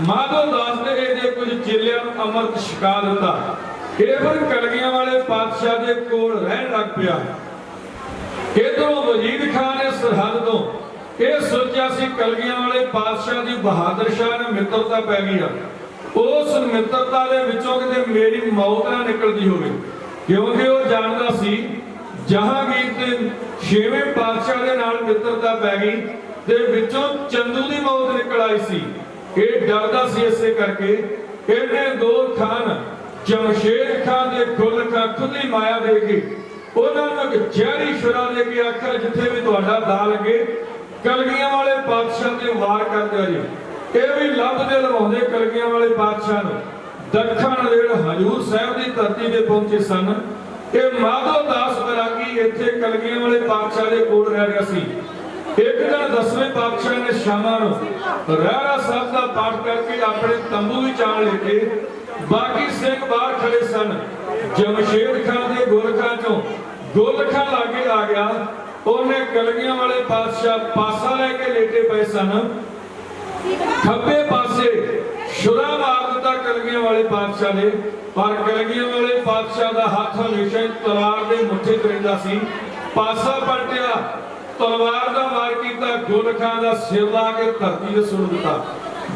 ਮਾਧੋ ਦਾਸ ਨੇ ਇਹਦੇ ਕੁਝ ਚੇਲਿਆਂ ਨੂੰ ਅੰਮ੍ਰਿਤ ਛਕਾ ਦਿੱਤਾ। ਇਹ ਫਿਰ ਕਲਗੀਆਂ ਵਾਲੇ ਪਾਤਸ਼ਾਹ ਦੇ ਕੋਲ ਰਹਿਣ ਲੱਗ ਪਿਆ। ਇਧਰੋਂ ਵਜੀਦ ਖਾਨ ਨੇ ਸਰਹੱਦ ਤੋਂ ਇਹ ਸੋਚਿਆ ਸੀ ਕਲਗੀਆਂ ਵਾਲੇ ਪਾਤਸ਼ਾਹ ਦੀ ਬਹਾਦਰ ਸ਼ਾਹ ਨਾਲ ਮਿੱਤਰਤਾ ਪੈ ਗਈ ਆ, ਉਸ ਮਿੱਤਰਤਾ ਦੇ ਵਿੱਚੋਂ ਕਿਤੇ ਮੇਰੀ ਮੌਤ ਨਾ ਨਿਕਲਦੀ ਹੋਵੇ, ਕਿਉਂਕਿ ਉਹ ਜਾਣਦਾ ਸੀ ਜਹਾਂਗੀਰ ਤੇ 6ਵੇਂ ਪਾਤਸ਼ਾਹ ਦੇ ਨਾਲ ਮਿੱਤਰਤਾ ਪੈ ਗਈ ਤੇ ਵਿੱਚੋਂ ਚੰਦੂ ਦੀ ਮੌਤ ਨਿਕਲ ਆਈ ਸੀ। ਇਹ ਡਰਦਾ ਸੀ, ਇਸੇ ਕਰਕੇ ਇਹਨੇ 2 ਖਾਨ ਜਮਸ਼ੇਦ ਖਾਨ ਦੇ ਗੁਲ ਖਾਂ ਖੁਦੀ ਮਾਇਆ ਦੇ ਕੇ ਉਹਨਾਂ ਨੂੰ ਇੱਕ ਜ਼ਹਿਰੀ ਸ਼ੁਰਾ ਦੇ ਕੇ ਆਖਿਆ ਜਿੱਥੇ ਵੀ ਤੁਹਾਡਾ ਦਾ ਲੱਗੇ ਕਲਗੀਆਂ ਵਾਲੇ ਪਾਤਸ਼ਾਹ ਤੇ ਵਾਰ ਕਰ ਦਿਓ ਜੀ। ਇਹ ਵੀ ਲੱਭਦੇ ਲਵਾਉਂਦੇ ਕਲਗੀਆਂ ਵਾਲੇ ਪਾਤਸ਼ਾਹ ਨੂੰ। ਦੱਖਣ ਰੇੜ ਹਜੂਰ ਸਾਹਿਬ ਦੀ ਧਰਤੀ ਤੇ ਪਹੁੰਚੇ ਸਨ। ਇਹ ਮਾਧੋ ਦਾਸ ਬਰਾਗੀ ਇੱਥੇ ਕਲਗੀਆਂ ਵਾਲੇ ਪਾਤਸ਼ਾਹ ਦੇ ਕੋਲ ਰਹਿ ਰਿਹਾ ਸੀ। ਇੱਕ ਦਿਨ 10ਵੇਂ ਪਾਤਸ਼ਾਹ ਨੇ ਸ਼ਾਮਾਂ ਨੂੰ ਰਹਿਰਾ ਸਾਹਿਬ ਦਾ ਪਾਠ ਕਰਕੇ ਆਪਣੇ ਤੰਬੂ ਵਿੱਚ ਆਣ ਲੈ ਕੇ ਬਾਕੀ ਸਿੰਘ ਬਾਹਰ ਖੜੇ ਸਨ। ਜਮਸ਼ੇਦ ਖਾਨ ਦੇ ਗੁਰਖਾਂ ਚੋਂ ਗੁਲਖਾਂ ਲਾਗੇ ਆ ਗਿਆ। ਉਹਨੇ ਕਲਗੀਆਂ ਵਾਲੇ ਪਾਤਸ਼ਾਹ ਪਾਸਾ ਲੈ ਕੇ ਲੇਟੇ ਪਏ ਸਨ। ਖੱਬੇ ਪਾਸੇ ਸ਼ੁਰਾ ਮਾਰ ਦਿੱਤਾ ਕਲਗੀਆਂ ਵਾਲੇ ਪਾਤਸ਼ਾਹ ਨੇ, ਪਰ ਕਲਗੀਆਂ ਵਾਲੇ ਪਾਤਸ਼ਾਹ ਦਾ ਹੱਥ ਹਮੇਸ਼ਾ ਤਲਵਾਰ ਦੇ ਮੁੱਠੇ 'ਚ ਰਹਿੰਦਾ ਸੀ। ਪਾਸਾ ਪਲਟਿਆ, ਤਲਵਾਰ ਦਾ ਵਾਰ ਕੀਤਾ, ਗੁਲਖਾਂ ਦਾ ਸਿਰ ਲਾ ਕੇ ਧਰਤੀ 'ਤੇ ਸੁੱਟ ਦਿੱਤਾ।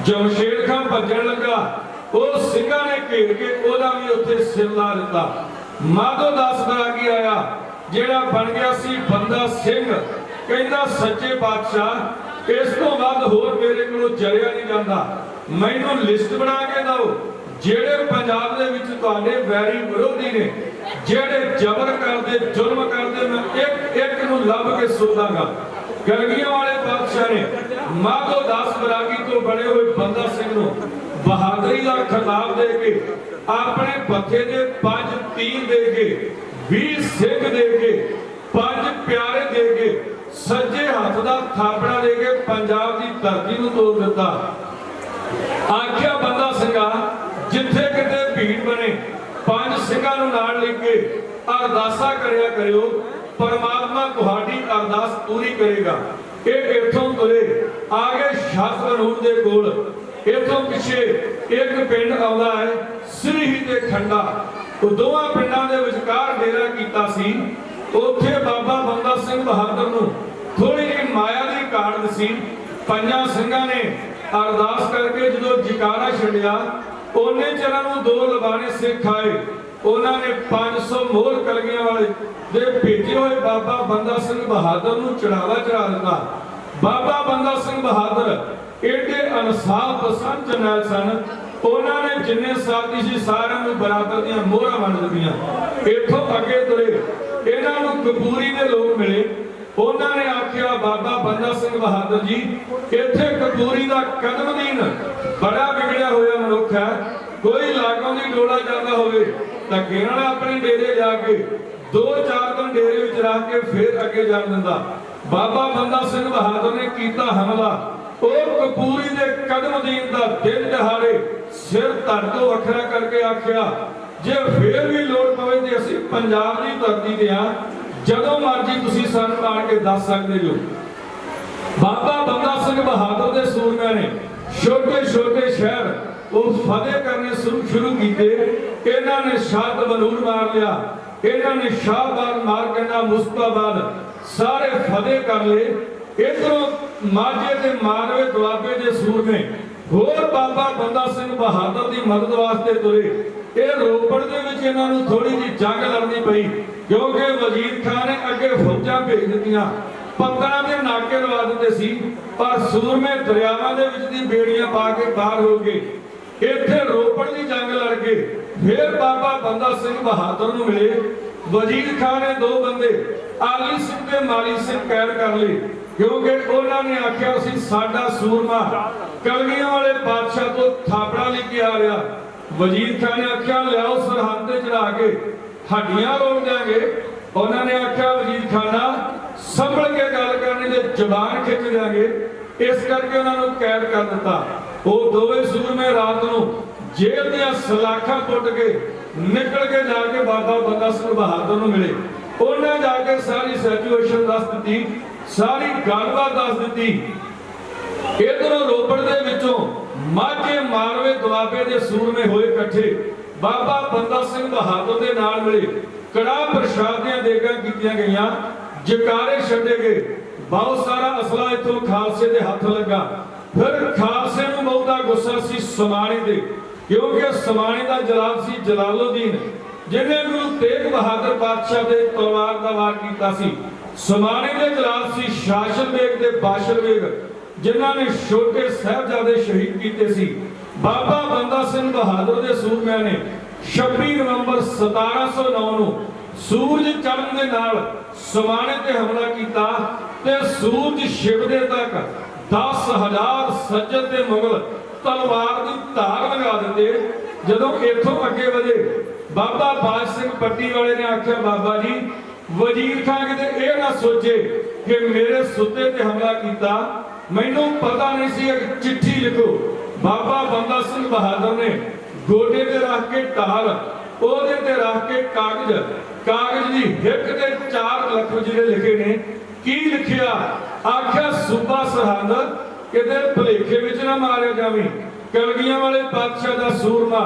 ਜਮਸ਼ੇਦ ਖਾਨ ਭੱਜਣ ਲੱਗਾ, ਉਹ ਸਿੰਘਾਂ ਨੇ ਘੇਰ ਕੇ ਉਹਦਾ ਵੀ ਉੱਥੇ ਸਿਰ ਲਾ ਦਿੱਤਾ। ਮਾਧੋ ਦਾਸ ਬਰਾਗੀ ਆਇਆ ਜਿਹੜਾ ਬਣ ਗਿਆ ਸੀ ਬੰਦਾ ਸਿੰਘ। ਕਹਿੰਦਾ ਸੱਚੇ ਪਾਤਸ਼ਾਹ ਇਸ ਤੋਂ ਵੱਧ ਹੋਰ ਮੇਰੇ ਕੋਲੋਂ ਜਰਿਆ ਨਹੀਂ ਜਾਂਦਾ, ਮੈਨੂੰ ਲਿਸਟ ਬਣਾ ਕੇ ਦਿਓ ਜਿਹੜੇ ਪੰਜਾਬ ਦੇ ਵਿੱਚ ਤੁਹਾਡੇ ਵੈਰੀ ਵਿਰੋਧੀ ਨੇ, ਜਿਹੜੇ ਜ਼ਬਰ ਕਰਦੇ, ਜ਼ੁਲਮ ਕਰਦੇ, ਮੈਂ ਇੱਕ ਇੱਕ ਨੂੰ ਲੱਭ ਕੇ ਸੋਧਾਂਗਾ। ਕਲਗੀਆਂ ਵਾਲੇ ਪਾਤਸ਼ਾਹ ਨੇ ਮਾਧੋ ਦਾਸ ਬਰਾਗੀ ਤੋਂ ਬੜੇ ਹੋਏ ਬੰਦਾ ਸਿੰਘ ਨੂੰ ਬਹਾਦਰੀ ਦਾ ਖਿਤਾਬ ਦੇ ਕੇ, ਆਪਣੇ ਪੱਥੇ ਦੇ 5 ਤੀਰ ਦੇ ਕੇ, 20 ਸਿੰਘ ਦੇ ਕੇ, 5 ਪਿਆਰੇ ਦੇ ਕੇ, ਸੱਜੇ ਹੱਥ ਦਾ ਥਾਪੜਾ ਦੇ ਕੇ ਪੰਜਾਬ ਦੀ ਧਰਤੀ ਨੂੰ ਤੋੜ ਦਿੱਤਾ। ਆਖਿਆ ਬੰਦਾ ਸਿੰਘਾ, ਜਿੱਥੇ ਕਿਤੇ ਭੀੜ ਬਣੇ 5 ਸਿੰਘਾਂ ਨੂੰ ਨਾਲ ਲੈ ਕੇ ਅਰਦਾਸਾ ਕਰਿਆ ਕਰਿਓ, ਪਰਮਾਤਮਾ ਤੁਹਾਡੀ ਅਰਦਾਸ ਪੂਰੀ ਕਰੇਗਾ। ਇਹ ਇੱਥੋਂ ਤੁਰੇ ਆ ਗਏ ਸ਼ਾਹ ਕਾਨੂੰਨ ਦੇ ਕੋਲ। ਇੱਥੋਂ ਪਿੱਛੇ ਇੱਕ ਪਿੰਡ ਆਉਂਦਾ ਹੈ ਸ੍ਰੀਹੀ ਤੇ ਖੰਡਾ। ਉਹ ਦੋਵਾਂ ਪਿੰਡਾਂ ਦੇ ਵਿਚਕਾਰ ਡੇਰਾ ਕੀਤਾ ਸੀ। ਉੱਥੇ ਬਾਬਾ ਬੰਦਾ ਸਿੰਘ ਬਹਾਦਰ ਨੂੰ ਥੋੜੀ ਜਿਹੀ ਮਾਇਆ ਦੀ ਘਾਟ ਦਸੀ। 5 ਸਿੰਘਾਂ ਨੇ ਅਰਦਾਸ ਕਰਕੇ ਜਦੋਂ ਜਕਾਰਾ ਛੱਡਿਆ, ਉਹਨੇ ਚਿਰਾਂ ਨੂੰ 2 ਲਬਾਣੇ ਸਿੱਖ ਆਏ। ਉਹਨਾਂ ਨੇ 500 ਮੋਹਰ ਕਲਗੀਆਂ ਵਾਲੇ ਦੇ ਭੇਜੇ ਹੋਏ ਬਾਬਾ ਬੰਦਾ ਸਿੰਘ ਬਹਾਦਰ ਨੂੰ ਚੜਾਵਾ ਚੜਾ ਦਿੱਤਾ। ਬਾਬਾ ਬੰਦਾ ਸਿੰਘ ਬਹਾਦਰ ਏਡੇ ਇਨਸਾਫ ਪਸੰਦ ਜਰਨੈਲ ਸਨ। ਉਹਨਾਂ ਨੇ ਜਿੰਨੇ ਸਾਥੀ ਸੀ ਸਾਰਿਆਂ ਨੂੰ ਬਰਾਬਰ ਦੀਆਂ ਮੋਹਰਾਂ ਵੰਡ ਦਿੱਤੀਆਂ। ਇੱਥੋਂ ਅੱਗੇ ਤੁਰੇ, ਇਹਨਾਂ ਨੂੰ ਕਪੂਰੀ ਦੇ ਲੋਕ ਮਿਲੇ। ਉਹਨਾਂ ਨੇ ਆਖਿਆ, ਬਾਬਾ ਬੰਦਾ ਸਿੰਘ ਬਹਾਦਰ ਜੀ, ਇੱਥੇ ਕਪੂਰੀ ਦਾ ਕਦਮਦੀਨ ਬੜਾ ਵਿਗੜਿਆ ਹੋਇਆ ਮਨੁੱਖ ਹੈ। ਕੋਈ ਲਾਗੋਂ ਦੀ ਡੋਲਾ ਜਾਂਦਾ ਹੋਵੇ ਤਾਂ ਨਾਲ ਆਪਣੇ ਡੇਰੇ ਜਾ ਕੇ 2-4 ਦਿਨ ਡੇਰੇ ਵਿੱਚ ਰੱਖ ਕੇ ਫਿਰ ਅੱਗੇ ਜਾਣ ਦਿੰਦਾ। ਬਾਬਾ ਬੰਦਾ ਸਿੰਘ ਬਹਾਦਰ ਨੇ ਕੀਤਾ ਹਮਲਾ। ਉਹ ਕਪੂਰੀ ਦੇ ਕਦਮਦੀਨ ਦਾ ਦਿਨ ਦਿਹਾੜੇ ਸਿਰ ਧੜ ਤੋਂ ਵੱਖਰਾ ਕਰਕੇ ਆਖਿਆ, ਜੇ ਫੇਰ ਵੀ ਲੋੜ ਪਵੇ ਤੇ ਅਸੀਂ ਪੰਜਾਬ ਦੀ ਧਰਤੀ ਤੇ ਆ, ਜਦੋਂ ਮਰਜੀ ਤੁਸੀਂ ਸਾਨੂੰ ਆਣ ਕੇ ਦੱਸ ਸਕਦੇ ਹੋ। ਬਾਬਾ ਬੰਦਾ ਸਿੰਘ ਬਹਾਦਰ ਦੇ ਸੂਰਮਿਆਂ ਨੇ ਛੋਟੇ ਛੋਟੇ ਸ਼ਹਿਰ ਉਹ ਫਤਿਹ ਕਰਨੇ ਸ਼ੁਰੂ ਕੀਤੇ। ਇਹਨਾਂ ਨੇ ਸ਼ਾਹ ਬਨੂੜ ਮਾਰ ਲਿਆ, ਇਹਨਾਂ ਨੇ ਸ਼ਾਹਬਾਦ ਮਾਰ ਕੇ ਨਾ ਮੁਸਤਾਬਾਦ ਸਾਰੇ ਫਤਿਹ ਕਰ ਲਏ। ਇਧਰੋਂ ਮਾਝੇ ਤੇ ਮਾਲਵੇ ਦੁਆਬੇ ਦੇ ਸੂਰਮੇ ਹੋਰ ਬਾਬਾ ਬੰਦਾ ਸਿੰਘ ਬਹਾਦਰ ਦੀ ਮਦਦ ਵਾਸਤੇ ਤੁਰੇ। ਇਹ ਰੋਪੜ ਦੇ ਵਿੱਚ ਇਹਨਾਂ ਨੂੰ ਥੋੜੀ ਜਿਹੀ ਜੰਗ ਲੜਨੀ ਪਈ, ਕਿਉਂਕਿ ਵਜ਼ੀਰ ਖਾਨ ਨੇ ਅੱਗੇ ਫੌਜਾਂ ਭੇਜ ਦਿੱਤੀਆਂ, ਪੱਤਰਾਂ ਦੇ ਨਾਕੇ ਲਵਾ ਦਿੰਦੇ ਸੀ, ਪਰ ਸੂਰਮੇ ਦਰਿਆਵਾਂ ਦੇ ਵਿੱਚ ਦੀ ਬੇੜੀਆਂ ਪਾ ਕੇ ਬਾਹਰ ਹੋ ਗਏ। ਇੱਥੇ ਰੋਪੜ ਦੀ ਜੰਗ ਲੜ ਕੇ ਫਿਰ ਬਾਬਾ ਬੰਦਾ ਸਿੰਘ ਬਹਾਦਰ ਨੂੰ ਮਿਲੇ। ਵਜ਼ੀਰ ਖਾਨ ਨੇ 2 ਬੰਦੇ ਆਲੀ ਸਿੰਘ ਤੇ ਮਾਲੀ ਸਿੰਘ ਕੈਦ ਕਰ ਲਏ, ਕਿਉਂਕਿ ਉਹਨਾਂ ਨੇ ਆਖਿਆ ਸੀ ਸਾਡਾ ਸੂਰਮਾ ਕਲਗੀਆਂ ਵਾਲੇ ਬਾਦਸ਼ਾਹ ਤੋਂ ਥਾਪੜਾ ਲੈ ਕੇ ਆ ਰਿਹਾ। ਵਜ਼ੀਰ ਖਾਨ ਨੇ ਆਖਿਆ, ਲਿਆਓ ਸਰਹੰਦ ਤੇ ਚੜਾ ਕੇ ਹੱਡੀਆਂ ਰੋਕ ਦਿਆਂਗੇ। ਉਹਨਾਂ ਨੇ ਆਖਿਆ, ਵਜ਼ੀਰ ਖਾਨਾ ਸੰਭਲ ਕੇ ਗੱਲ ਕਰਨੀ ਤੇ ਜ਼ਬਾਨ ਖਿੱਚ ਦਿਆਂਗੇ। ਇਸ ਕਰਕੇ ਉਹਨਾਂ ਨੂੰ ਕੈਦ ਕਰ ਦਿੱਤਾ। ਉਹ ਦੋਵੇਂ ਸੂਰਮੇ ਰਾਤ ਨੂੰ ਜੇਲ੍ਹ ਦੀਆਂ ਸਲਾਖਾਂ ਟੁੱਟ ਕੇ ਨਿਕਲ ਕੇ ਜਾ ਕੇ ਬਾਬਾ ਬੰਦਾ ਸਿੰਘ ਬਹਾਦਰ ਨੂੰ ਮਿਲੇ। ਉਹਨਾਂ ਜਾ ਕੇ ਸਾਰੀ ਸਿਚੁਏਸ਼ਨ ਦੱਸ ਦਿੱਤੀ, ਸਾਰੀ ਗੱਲਬਾਤ ਦੱਸ ਦਿੱਤੀ। ਇਧਰੋਂ ਰੋਪੜ ਦੇ ਵਿੱਚੋਂ ਮਾਝੇ ਮਾਲਵੇ ਦੁਆਬੇ ਦੇ ਸੂਰਮੇ ਹੋਏ ਇਕੱਠੇ, ਬਾਬਾ ਬੰਦਾ ਸਿੰਘ ਬਹਾਦਰ ਦੇ ਨਾਲ ਮਿਲੇ। ਕੜਾਹ ਪ੍ਰਸ਼ਾਦ ਦੀਆਂ ਦੇਗਾਂ ਕੀਤੀਆਂ ਗਈਆਂ, ਜਕਾਰੇ ਛੱਡੇ ਗਏ। ਬਹੁਤ ਸਾਰਾ ਅਸਲਾ ਇੱਥੋਂ ਖਾਲਸੇ ਦੇ ਹੱਥ ਲੱਗਾ। ਫਿਰ ਖਾਲਸੇ ਨੂੰ ਬਹੁਤਾ ਗੁੱਸਾ ਸੀ ਸਮਾਣੇ ਦੇ, ਕਿਉਂਕਿ ਸਮਾਣੇ ਦਾ ਜਲਾਲ ਸੀ ਜਲਾਲਉਦੀਨ, ਜਿਹਨੇ ਗੁਰੂ ਤੇਗ ਬਹਾਦਰ ਪਾਤਸ਼ਾਹ ਦੇ ਤਲਵਾਰ ਦਾ ਵਾਰ ਕੀਤਾ ਸੀ। ਸਮਾਣੇ ਦੇ ਜਲਾਲ ਸੀ ਸ਼ਾਸਨ ਬੇਗ ਤੇ ਬਾਸ਼ਰ ਬੇਗ, ਜਿਨ੍ਹਾਂ ਨੇ ਛੋਟੇ ਸਾਹਿਬਜ਼ਾਦੇ ਸ਼ਹੀਦ ਕੀਤੇ ਸੀ। ਬਾਬਾ ਬੰਦਾ ਸਿੰਘ ਬਹਾਦਰ ਦੇ ਸੂਰਮਿਆਂ ਨੇ 26 ਨਵੰਬਰ 1709 ਨੂੰ ਸੂਰਜ ਚੜ੍ਹਨ ਦੇ ਨਾਲ ਸਮਾਣੇ ਤੇ ਹਮਲਾ ਕੀਤਾ ਤੇ ਸੂਰਜ ਛਿਪਦੇ ਤੱਕ 10,000 ਸੱਜਣ ਤੇ ਮੁਗਲ ਤਲਵਾਰ ਦੀ ਧਾਰ ਲਗਾ ਦਿੱਤੇ। ਜਦੋਂ ਇੱਥੋਂ ਅੱਗੇ ਵਧੇ, ਬਾਬਾ ਬਾਜ ਸਿੰਘ ਪੱਟੀ ਵਾਲੇ ਨੇ ਆਖਿਆ, ਬਾਬਾ ਜੀ, ਵਜ਼ੀਰ ਖਾਨ ਕਿਤੇ ਇਹ ਨਾ ਸੋਚੇ ਕਿ ਮੇਰੇ ਸੁੱਤੇ ਤੇ ਹਮਲਾ ਕੀਤਾ, ਮੈਨੂੰ ਪਤਾ ਨਹੀਂ ਸੀ, ਇੱਕ ਚਿੱਠੀ ਲਿਖੋ। ਬਾਬਾ ਬੰਦਾ ਸਿੰਘ ਬਹਾਦਰ ਨੇ ਗੋਡੇ ਤੇ ਰੱਖ ਕੇ ਢਾਲ, ਉਹਦੇ ਤੇ ਰੱਖ ਕੇ ਕਾਗਜ਼ ਦੀ ਹਿੱਕ ਤੇ 4 ਲਫ਼ਜ਼ ਜਿਹੜੇ ਲਿਖੇ ਨੇ। ਕੀ ਲਿਖਿਆ? ਆਖਿਆ, ਸੂਬਾ ਸਰਹੰਦ ਕਿਤੇ ਭੁਲੇਖੇ ਵਿੱਚ ਨਾ ਮਾਰਿਆ ਜਾਵੇ। ਕਲਗੀਆਂ ਵਾਲੇ ਪਾਤਸ਼ਾਹ ਦਾ ਸੂਰਮਾ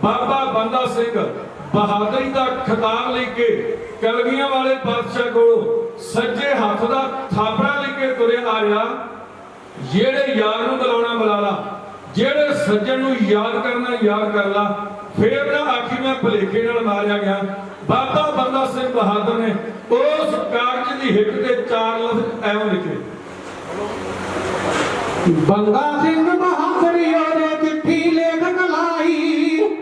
ਬਾਬਾ ਬੰਦਾ ਸਿੰਘ ਬਹਾਦਰੀ ਦਾ ਖਿਤਾਬ ਲੈ ਕੇ ਕਲਗੀਆਂ ਵਾਲੇ ਪਾਤਸ਼ਾਹ ਕੋਲੋਂ ਸੱਜੇ ਹੱਥ ਦਾ ਥਾਪੜਾ ਲੈ ਕੇ ਤੁਰਿਆ ਆ ਰਿਹਾ। ਜਿਹੜੇ ਯਾਰ ਨੂੰ ਬੁਲਾਉਣਾ ਬੁਲਾ ਲਾ, ਜਿਹੜੇ ਸੱਜਣ ਨੂੰ ਯਾਦ ਕਰਨਾ ਯਾਦ ਕਰ ਲਾ। ਫੇਰ ਨਾ ਆਖੀ ਮੈਂ ਭੁਲੇਖੇ ਨਾਲ ਮਾਰਿਆ ਗਿਆ। ਬਾਬਾ ਬੰਦਾ ਸਿੰਘ ਬਹਾਦਰ ਨੇ ਉਸ ਕਾਗਜ਼ ਦੀ ਹਿੱਕ ਤੇ 4 ਲਫ਼ਜ਼ ਐਵੇਂ ਲਿਖੇ, ਬੰਦਾ ਸਿੰਘ ਬਹਾਦਰੀ ਉਹਦੇ ਚਿੱਠੀ ਲੇਖ ਕਲਾਈ,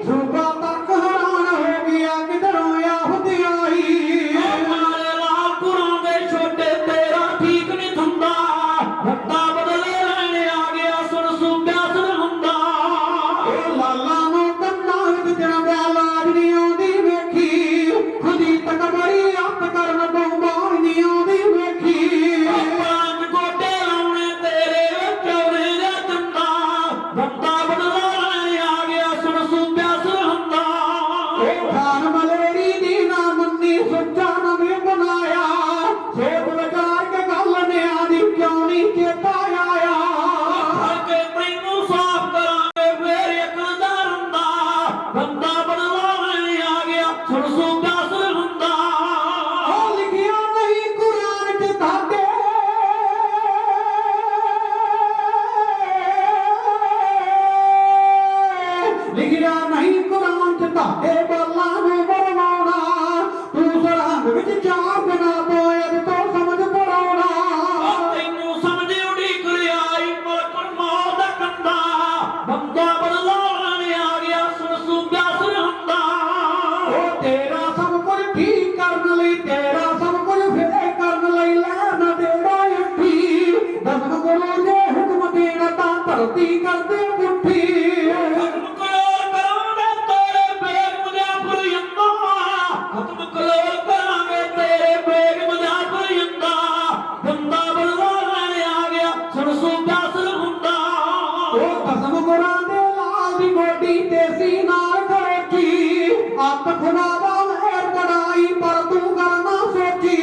ਮਤ ਖੁਦਾਵਾ ਮੇਰ ਬੜਾਈ ਪਰ ਤੂੰ ਕਰਨਾ ਸੋਚੀ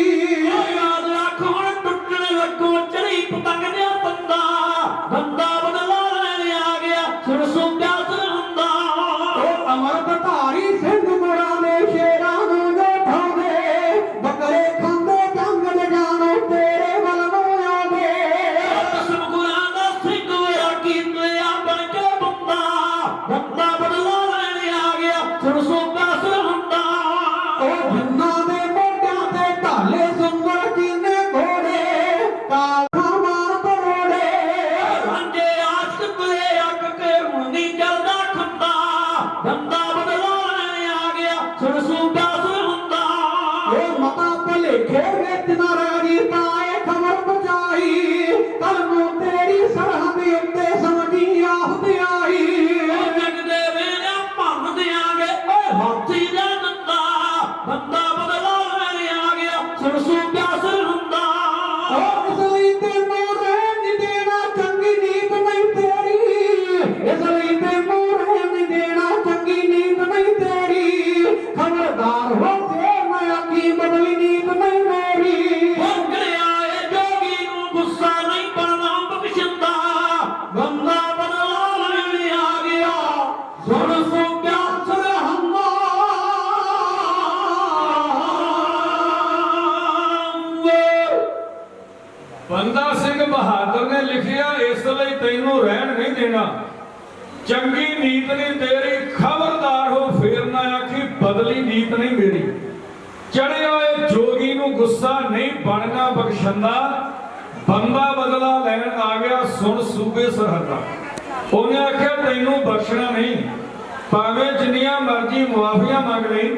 ਯਾਦ ਰੱਖ ਹੁਣ ਟੁੱਟਣ ਲੱਗੋ ਚੜੀ ਪਤੰਗ ਦੇ ਬੰਦਾ ਬੰਦਾ ਬਦਲਾ ਲੈਣ ਆ ਗਿਆ ਸੁਣ ਸੁਣ ਪਿਆਸ ਹੁੰਦਾ ਉਹ ਅਮਰਤ ਧਾਰੀ ਸਿੰਘ ਮੁਰਾਂ ਦੇ ਸ਼ੇਰਾਂ ਨੂੰ ਜੋ ਠਾਉਂਦੇ ਬੱਕਰੇ ਖਾਂਦੇ ਜੰਗਲ ਜਾਣੋ ਤੇਰੇ ਵੱਲ ਨੂੰ ਆਉਂਦੇ ਕਸਮ ਗੁਰਾਂ ਦਾ ਸਿੰਘ ਹੋਇਆ ਕੀਤਿਆ ਬਣ ਕੇ ਬੰਦਾ ਬੰਦਾ ਬਦਲਾ ਲੈਣ ਆ ਗਿਆ ਸੁਣ ਸੁਣ ਪਿਆਸ ਹੁੰਦਾ ਉਹ ਜੰਨਾ ਦੇ ਮੋਢਿਆਂ ਤੇ ਢਾਲੇ ਸੰਗਲ ਕੀਨੇ ਘੋੜੇ ਕਾਲਾ ਮਾਰ ਪਰੋੜੇ ਰਾਂਝੇ ਆਸ਼ਕ ਕੋਲੇ ਅੱਗ ਕੇ ਹੁਣ ਨਹੀਂ ਚੱਲਦਾ ਖੰਦਾ ਬੰਦਾ ਬਦਲਾ ਲੈਣ ਆ ਗਿਆ ਸੁਣ ਸੁਣ ਪਿਆਸ ਹੁੰਦਾ ਉਹ ਮਤਾ ਭਲੇਖੇ ਵਿੱਚ ਨਾ ਰਾਜੀ ਤਾਂ ਇਹ ਖਬਰ ਪਹੁੰਚਾਈ ਕੱਲ ਨੂੰ ਤੇਰੀ ਸਰਹੱਦ ਉੱਤੇ ਸਮਝੀ ਆਫਤ ਆਈ ਜਗਦੇ ਵੇਲੇ ਭੰਨ ਦਿਆਂਗੇ ਓਏ ਹਾਥੀ ਦਾ ਦੰਦਾ ਬੰਦਾ ਬਦਲਾ ਲੈਣ ਆ ਗਿਆ ਸੁਣ ਸੁਣ ਪਿਆਸ ਹੁੰਦਾ ਉਹ ਇਸ ਲਈ ਤੈਨੂੰ ਰਹਿਣ ਨੀ ਦੇਣਾ ਚੰਗੀ ਨੀਤ ਨਹੀਂ ਤੇਰੀ ਇਸ ਲਈ ਤੈਨੂੰ ਰਹਿਣ ਨੀ ਦੇਣਾ ਚੰਗੀ ਨੀਤ ਨਹੀਂ ਤੇਰੀ ਖਬਰਦਾਰ ਹੋ ਫੇਰ ਮੈਂ ਆਖੀ ਬਦਲੀ ਨੀਤ ਨਹੀਂ ਮੇਰੀ ਭੰਗੜਿਆ ਏ ਜੋਗੀ ਨੂੰ ਗੁੱਸਾ ਨਹੀਂ ਪੜਨਾ ਬਖਸ਼ਿੰਦਾ ਬੰਦਾ ਬਦਲਾ ਲੈਣ ਆ ਗਿਆ ਸੁਣ ਸੁਣ ਪਿਆਸ ਹੁੰਦਾ ਬੰਦਾ ਸਿੰਘ ਬਹਾਦਰ ਨੇ ਲਿਖਿਆ ਇਸ ਲਈ ਤੈਨੂੰ ਰਹਿਣ ਨਹੀਂ ਦੇਣਾ ਚੰਗੀ ਨੀਤ ਨਹੀਂ ਤੇਰੀ ਖਬਰਦਾਰ ਹੋ ਫੇਰ ਨਾ ਆਖੀ ਬਦਲੀ ਨੀਤ ਨਹੀਂ ਮੇਰੀ ਚੜਿਆ ਏ ਜੋਗੀ ਨੂੰ ਗੁੱਸਾ ਨਹੀਂ ਬਣਨਾ ਬਖਸ਼ੰਦਾ ਬੰਦਾ ਬਦਲਾ ਲੈਣ ਆ ਗਿਆ ਸੁਣ ਸੂਬੇ ਸਰਹੱਦਾਂ ਉਹਨੇ ਆਖਿਆ ਤੈਨੂੰ ਬਖਸ਼ਣਾ ਨਹੀਂ ਭਾਵੇਂ ਜਿੰਨੀਆਂ ਮਰਜ਼ੀ ਮੁਆਫੀਆਂ ਮੰਗ ਲਈ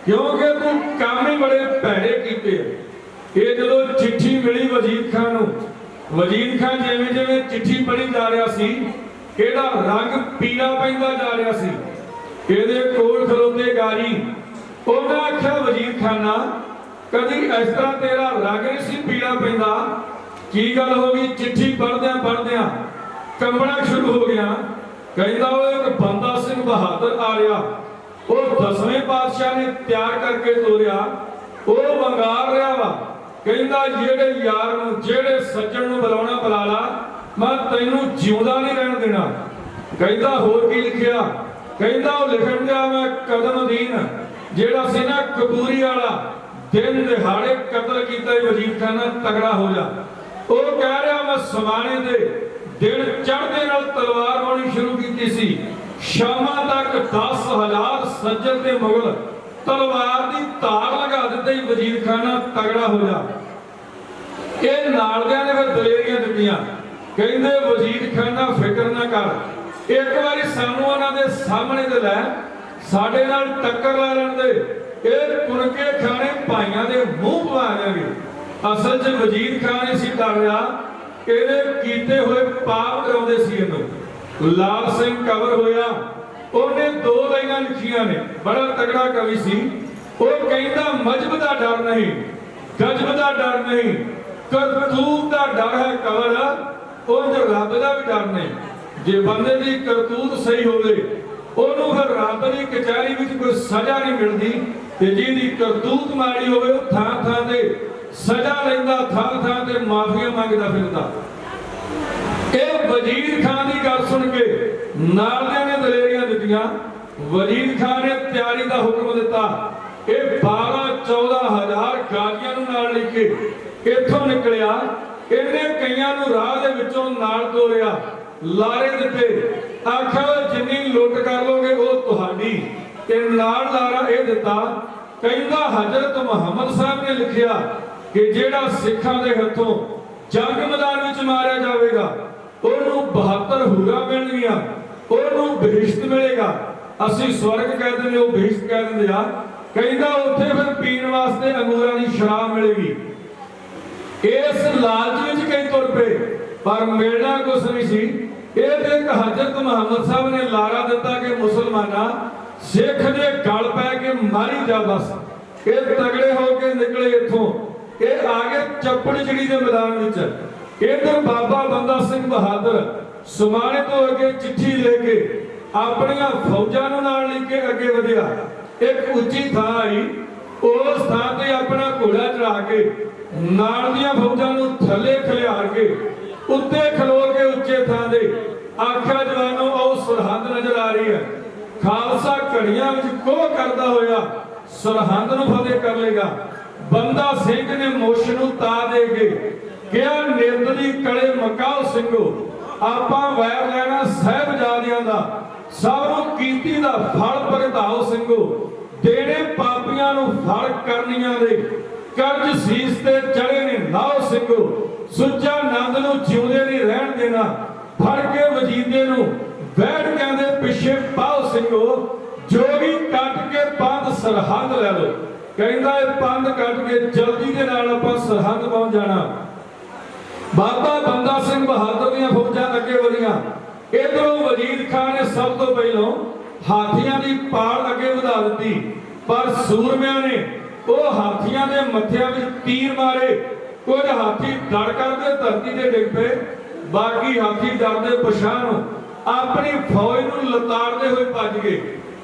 ਕਿਉਂਕਿ ਤੂੰ ਕੰਮ ਹੀ ਬੜੇ ਭੈੜੇ ਕੀਤੇ ਆ। ਇਹ ਜਦੋਂ ਚਿੱਠੀ ਮਿਲੀ ਵਜ਼ੀਰ ਖਾਨ ਨੂੰ ਵਜ਼ੀਰ ਖਾਨ ਜਿਵੇਂ ਜਿਵੇਂ ਚਿੱਠੀ ਪੜ੍ਹੀ ਜਾ ਰਿਹਾ ਸੀ ਇਹਦਾ ਰੰਗ ਪੀਲਾ ਪੈਂਦਾ ਜਾ ਰਿਹਾ ਸੀ ਇਹਦੇ ਕੋਲ ਖਲੋਤੇ ਗਾਰੀ ਉਹਨਾਂ ਆਖਿਆ ਵਜ਼ੀਰ ਖਾਨਾ ਕਦੀ ਇਸ ਤਰ੍ਹਾਂ ਤੇਰਾ ਰੰਗ ਨਹੀਂ ਸੀ ਪੀਲਾ ਪੈਂਦਾ ਕੀ ਗੱਲ ਹੋ ਗਈ ਚਿੱਠੀ ਪੜ੍ਹਦਿਆਂ ਕੰਬਣਾ ਸ਼ੁਰੂ ਹੋ ਗਿਆ ਕਹਿੰਦਾ ਉਹ ਇੱਕ ਬੰਦਾ ਸਿੰਘ ਬਹਾਦਰ ਆ ਰਿਹਾ ਉਹ 10ਵੇਂ ਪਾਤਸ਼ਾਹ ਨੇ ਤਿਆਰ ਕਰਕੇ ਤੋਰਿਆ ਉਹ ਵੰਗਾਰ ਰਿਹਾ ਵਾ ਕਹਿੰਦਾ ਜਿਹੜੇ ਯਾਰ ਨੂੰ ਜਿਹੜੇ ਸੱਜਣ ਨੂੰ ਬੁਲਾਉਣਾ ਬੁਲਾ ਲਾ ਮੈਂ ਤੈਨੂੰ ਜਿਉਂਦਾ ਨਹੀਂ ਰਹਿਣ ਦੇਣਾ ਕਹਿੰਦਾ ਹੋਰ ਕੀ ਲਿਖਿਆ ਕਹਿੰਦਾ ਉਹ ਲਿਖਣ ਦਿਆ ਮੈਂ ਕਦਮਦੀਨ ਜਿਹੜਾ ਸੀ ਨਾ ਕਬੂਰੀ ਵਾਲਾ ਦਿਨ ਦਿਹਾੜੇ ਕਤਲ ਕੀਤਾ ਵਜ਼ੀਰ ਖਾਨਾ ਤਗੜਾ ਹੋ ਜਾ ਉਹ ਕਹਿ ਰਿਹਾ ਮੈਂ ਸਮਾਣੇ ਦੇ ਦਿਨ ਚੜ੍ਹਦੇ ਨਾਲ ਤਲਵਾਰ ਵਾਉਣੀ ਸ਼ੁਰੂ ਕੀਤੀ ਸੀ ਸ਼ਾਮਾਂ ਤੱਕ 10,000 ਸੱਜਣ ਤੇ ਮੁਗਲ ਤਲਵਾਰ ਦੀ ਧਾਰ ਲਗਾ ਦਿੱਤੇ ਵਜ਼ੀਰ ਖਾਨਾ ਤਗੜਾ ਹੋ ਜਾ ਇਹ ਨਾਲਦਿਆਂ ਨੇ ਫਿਰ ਦਲੇਰੀਆਂ ਦਿੱਤੀਆਂ ਕਹਿੰਦੇ ਵਜ਼ੀਰ ਖਾਨਾ ਫਿਕਰ ਨਾ ਕਰ ਇੱਕ ਵਾਰੀ ਸਾਨੂੰ ਉਹਨਾਂ ਦੇ ਸਾਹਮਣੇ ਤੇ ਲੈ ਸਾਡੇ ਨਾਲ ਟੱਕਰ ਲਾ ਲੈਣ ਦੇ ਇਹ ਕੁਣਕੇ ਖਾਣੇ ਭਾਈਆਂ ਦੇ ਮੂੰਹ ਪਵਾ ਦੇਣਗੇ ਅਸਲ 'ਚ ਵਜ਼ੀਰ ਖਾਨ ਸੀ ਕਰ ਰਿਹਾ ਇਹਦੇ ਕੀਤੇ ਹੋਏ ਪਾਪ ਕਰਾਉਂਦੇ ਸੀ ਇਹਨੂੰ ਲਾਲ ਸਿੰਘ ਕਵਰ ਹੋਇਆ ਉਹਨੇ 2 ਲਾਈਨਾਂ ਲਿਖੀਆਂ ਨੇ ਬੜਾ ਤਗੜਾ ਕਵੀ ਸੀ ਉਹ ਕਹਿੰਦਾ ਮਜਬ ਦਾ ਡਰ ਨਹੀਂ ਗਜਬ ਦਾ ਡਰ ਨਹੀਂ ਕਰਤੂਤ ਦਾ ਡਰ ਹੈ ਕਵਰ ਉਹ ਰੱਬ ਦਾ ਵੀ ਡਰ ਨਹੀਂ ਜੇ ਬੰਦੇ ਦੀ ਕਰਤੂਤ ਸਹੀ ਹੋਵੇ ਉਹਨੂੰ ਫਿਰ ਰੱਬ ਦੀ ਕਚਹਿਰੀ ਵਿੱਚ ਕੋਈ ਸਜ਼ਾ ਨਹੀਂ ਮਿਲਦੀ ਤੇ ਜਿਹਦੀ ਕਰਤੂਤ ਮਾੜੀ ਹੋਵੇ ਉਹ ਥਾਂ ਥਾਂ ਤੇ ਸਜ਼ਾ ਲੈਂਦਾ ਥਾਂ ਤੇ ਮਾਫੀਆਂ ਮੰਗਦਾ ਫਿਰਦਾ ਇਹ ਵਜ਼ੀਰ ਖਾਨ ਦੀ ਗੱਲ ਸੁਣ ਕੇ ਨਾਲਦਿਆਂ ਨੇ ਦਲੇਰੀਆਂ ਦਿੱਤੀਆਂ ਵਜ਼ੀਰ ਖਾਨ ਨੇ ਤਿਆਰੀ ਦਾ ਹੁਕਮ ਦਿੱਤਾ ਇਹ 12-14,000 ਗਾਜ਼ੀਆਂ ਨੂੰ ਨਾਲ ਲੈ ਕੇ ਇੱਥੋਂ ਨਿਕਲਿਆ ਇਹਨੇ ਕਈਆਂ ਨੂੰ ਰਾਹ ਦੇ ਵਿੱਚੋਂ ਨਾਲ ਤੋਰਿਆ ਲਾਰੇ ਦਿੱਤੇ ਆਖਿਆ ਜਿੰਨੀ ਲੁੱਟ ਕਰ ਲੋਗੇ ਉਹ ਤੁਹਾਡੀ ਤੇ ਨਾਲ ਲਾਰਾ ਇਹ ਦਿੱਤਾ ਕਹਿੰਦਾ ਹਜ਼ਰਤ ਮੁਹੰਮਦ ਸਾਹਿਬ ਨੇ ਲਿਖਿਆ ਕਿ ਜਿਹੜਾ ਸਿੱਖਾਂ ਦੇ ਹੱਥੋਂ ਜੰਗ ਮੈਦਾਨ ਵਿੱਚ ਮਾਰਿਆ ਜਾਵੇਗਾ ਉਹਨੂੰ 72 ਹੂਰਾਂ ਮਿਲਣਗੀਆਂ ਉਹਨੂੰ ਬਹਿਸ਼ਤ ਮਿਲੇਗਾ ਅਸੀਂ ਸਵਰਗ ਕਹਿ ਦਿੰਦੇ ਉਹ ਬਹਿਸ਼ਤ ਕਹਿ ਦਿੰਦੇ ਆ ਕਹਿੰਦਾ ਉੱਥੇ ਫਿਰ ਪੀਣ ਵਾਸਤੇ ਅੰਗੂਰਾਂ ਦੀ ਸ਼ਰਾਬ ਮਿਲੇਗੀ ਇਸ ਲਾਲਚ ਵਿੱਚ ਕਈ ਤੁਰ ਪਏ ਪਰ ਮਿਲਣਾ ਕੁਛ ਨਹੀਂ ਸੀ ਇਹ ਤੇ ਇੱਕ ਹਜ਼ਰਤ ਮੁਹੰਮਦ ਸਾਹਿਬ ਨੇ ਲਾਰਾ ਦਿੱਤਾ ਕਿ ਮੁਸਲਮਾਨਾਂ ਸਿੱਖ ਦੇ ਗਲ ਪੈ ਕੇ ਮਾਰੀ ਜਾ ਬਸ ਇਹ ਤਗੜੇ ਹੋ ਕੇ ਨਿਕਲੇ ਇੱਥੋਂ ਇਹ ਆ ਗਏ ਚੱਪੜਚਿੜੀ ਦੇ ਮੈਦਾਨ ਵਿੱਚ ਇਧਰ ਬਾਬਾ ਬੰਦਾ ਸਿੰਘ ਬਹਾਦਰ ਸਮਾਣੇ ਤੋਂ ਅੱਗੇ ਚਿੱਠੀ ਲੈ ਕੇ ਆਪਣੀਆਂ ਫੌਜਾਂ ਨੂੰ ਨਾਲ ਲੈ ਕੇ ਅੱਗੇ ਵਧਿਆ ਇੱਕ ਉੱਚੀ ਥਾਂ ਆਈ। ਉਸ ਥਾਂ ਤੇ ਆਪਣਾ ਘੋੜਾ ਚੜਾ ਕੇ ਨਾਲ ਦੀਆਂ ਫੌਜਾਂ ਨੂੰ ਥੱਲੇ ਖਿਲਾਰ ਕੇ ਉੱਤੇ ਖਲੋ ਕੇ ਉੱਚੇ ਥਾਂ ਦੇ ਆਖਿਆ, ਜਵਾਨੋ ਉਹ ਸਰਹੱਦ ਨਜ਼ਰ ਆ ਰਹੀ ਹੈ। ਖਾਲਸਾ ਘੜੀਆਂ ਵਿੱਚ ਕੋਹ ਕਰਦਾ ਹੋਇਆ ਸਰਹੱਦ ਨੂੰ ਫਤਿਹ ਕਰ ਲੇਗਾ। ਬੰਦਾ ਸਿੰਘ ਨੇ ਮੁੱਛ ਨੂੰ ਤਾ ਦੇ ਕੇ ਕਿਹਾ, ਨਿਰਦ ਦੀ ਕਲੇ ਮਕਾਓ ਸਿੰਘੋ, ਆਪਾਂ ਵੈਰ ਲੈਣਾ ਸਾਹਿਬਜ਼ਾਦਿਆਂ ਦਾ, ਸਭ ਨੂੰ ਕੀਤੀ ਦਾ ਫਲ ਭੁਗਤਾਓ ਸਿੰਘੋ। ਦੇਣੇ ਪਾਪੀਆਂ ਨੂੰ ਫਲ ਕਰਨੀਆਂ ਦੇ, ਕਰਜ਼ ਸੀਸ ਤੇ ਚੜੇ ਨੇ ਲਾਓ ਸਿੰਘੋ। ਸੁੱਚਾ ਨੰਦ ਨੂੰ ਜਿਉਂਦੇ ਨਹੀਂ ਰਹਿਣ ਦੇਣਾ, ਫੜ ਕੇ ਵਜੀਦੇ ਨੂੰ ਬੈਠਕਿਆਂ ਦੇ ਪਿੱਛੇ ਪਾਓ ਸਿੰਘੋ। ਜੋਗੀ ਕੱਟ ਕੇ ਪੰਧ ਸਰਹੱਦ ਲੈ ਲਓ। ਕਹਿੰਦਾ ਇਹ ਪੰਧ ਕੱਟ ਕੇ ਜਲਦੀ ਦੇ ਨਾਲ ਆਪਾਂ ਸਰਹੱਦ ਪਹੁੰਚ ਜਾਣਾ। ਬਾਬਾ ਬੰਦਾ ਸਿੰਘ ਬਹਾਦਰ ਦੀਆਂ ਫੌਜਾਂ ਅੱਗੇ ਵਧੀਆਂ। ਇਧਰੋਂ ਵਜ਼ੀਰ ਖਾਨ ਨੇ ਸਭ ਤੋਂ ਪਹਿਲਾਂ ਹਾਥੀਆਂ ਦੀ ਪਾਲ ਅੱਗੇ ਵਧਾ ਦਿੱਤੀ, ਪਰ ਸੂਰਮਿਆਂ ਨੇ ਉਹ ਹਾਥੀਆਂ ਦੇ ਮੱਥਿਆਂ ਵਿੱਚ ਤੀਰ ਮਾਰੇ। ਕੁਝ ਹਾਥੀ ਡਰ ਕਰਦੇ ਧਰਤੀ ਤੇ ਡਿੱਗ ਪਏ, ਬਾਕੀ ਹਾਥੀ ਡਰਦੇ ਪਛਾਣ ਨੂੰ ਆਪਣੀ ਫੌਜ ਨੂੰ ਲਤਾੜਦੇ ਹੋਏ ਭੱਜ ਗਏ।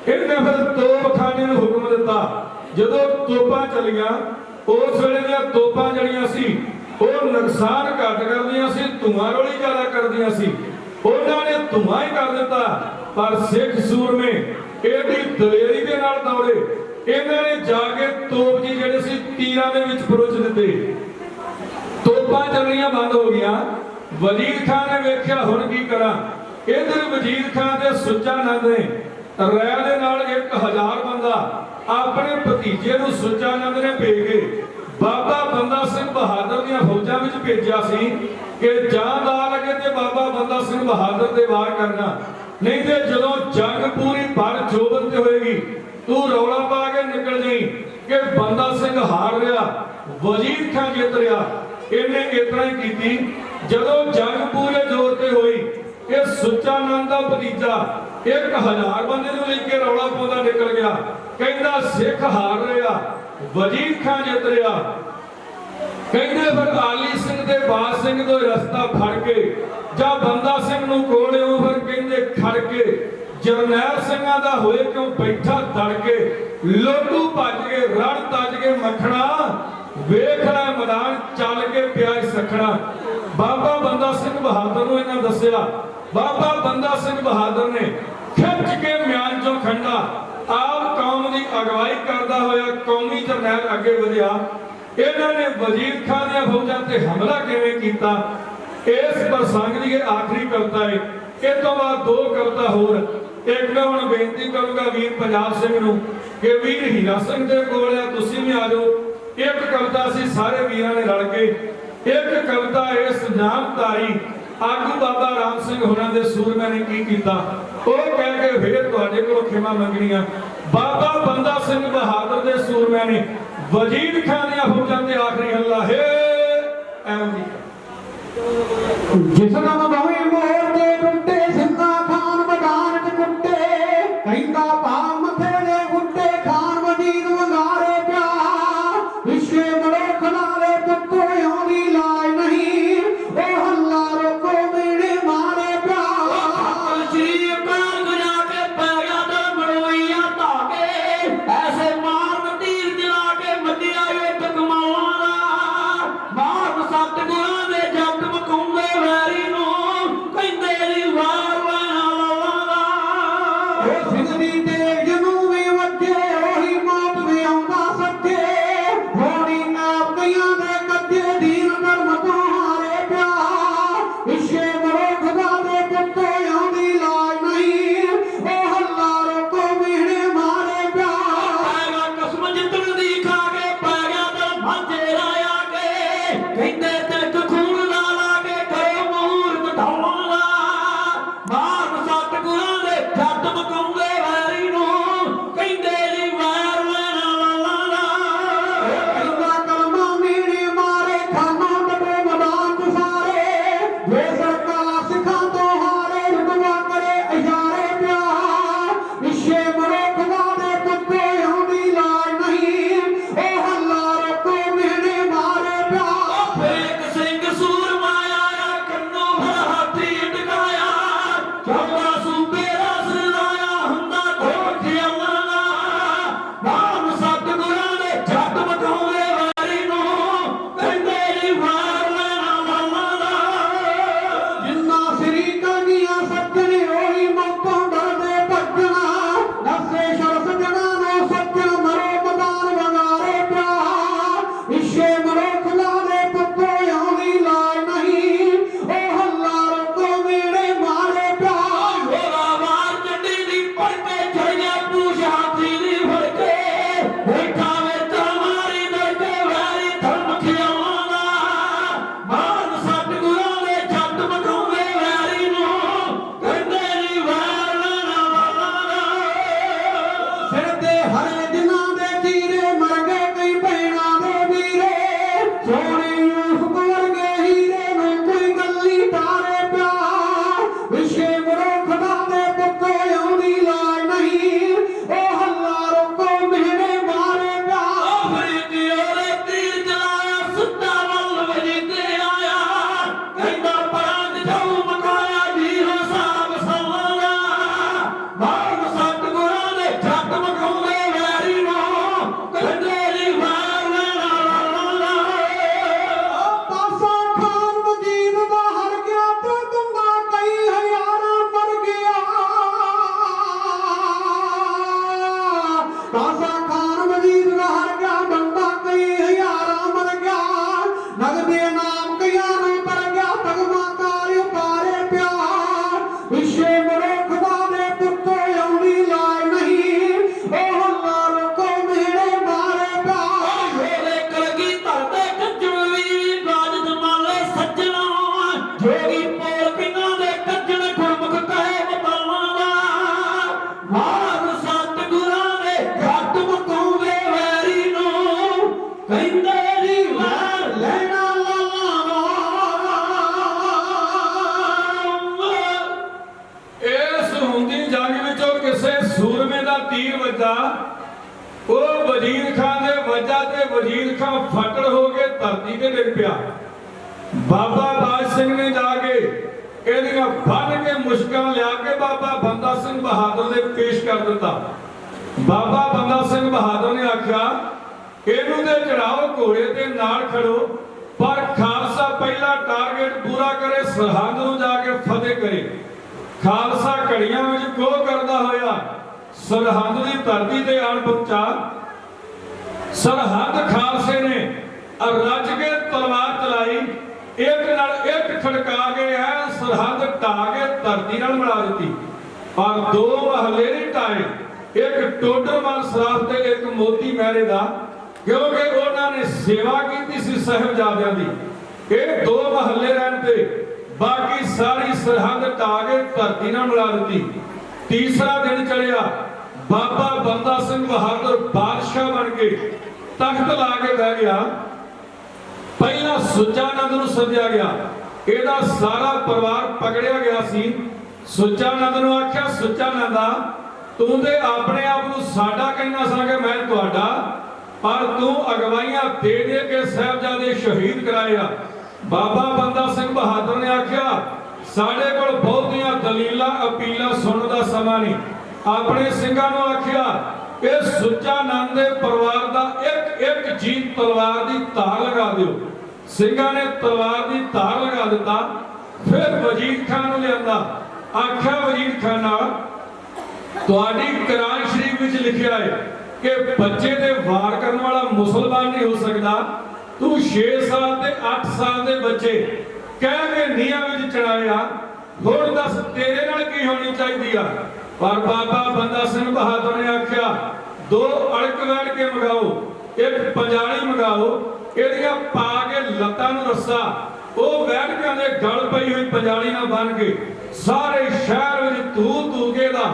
ਇਹਨੇ ਫਿਰ ਤੋਪਖਾਨੇ ਨੂੰ ਹੁਕਮ ਦਿੱਤਾ। ਜਦੋਂ ਤੋਪਾਂ ਚੱਲੀਆਂ, ਉਸ ਵੇਲੇ ਦੀਆਂ ਤੋਪਾਂ ਜਿਹੜੀਆਂ ਸੀ ਉਹ ਨੁਕਸਾਨ ਘੱਟ ਕਰਦੀਆਂ ਸੀ, ਧੂਆਂ ਰੋਲੀ ਜ਼ਿਆਦਾ ਕਰਦੀਆਂ ਸੀ। ਉਹਨਾਂ ਨੇ ਧੂਆਂ ਹੀ ਕਰ ਦਿੱਤਾ, ਪਰ ਸਿੱਖ ਸੂਰਮੇ ਇਹਦੀ ਦਲੇਰੀ ਦੇ ਨਾਲ ਦੌੜੇ। ਇਹਨਾਂ ਨੇ ਜਾ ਕੇ ਤੋਪ ਜੀ ਜਿਹੜੇ ਸੀ ਤੀਰਾਂ ਦੇ ਵਿੱਚ ਪਰੋਚ ਦਿੱਤੇ। ਤੋਪਾਂ ਚੱਲਣੀਆਂ ਬੰਦ ਹੋ ਗਈਆਂ। ਵਜ਼ੀਰ ਖਾਨ ਨੇ ਵੇਖਿਆ ਹੁਣ ਕੀ ਕਰਾਂ। ਇਧਰ ਵਜ਼ੀਰ ਖਾਨ ਦੇ ਸੁੱਚਾ ਨੰਦ ਨੇ ਰੈਲ ਦੇ ਨਾਲ 1000 ਬੰਦਾ ਆਪਣੇ ਭਤੀਜੇ ਨੂੰ ਸੁੱਚਾ ਨੰਦ ਨੇ ਭੇਜ ਕੇ ਬਾਬਾ ਬੰਦਾ ਸਿੰਘ ਬਹਾਦਰ ਦੀਆਂ ਫੌਜਾਂ ਵਿੱਚ ਭੇਜਿਆ ਸੀ ਕਿ ਜਾਂ ਦਾ ਲੱਗੇ ਤੇ ਬਾਬਾ ਬੰਦਾ ਸਿੰਘ ਬਹਾਦਰ ਤੇ ਵਾਰ ਕਰਨਾ, ਨਹੀਂ ਤੇ ਜਦੋਂ ਜੰਗ ਪੂਰੀ ਭਰ ਜੋਬਨ ਤੇ ਹੋਏਗੀ ਤੂੰ ਰੌਲਾ ਪਾ ਕੇ ਨਿਕਲ ਜਾਈ ਕਿ ਬੰਦਾ ਸਿੰਘ ਹਾਰ ਰਿਹਾ, ਵਜ਼ੀਰ ਖਾਨ ਜਿੱਤ ਰਿਹਾ। ਇਹਨੇ ਇਤਨਾ ਹੀ ਕੀਤੀ। ਜਦੋਂ ਜੰਗ ਪੂਰੇ ਜ਼ੋਰ ਤੇ ਹੋਈ, ਇਹ ਸੁੱਚਾ ਨੰਦ ਦਾ ਭਤੀਜਾ 1000 ਬੰਦੇ ਨੂੰ ਲੈ ਕੇ ਰੌਲਾ ਪਾਉਂਦਾ ਨਿਕਲ ਗਿਆ। ਕਹਿੰਦਾ ਸਿੱਖ ਹਾਰ ਰਿਹਾ, ਵਜ਼ੀਰ ਖਾਨ ਜਿੱਤ ਰਿਹਾ। ਕਹਿੰਦੇ ਫਿਰ ਆਲੀ ਸਿੰਘ ਤੇ ਬਾਜ ਸਿੰਘ ਤੋਂ ਰਸਤਾ ਫੜ ਕੇ ਜਾਂ ਬੰਦਾ ਸਿੰਘ ਨੂੰ ਕੋਲਿਓ ਫਿਰ ਕਹਿੰਦੇ ਖੜ ਕੇ ਜਰਨੈਲ ਸਿੰਘਾਂ ਦਾ ਹੋਏ ਕਿਉਂ ਬੈਠਾ ਧੜ ਕੇ ਲੋਟੂ ਭੱਜ ਕੇ ਰੜ ਤੱਜ ਕੇ ਮੱਖਣਾ ਵੇਖ ਲੈ ਮੈਦਾਨ ਚੱਲ ਕੇ ਪਿਆ ਸਖਣਾ। ਬਾਬਾ ਬੰਦਾ ਸਿੰਘ ਬਹਾਦਰ ਨੂੰ ਇਹਨਾਂ ਦੱਸਿਆ। ਬਾਬਾ ਬੰਦਾ ਸਿੰਘ ਬਹਾਦਰ ਨੇ ਖਿੱਚ ਕੇ ਮਿਆਨ ਚੋਂ ਖੰਡਾ ਆਪ ਕੌਮ ਦੀ ਅਗਵਾਈ ਕਰਦਾ ਹੋਇਆ ਕੌਮੀ ਜਰਨੈਲ ਅੱਗੇ ਵਧਿਆ। ਇਹਨਾਂ ਨੇ ਵਜ਼ੀਰ ਖਾਨ ਦੀਆਂ ਫੌਜਾਂ ਤੇ ਹਮਲਾ ਕਿਵੇਂ ਕੀਤਾ, ਇਸ ਪ੍ਰਸੰਗ ਦੀ ਇਹ ਆਖਰੀ ਕਵਿਤਾ ਹੈ। ਇਸ ਤੋਂ ਬਾਅਦ 2 ਕਵਿਤਾ ਹੋਰ। ਇੱਕ ਮੈਂ ਹੁਣ ਬੇਨਤੀ ਕਰੂੰਗਾ ਵੀਰ ਪੰਜਾਬ ਸਿੰਘ ਨੂੰ ਕਿ ਵੀਰ ਹੀਰਾ ਸਿੰਘ ਦੇ ਕੋਲ ਆ, ਤੁਸੀਂ ਵੀ ਆ ਜਾਓ। ਇੱਕ ਕਵਿਤਾ ਅਸੀਂ ਸਾਰੇ ਵੀਰਾਂ ਨੇ ਰਲ ਕੇ, ਇੱਕ ਕਵਿਤਾ ਇਸ ਨਾਮਧਾਰੀ ਆਗੂ ਬਾਬਾ ਰਾਮ ਸਿੰਘ ਹੋਰਾਂ ਦੇ ਸੂਰਮਿਆਂ ਨੇ ਕੀ ਕੀਤਾ ਉਹ ਕਹਿ ਕੇ ਫੇਰ ਤੁਹਾਡੇ ਕੋਲੋਂ ਖਿਮਾ ਮੰਗਣੀਆਂ। ਬਾਬਾ ਬੰਦਾ ਸਿੰਘ ਬਹਾਦਰ ਦੇ ਸੂਰਮਿਆਂ ਨੇ ਵਜ਼ੀਰ ਖਾਨ ਦੀਆਂ ਫੌਜਾਂ ਤੇ ਆਖਰੀ ਹੱਲਾ ਹੈ ਐਵੇਂ ਦੀ ਜਿਸ ਨਾਮ ਬਾਵੇਂ ਮੋਰ ਦੇ ਟੁੱਟੇ ਸਿੰਘਾ ਖਾਨ ਮੈਦਾਨ ਚ ਕੁੱਟੇ, ਕਹਿੰਦਾ ਪਾ ਮੱਥੇ ਦੇ ਗੁੱਟੇ ਖਾਨ ਵਜ਼ੀਰ ਵੰਗਾਰੇ ਪਿਆ। ਵਿਸ਼ੇ ਮਲੋਖ ਨਾਲੇ ਪੁੱਤੋ ਆਉਂਦੀ ਲਾਜ ਨਹੀਂ, ਉਹ ਹੱਲਾ ਰੋਕੋ ਮੇੜੇ ਮਾਰੇ ਪਿਆ। ਸ਼੍ਰੀ ਅਕਾਲ ਗੁਜਾ ਕੇ ਪੈਰਾਂ ਤੇ ਮੜੋਈਆਂ ਧਾਗੇ, ਐਸੇ ਮਾਰਨ ਤੀਰ ਜਲਾ ਕੇ ਮੱਧਿਆ ਇੱਕ ਕਮਾਲਾਂ ਦਾ। ਮਾਰ ਸਤਿਗੁਰਾਂ ਦੇ ਜੱਟ ਮਕਾਉਂਦੇ ਵੈਰੀ ਨੂੰ, ਕਾਸਾ ਖਾਨ ਵਜ਼ੀਰ ਦਾ ਹਰ ਗਿਆ ਬੰਦਾ ਕਈ ਹਜ਼ਾਰਾਂ ਮਰ ਗਿਆ ਨਗਦੇ ਨਾਮ ਕਈਆਂ ਨੂੰ ਪਰ ਗਿਆ ਭਗਵਾਂ ਕਾਰਿ ਪਾਰੇ ਪਿਆਰ ਵਿਸ਼ੇ ਮਨੁੱਖ ਦਾ ਦੇ ਪੁੱਤੋ ਆਉਣੀ ਲਾਇ ਨਹੀਂ ਉਹ ਲਾਲ ਕੋ ਮੇਰੇ ਮਾਰੇ ਪਿਆਰ ਹੋਲੇ ਕਲਗੀ ਧਰਦੇ ਕੱਜਣ ਵੀ ਰਾਜ ਜਮਾਲੇ ਸੱਜਣਾ ਜੋਗੀ ਪੋਲ ਪਿੰਨਾਂ ਦੇ ਕੱਜਣ ਗੁਰਮੁਖ ਕਹੇ ਬਤਾਵਾਂ ਦਾ ਮਾਰ ਸਤਿਗੁਰਾਂ ਦੇ ਘੱਟ ਮੁਕਾਉਂਦੇ ਵੈਰੀ ਨੂੰ ਕਹਿੰਦੇ ਨੀ ਵਾਰ ਲੈਣਾ ਲਾਲਾ ਇਸ ਹੁੰਦੀ ਜੰਗ ਵਿੱਚੋਂ ਕਿਸੇ ਸੂਰਮੇ ਦਾ ਤੀਰ ਵੱਜਾ ਉਹ ਵਜ਼ੀਰ ਖਾਨ ਦੇ ਵੱਜਾ ਤੇ ਵਜ਼ੀਰ ਖਾਨ ਫਟੜ ਹੋ ਕੇ ਧਰਤੀ ਤੇ ਡਿੱਗ ਪਿਆ। ਬਾਬਾ ਬਾਜ ਸਿੰਘ ਨੇ ਜਾ ਕੇ ਇਹਦੀਆਂ ਬੰਨ ਕੇ ਮੁਸ਼ਕਾਂ ਲਿਆ ਕੇ ਬਾਬਾ ਬੰਦਾ ਸਿੰਘ ਬਹਾਦਰ ਦੇ ਪੇਸ਼ ਕਰ ਦਿੱਤਾ। ਬਾਬਾ ਬੰਦਾ ਸਿੰਘ ਬਹਾਦਰ ਨੇ ਆਖਿਆ ਇਹਨੂੰ ਤੇ ਚੜਾਓ ਘੋੜੇ ਤੇ ਨਾਲ ਖੜੋ ਪਰ ਖਾਲਸਾ ਪਹਿਲਾ ਟਾਰਗੇਟ ਪੂਰਾ ਕਰੇ ਸਰਹੰਦ ਨੂੰ ਜਾ ਕੇ ਫਤਿਹ ਕਰੇ। ਖਾਲਸਾ ਘੜੀਆਂ ਵਿੱਚ ਕੋਹ ਕਰਦਾ ਹੋਇਆ ਸਰਹੰਦ ਦੀ ਧਰਤੀ ਤੇ ਆਣ ਪਹੁੰਚਾ। ਸਰਹੰਦ ਖਾਲਸੇ ਨੇ ਰੱਜ ਕੇ ਤਲਵਾਰ ਚਲਾਈ ਇੱਕ ਨਾਲ ਇੱਕ ਖੜਕਾ ਕੇ ਐ ਸਰਹੰਦ ਢਾ ਕੇ ਧਰਤੀ ਨਾਲ ਮਿਲਾ ਦਿੱਤੀ ਪਰ ਦੋ ਮਹੱਲੇ ਨਹੀਂ ਢਾਏ ਇੱਕ ਟੋਡਰਮਲ ਸਰਾਫ ਤੇ ਇੱਕ ਮੋਤੀ ਮਹਿਰੇ ਦਾ ਕਿਉਂਕਿ ਉਹਨਾਂ ਨੇ ਸੇਵਾ ਕੀਤੀ ਸੀ ਸਾਹਿਬਜ਼ਾਦਿਆਂ ਦੀ। ਇਹ ਦੋ ਮਹੱਲੇ ਰਹਿਣ ਤੇ ਬਾਕੀ ਸਾਰੀ ਸਰਹੰਦ ਢਾ ਕੇ ਧਰਤੀ ਨਾਲ ਮਿਲਾ ਦਿੱਤੀ। ਤੀਸਰਾ ਦਿਨ ਚੜਿਆ ਬਾਬਾ ਬੰਦਾ ਸਿੰਘ ਬਹਾਦਰ ਬਾਦਸ਼ਾਹ ਬਣ ਕੇ ਤਖਤ ਲਾ ਕੇ ਬਹਿ ਗਿਆ। ਪਹਿਲਾਂ ਸੁੱਚਾਨੰਦ ਨੂੰ ਸੱਦਿਆ ਗਿਆ ਇਹਦਾ ਸਾਰਾ ਪਰਿਵਾਰ ਪਕੜਿਆ ਗਿਆ ਸੀ। ਸੁੱਚਾਨੰਦ ਨੂੰ ਆਖਿਆ ਸੁੱਚਾਨੰਦਾ ਤੂੰ ਤੇ ਆਪਣੇ ਆਪ ਨੂੰ ਸਾਡਾ ਕਹਿਣਾ ਸਾਂ ਕਿ ਮੈਂ ਤੁਹਾਡਾ ਪਰ ਤੂੰ ਅਗਵਾਈਆਂ ਦੇ ਦੇ ਕੇ ਸਾਹਿਬਜ਼ਾਦੇ ਸ਼ਹੀਦ ਕਰਾਇਆ। ਬਾਬਾ ਬੰਦਾ ਸਿੰਘ ਬਹਾਦਰ ਨੇ ਆਖਿਆ ਸਾਡੇ ਕੋਲ ਬਹੁਤੀਆਂ ਦਲੀਲਾਂ ਅਪੀਲਾਂ ਸੁਣਨ ਦਾ ਸਮਾਂ ਨਹੀਂ। ਆਪਣੇ ਸਿੰਘਾਂ ਨੂੰ ਆਖਿਆ ਇਹ ਸੁੱਚਾਨੰਦ ਦੇ ਪਰਿਵਾਰ ਦਾ ਇੱਕ ਇੱਕ ਜੀਤ ਤਲਵਾਰ ਦੀ ਧਾਰ ਲਗਾ ਦਿਓ। ਸਿੰਘਾਂ ਨੇ ਤਲਵਾਰ ਦੀ ਧਾਰ ਲਗਾ ਦਿੱਤਾ। ਫਿਰ ਵਜ਼ੀਰ ਖਾਨ ਨੂੰ ਲਿਆਂਦਾ ਆਖਿਆ ਵਜ਼ੀਰ ਖਾਨਾ ਤੁਹਾਡੀ ਕੁਰਾਨ ਸ਼ਰੀਫ ਵਿੱਚ ਲਿਖਿਆ ਹੈ ਕਿ ਬੱਚੇ ਤੇ ਵਾਰ ਕਰਨ ਵਾਲਾ ਮੁਸਲਮਾਨ ਨਹੀਂ ਹੋ ਸਕਦਾ। ਤੂੰ 6 ਸਾਲ ਤੇ 8 ਸਾਲ ਦੇ ਬੱਚੇ ਕਹਿ ਕੇ ਨੀਹਾਂ ਵਿੱਚ ਚੜਾਇਆ ਹੁਣ ਦੱਸ ਤੇਰੇ ਨਾਲ ਕੀ ਹੋਣੀ ਚਾਹੀਦੀ ਆ। ਪਰ ਬਾਬਾ ਬੰਦਾ ਸਿੰਘ ਬਹਾਦਰ ਨੇ ਆਖਿਆ ਦੋ ਅੜਕ ਬੈਠ ਕੇ ਮਗਾਓ ਇੱਕ ਪੰਜਾਲੀ ਮਗਾਓ ਇਹਦੀਆਂ ਪਾ ਕੇ ਲੱਤਾਂ ਨੂੰ ਰੱਸਾ ਉਹ ਬੈਠਕਾਂ ਦੇ ਗਲ ਪਈ ਹੋਈ ਪੰਜਾਲੀ ਨਾਲ ਬੰਨ ਕੇ ਸਾਰੇ ਸ਼ਹਿਰ ਵਿੱਚ ਧੂ ਕੇ ਦਾ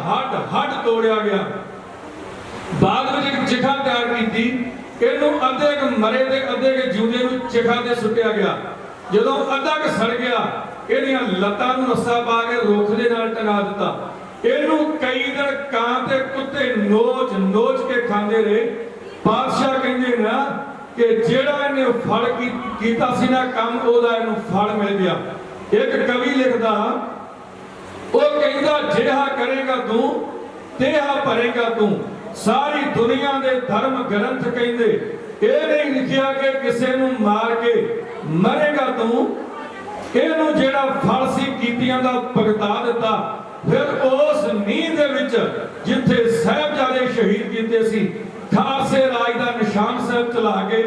ਹੱਡ ਤੋੜਿਆ ਗਿਆ। ਬਾਅਦ ਵਿੱਚ ਇੱਕ ਚਿਖਾ ਤਿਆਰ ਕੀਤੀ ਇਹਨੂੰ ਅੱਧੇ ਕ ਮਰੇ ਦੇ ਅੱਧੇ ਕ ਜਿਉਂਦੇ ਨੂੰ ਚਿਖਾ ਤੇ ਸੁੱਟਿਆ ਗਿਆ। ਜਦੋਂ ਅੱਧਾ ਕ ਸੜ ਗਿਆ ਇਹਦੀਆਂ ਲੱਤਾਂ ਨੂੰ ਰੱਸਾ ਪਾ ਕੇ ਰੁੱਖ ਦੇ ਨਾਲ ਟੰਗਾ ਦਿੱਤਾ। ਇਹਨੂੰ ਕਈ ਦਿਨ ਕਾਂ ਤੇ ਕੁੱਤੇ ਨੋਚ ਕੇ ਖਾਂਦੇ ਰਹੇ। ਪਾਤਸ਼ਾਹ ਕਹਿੰਦੇ ਨਾ ਕਿ ਜਿਹੜਾ ਇਹਨੇ ਫਲ ਕੀਤਾ ਸੀ ਨਾ ਕੰਮ ਉਹਦਾ ਇਹਨੂੰ ਫਲ ਮਿਲ ਗਿਆ। ਇੱਕ ਕਵੀ ਲਿਖਦਾ ਉਹ ਕਹਿੰਦਾ ਜਿਹੜਾ ਕਰੇਗਾ ਤੂੰ ਤੇਹਾ ਭਰੇਗਾ ਤੂੰ। ਸਾਰੀ ਦੁਨੀਆ ਦੇ ਧਰਮ ਗ੍ਰੰਥ ਕਹਿੰਦੇ ਇਹ ਨਹੀਂ ਲਿਖਿਆ ਕਿ ਕਿਸੇ ਨੂੰ ਮਾਰ ਕੇ ਮਰੇਗਾ ਤੂੰ। ਇਹਨੂੰ ਜਿਹੜਾ ਫਲ ਸੀ ਕੀਤੀਆਂ ਦਾ ਭੁਗਤਾ ਦਿੱਤਾ। ਫਿਰ ਉਸ ਨੀਂਹ ਦੇ ਵਿੱਚ ਜਿੱਥੇ ਸਾਹਿਬਜ਼ਾਦੇ ਸ਼ਹੀਦ ਕੀਤੇ ਸੀ ਖਾਲਸੇ ਰਾਜ ਦਾ ਨਿਸ਼ਾਨ ਸਾਹਿਬ ਚਲਾ ਕੇ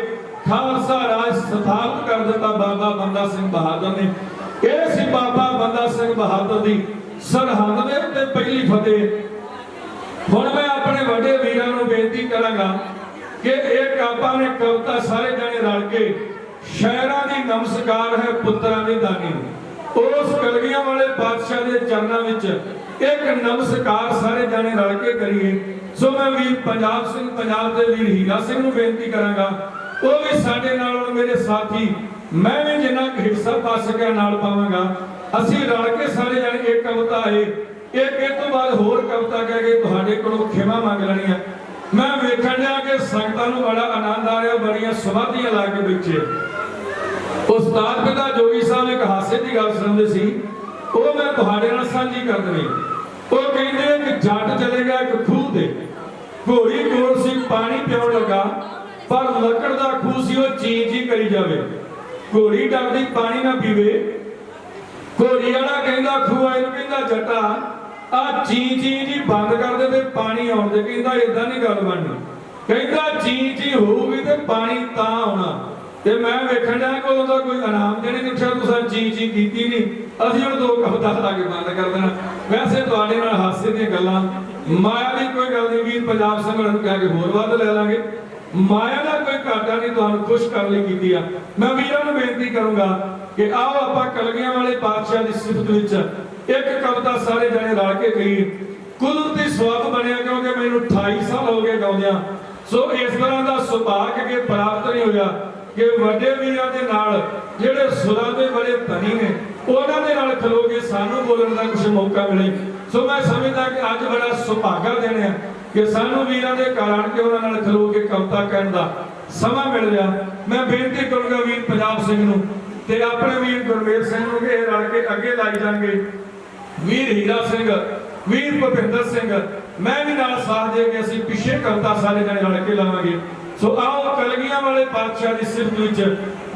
ਖਾਲਸਾ ਰਾਜ ਸਥਾਪਿਤ ਕਰ ਦਿੱਤਾ ਬਾਬਾ ਬੰਦਾ ਸਿੰਘ ਬਹਾਦਰ ਨੇ। ਇਹ ਸੀ ਬਾਬਾ ਬੰਦਾ ਸਿੰਘ ਬਹਾਦਰ ਦੀ ਸਰਹੰਦ ਦੇ ਉੱਤੇ ਪਹਿਲੀ ਫਤਿਹ। ਹੁਣ ਮੈਂ ਆਪਣੇ ਵੱਡੇ ਵੀਰਾਂ ਨੂੰ ਬੇਨਤੀ ਕਰਾਂਗਾ ਕਿ ਇੱਕ ਆਪਾਂ ਨੇ ਕਵਿਤਾ ਸਾਰੇ ਜਣੇ ਰਲ ਕੇ ਸ਼ਾਇਰਾਂ ਦੀ ਨਮਸਕਾਰ ਹੈ ਪੁੱਤਰਾਂ ਦੀ ਦਾਨੀ ਉਸ ਕਲਗੀਆਂ ਵਾਲੇ ਬਾਦਸ਼ਾਹ ਦੇ ਚਰਨਾਂ ਵਿੱਚ ਇੱਕ ਨਮਸਕਾਰ ਸਾਰੇ ਜਣੇ ਰਲ ਕੇ ਕਰੀਏ। ਸੋ ਮੈਂ ਵੀਰ ਪੰਜਾਬ ਸਿੰਘ ਪੰਜਾਬ ਦੇ ਵੀਰ ਹੀਰਾ ਸਿੰਘ ਨੂੰ ਬੇਨਤੀ ਕਰਾਂਗਾ ਉਹ ਵੀ ਸਾਡੇ ਨਾਲ ਮੇਰੇ ਸਾਥੀ ਮੈਂ ਵੀ ਜਿੰਨਾ ਹਿੱਸਾ ਪਾ ਸਕਿਆ ਨਾਲ ਪਾਵਾਂਗਾ। ਅਸੀਂ ਰਲ ਕੇ ਸਾਰੇ ਜਣੇ ਇੱਕ ਕਵਿਤਾ ਹੈ ਇੱਕ ਤੋਂ ਬਾਅਦ ਹੋਰ ਕਵਿਤਾ ਕਹਿ ਕੇ ਤੁਹਾਡੇ ਕੋਲੋਂ ਖਿਮਾ ਮੰਗ ਲੈਣੀ ਹੈ। ਮੈਂ ਵੇਖਣ ਲਿਆ ਕਿ ਸੰਗਤਾਂ ਨੂੰ ਬੜਾ ਆਨੰਦ ਆ ਰਿਹਾ ਬੜੀਆਂ ਸਮਾਧੀਆਂ ਲਾ ਕੇ ਬੈਠੇ। ਉਸਤਾਦ ਪਿਤਾ ਜੋਗੀ ਸਾਹਿਬ ਇੱਕ ਹਾਸੇ ਦੀ ਗੱਲ ਸੁਣਾਉਂਦੇ ਸੀ ਉਹ ਮੈਂ ਤੁਹਾਡੇ ਨਾਲ ਸਾਂਝੀ ਕਰ ਦਣੀ। ਉਹ ਕਹਿੰਦੇ ਕਿ ਜੱਟ ਚਲੇ ਗਿਆ ਇੱਕ ਖੂਹ ਤੇ ਘੋੜੀ ਕੋਲ ਸੀ ਪਾਣੀ ਪਿਉਣ ਲੱਗਾ ਪਰ ਲੱਕੜ ਦਾ ਖੂਹ ਸੀ ਉਹ ਚੀਂ ਕਰੀ ਜਾਵੇ। ਘੋੜੀ ਡਰਦੀ ਪਾਣੀ ਨਾ ਪੀਵੇ। ਘੋੜੀ ਵਾਲਾ ਕਹਿੰਦਾ ਖੂਹ ਇਹਨੂੰ ਕਹਿੰਦਾ ਜੱਟਾ ਆ ਚੀਂ ਜੀ ਬੰਦ ਕਰ ਦੇ ਤੇ ਪਾਣੀ ਆਉਣ ਦੇ। ਕਹਿੰਦਾ ਇਦਾਂ ਨਹੀਂ ਗੱਲ ਬਣਨੀ। ਕਹਿੰਦਾ ਚੀ ਹੋਊਗੀ ਤੇ ਪਾਣੀ ਤਾਂ ਆਉਣਾ। ਤੇ ਮੈਂ ਵੇਖਣ ਡਿਆ ਕਿ ਉਦੋਂ ਦਾ ਕੋਈ ਇਨਾਮ ਦੇਣੇ ਨਹੀਂ ਉੱਠਿਆ, ਤੁਸੀਂ ਚੀ ਕੀਤੀ ਨਹੀਂ, ਅਸੀਂ ਹੁਣ 2 ਕਵਿਤਾ ਲਾ ਕੇ ਬੰਦ ਕਰ ਦੇਣਾ। ਵੈਸੇ ਤੁਹਾਡੇ ਨਾਲ ਹਾਸੇ ਦੀਆਂ ਗੱਲਾਂ, ਮਾਇਆ ਦੀ ਕੋਈ ਗੱਲ ਨਹੀਂ, ਵੀਰ ਪੰਜਾਬ ਸੰਗਠਨ ਨੂੰ ਕਹਿ ਕੇ ਹੋਰ ਵੱਧ ਲੈ ਲਾਂਗੇ। ਮਾਇਆ ਦਾ ਕੋਈ ਘਾਟਾ ਨਹੀਂ, ਤੁਹਾਨੂੰ ਖੁਸ਼ ਕਰਨ ਲਈ ਕੀਤੀ ਆ। ਮੈਂ ਵੀਰਾਂ ਨੂੰ ਬੇਨਤੀ ਕਰੂੰਗਾ ਕਿ ਆਓ ਆਪਾਂ ਕਲਗੀਆਂ ਵਾਲੇ ਪਾਤਸ਼ਾਹ ਦੀ ਸਿਫਤ ਵਿੱਚ ਇੱਕ ਕਵਿਤਾ ਸਾਰੇ ਜਣੇ ਰਲ ਕੇ ਕਹੀਏ। ਕੁਦਰਤੀ ਸਬੱਬ ਬਣਿਆ ਕਿਉਂਕਿ ਮੈਨੂੰ 28 ਸਾਲ ਹੋ ਗਏ ਗਾਉਂਦਿਆਂ, ਸੋ ਇਸ ਤਰ੍ਹਾਂ ਦਾ ਸੁਭਾਗ ਅੱਗੇ ਪ੍ਰਾਪਤ ਨਹੀਂ ਹੋਇਆ ਕਿ ਵੱਡੇ ਵੀਰਾਂ ਦੇ ਨਾਲ ਜਿਹੜੇ ਸੁਰਾਂ ਦੇ ਬੜੇ ਧਨੀ ਨੇ ਉਹਨਾਂ ਦੇ ਨਾਲ ਖਲੋ ਕੇ ਸਾਨੂੰ ਬੋਲਣ ਦਾ ਕੁਝ ਮੌਕਾ ਮਿਲੇ। ਸੋ ਮੈਂ ਸਮਝਦਾ ਕਿ ਅੱਜ ਬੜਾ ਸੁਭਾਗਾ ਦਿਨ ਹੈ ਕਿ ਸਾਨੂੰ ਵੀਰਾਂ ਦੇ ਘਰ ਆਣ ਕੇ ਉਹਨਾਂ ਨਾਲ ਖਲੋ ਕੇ ਕਵਿਤਾ ਕਹਿਣ ਦਾ ਸਮਾਂ ਮਿਲ ਰਿਹਾ। ਮੈਂ ਬੇਨਤੀ ਕਰੂੰਗਾ ਵੀਰ ਪੰਜਾਬ ਸਿੰਘ ਨੂੰ ਤੇ ਆਪਣੇ ਵੀਰ ਗੁਰਮੇਲ ਸਿੰਘ ਨੂੰ ਕਿ ਇਹ ਰਲ ਕੇ ਅੱਗੇ ਲਾਈ ਜਾਣਗੇ। ਵੀਰ ਹੀਰਾ ਸਿੰਘ, ਵੀਰ ਭੁਪਿੰਦਰ ਸਿੰਘ, ਮੈਂ ਵੀ ਨਾਲ ਸਾਥ ਦੇ ਕੇ ਅਸੀਂ ਪਿੱਛੇ ਕਵਿਤਾ ਸਾਰੇ ਜਣੇ ਰਲ ਕੇ ਲਾਵਾਂਗੇ। ਸੋ ਆਓ ਕਲਗੀਆਂ ਵਾਲੇ ਪਾਤਸ਼ਾਹ ਦੀ ਸਿਫਤ ਵਿੱਚ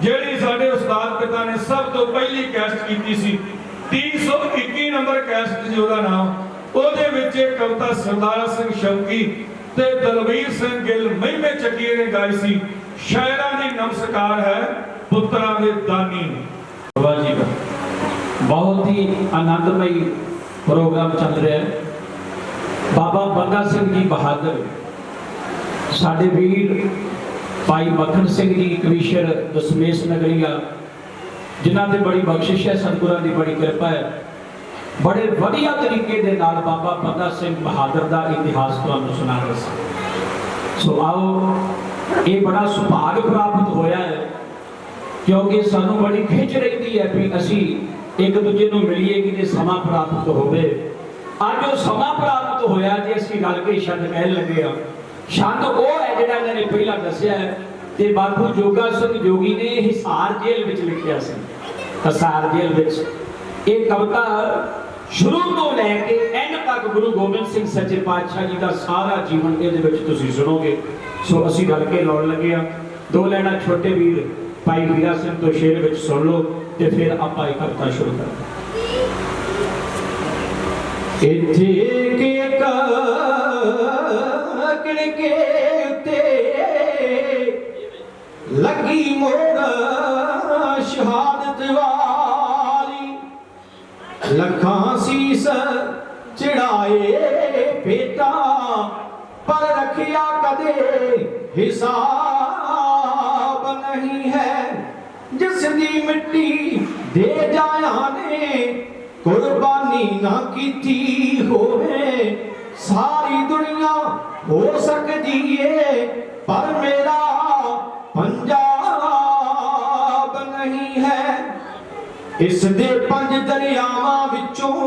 ਜਿਹੜੀ ਸਾਡੇ ਉਸਤਾਦ ਪਿਤਾ ਨੇ ਸਭ ਤੋਂ ਪਹਿਲੀ ਕੈਸਟ ਕੀਤੀ ਸੀ, 321 ਨੰਬਰ ਕੈਸਟ ਜੀ ਉਹਦਾ ਨਾਮ, ਉਹਦੇ ਵਿੱਚ ਇਹ ਕਵਿਤਾ ਸਰਦਾਰਾ ਸਿੰਘ ਸ਼ੌਕੀ ਤੇ ਦਲਵੀਰ ਸਿੰਘ ਗਿੱਲ ਮਹਿਮੇ ਚੱਕੀਏ ਨੇ ਗਾਈ ਸੀ। ਸ਼ਾਇਰਾਂ ਦੀ ਨਮਸਕਾਰ ਹੈ ਪੁੱਤਰਾਂ ਦੇ ਦਾਨੀ। ਵਾਹ ਜੀ ਵਾਹ, ਬਹੁਤ ਹੀ ਆਨੰਦਮਈ ਪ੍ਰੋਗਰਾਮ ਚੱਲ ਰਿਹਾ ਹੈ। ਬਾਬਾ ਬੰਦਾ ਸਿੰਘ ਜੀ ਬਹਾਦਰ, ਸਾਡੇ ਵੀਰ ਭਾਈ ਮੱਖਣ ਸਿੰਘ ਜੀ ਕਵੀਸ਼ਰ ਦਸਮੇਸ਼ ਨਗਰੀਆ, ਜਿਨ੍ਹਾਂ ਤੇ ਬੜੀ ਬਖਸ਼ਿਸ਼ ਹੈ, ਸਤਿਗੁਰਾਂ ਦੀ ਬੜੀ ਕਿਰਪਾ ਹੈ, ਬੜੇ ਵਧੀਆ ਤਰੀਕੇ ਦੇ ਨਾਲ ਬਾਬਾ ਬੰਦਾ ਸਿੰਘ ਬਹਾਦਰ ਦਾ ਇਤਿਹਾਸ ਤੁਹਾਨੂੰ ਸੁਣਾ ਰਹੇ ਸੀ। ਸੋ ਆਓ, ਇਹ ਬੜਾ ਸੁਭਾਗ ਪ੍ਰਾਪਤ ਹੋਇਆ ਹੈ ਕਿਉਂਕਿ ਸਾਨੂੰ ਬੜੀ ਖਿੱਚ ਰਹਿੰਦੀ ਹੈ ਵੀ ਅਸੀਂ ਇੱਕ ਦੂਜੇ ਨੂੰ ਮਿਲੀਏ ਕਿ ਜੇ ਸਮਾਂ ਪ੍ਰਾਪਤ ਹੋਵੇ। ਅੱਜ ਉਹ ਸਮਾਂ ਪ੍ਰਾਪਤ ਹੋਇਆ ਜੇ ਅਸੀਂ ਰਲ ਕੇ ਛੰਦ ਕਹਿਣ ਲੱਗੇ ਆ। ਛੰਦ ਉਹ ਹੈ ਜਿਹੜਾ ਇਹਨਾਂ ਨੇ ਪਹਿਲਾਂ ਦੱਸਿਆ ਹੈ ਤੇ ਬਾਪੂ ਜੋਗਾ ਸਿੰਘ ਜੋਗੀ ਨੇ ਹਿਸਾਰ ਜੇਲ੍ਹ ਵਿੱਚ ਲਿਖਿਆ ਸੀ। ਹਿਸਾਰ ਜੇਲ੍ਹ ਵਿੱਚ ਇਹ ਕਵਿਤਾ ਸ਼ੁਰੂ ਤੋਂ ਲੈ ਕੇ ਐਂਡ ਤੱਕ ਗੁਰੂ ਗੋਬਿੰਦ ਸਿੰਘ ਸੱਚੇ ਪਾਤਸ਼ਾਹ ਜੀ ਦਾ ਸਾਰਾ ਜੀਵਨ ਇਹਦੇ ਵਿੱਚ ਤੁਸੀਂ ਸੁਣੋਗੇ। ਸੋ ਅਸੀਂ ਰਲ ਕੇ ਲਾਉਣ ਲੱਗੇ ਆ। 2 ਲੈਣਾ ਛੋਟੇ ਵੀਰ ਭਾਈ ਵੀਰਾ ਸਿੰਘ ਤੋਂ ਸ਼ੇਰ ਵਿੱਚ ਸੁਣ ਲਓ ਤੇ ਫਿਰ ਆਪਾਂ ਇਹ ਕਵਿਤਾ ਸ਼ੁਰੂ ਕਰਾਂਗੇ। ਇੱਥੇ ਕੇ ਕਿਣਕੇ ਉੱਤੇ ਲੱਗੀ ਮੋੜ ਸ਼ਹਾਦਤ ਵਾਲੀ, ਲੱਖਾਂ ਸੀਸ ਚੜਾਏ ਬੇਟਾ ਪਰ ਰੱਖਿਆ ਕਦੇ ਹਿਸਾਬ ਨਹੀਂ ਹੈ। ਜਿਸ ਦੀ ਮਿੱਟੀ ਦੇ ਜਾਇਆ ਨੇ ਕੁਰਬਾਨੀ ਨਾ ਕੀਤੀ ਹੋਵੇ, ਸਾਰੀ ਦੁਨੀਆ ਹੋ ਸਕਦੀ ਏ ਪਰ ਮੇਰਾ ਪੰਜਾਬ ਨਹੀਂ ਹੈ। ਇਸ ਦੇ 5 ਦਰਿਆਵਾਂ ਵਿੱਚੋਂ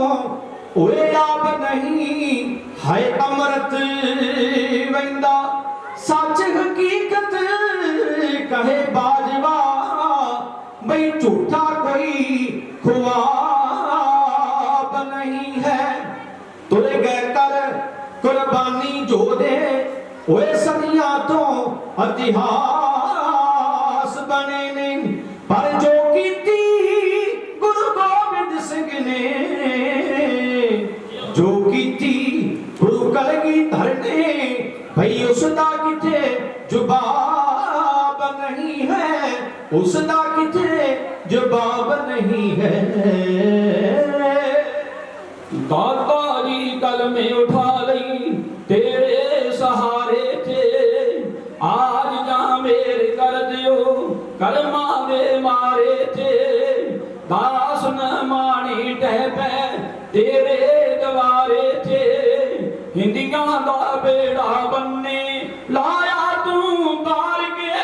ਓਏ ਆਬ ਨਹੀਂ ਹੈ ਅੰਮ੍ਰਿਤ ਵਹਿੰਦਾ, ਸੱਚ ਹਕੀਕਤ ਕਹੇ ਬਾਜਵਾ ਬਈ ਝੂਠਾ ਕੋਈ ਖੁਆਬ ਨਹੀਂ ਹੈ। ਤੁਰ ਗਏ ਕਰ ਕੁਰਬਾਨੀ ਜੋ ਦੇ ਓਏ ਸਦੀਆਂ ਤੋਂ ਇਤਿਹਾਸ ਬਣੇ ਨੇ, ਪਰ ਜੋ ਕੀਤੀ ਗੁਰੂ ਗੋਬਿੰਦ ਸਿੰਘ ਨੇ, ਜੋ ਕੀਤੀ ਗੁਰੂ ਕਲਗੀਧਰ ਨੇ, ਭਈ ਉਸ ਦਾ ਕਿਤੇ ਜਵਾਬ ਨਹੀਂ ਹੈ, ਉਸ ਦਾ ਕਿਤੇ ਜਵਾਬ ਨਹੀਂ ਹੈ। ਦਾਤਾ ਜੀ ਕਲਮੇ ਉਠਾ ਲਈ तेरे सहारे थे, आज जा मेरे कर दियो कलमा दे मारे थे, दास न मानी टह पे तेरे द्वारे थे, हिंदियां दा बेड़ा बन्ने लाया तू तार के,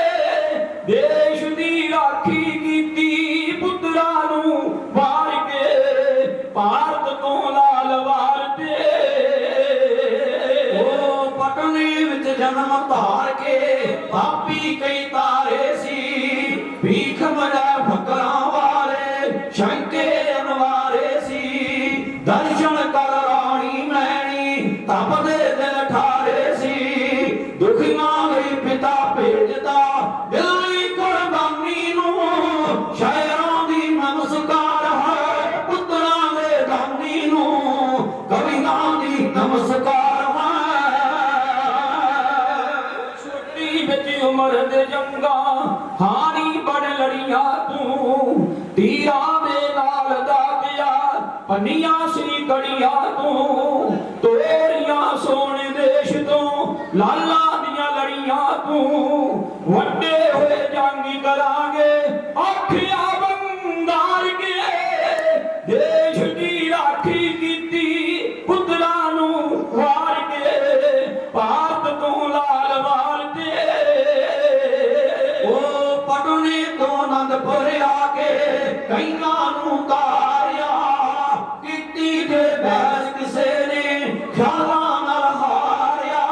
देश दी राखी कीती पुत्रा नू वार के, भारत तो लाल वार जन्म धार के पापी कई तारे सी, भीख मजा भकरा वाले शंके अनवारे सी, दर्शन कर रानी मैनी तपदे दिल ठारे सी, दुखियां गई पिता भेजदा दिल्ली कुर्बानी नू, शायरां दी नमस्कार है पुत्रां दे दानी नू, कवियां दी नमस्कार उम्र दे जंगा हारी बड़ लड़िया तू तीरा दे नाल दागिया पनिया सी कड़िया तू तोरिया सोने देश तो लाला दिया लड़िया तू वड्डे होए जांगी करांगे आखिया बंगार के देश की राखी कीती पुत्रा नू वार के भारत तो लाल वार के ओ पटने तो आनंदपुर आके कईयां नू तारिया कीती जे बैस किसे ने ख्यालां नाल हारिया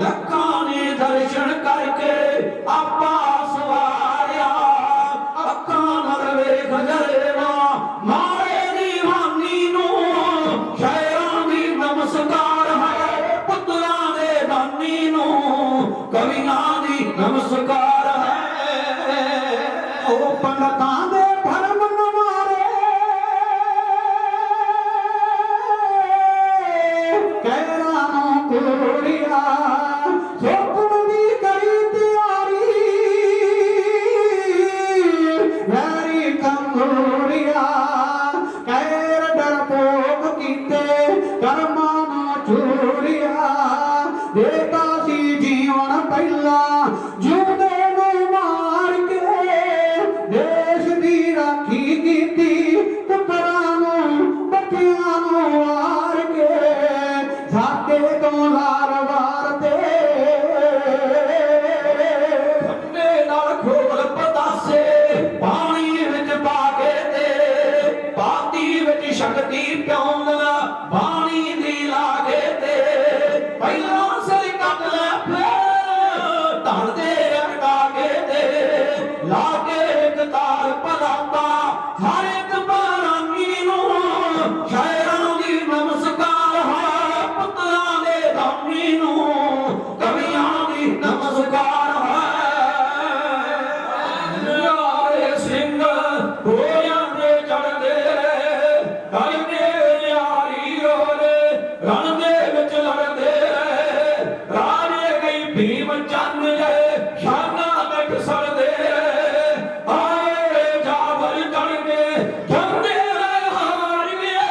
लखां ने दर्शन करके आपा सवारिया अखां नाल वेख जरेवा मारे दीवानी नू शायरां दी नमस्कार है पुत्तरां दे दानी नू कवियां दी नमस्कार है ओ पंडितां दे भरम न मारे कहरां नू कुड़िया सोपन दी करी तैयारी वैरी कंगूरिया कैर डरपोक कीते कर्मां नू चूड़िया देता सी जीवन पहला जिउंदे नू मार के देश दी राखी कीती पुत्तरां नू बच्चियां नू वार के साडे तो लार वार ते फट्टे नाल खोल पतासे पानी विच पा के ते पाती विच शक्ति प्याउंदा बाणी दी लागे ते पहिला सिर कट ले फेर धन दे अटका के ते लागे एक तार पराता हर एक बारानी नू शायरां दी नमस्कार है पुत्तरां दे दानी नू कवियां दी नमस्कार है यारे सिंह होयां दे चढ़दे करदे यारी रोले रण दे विच लड़दे राजे गई भीम चंद जय शाना तक सड़दे आए जावर चढ़ के जंदे हार गए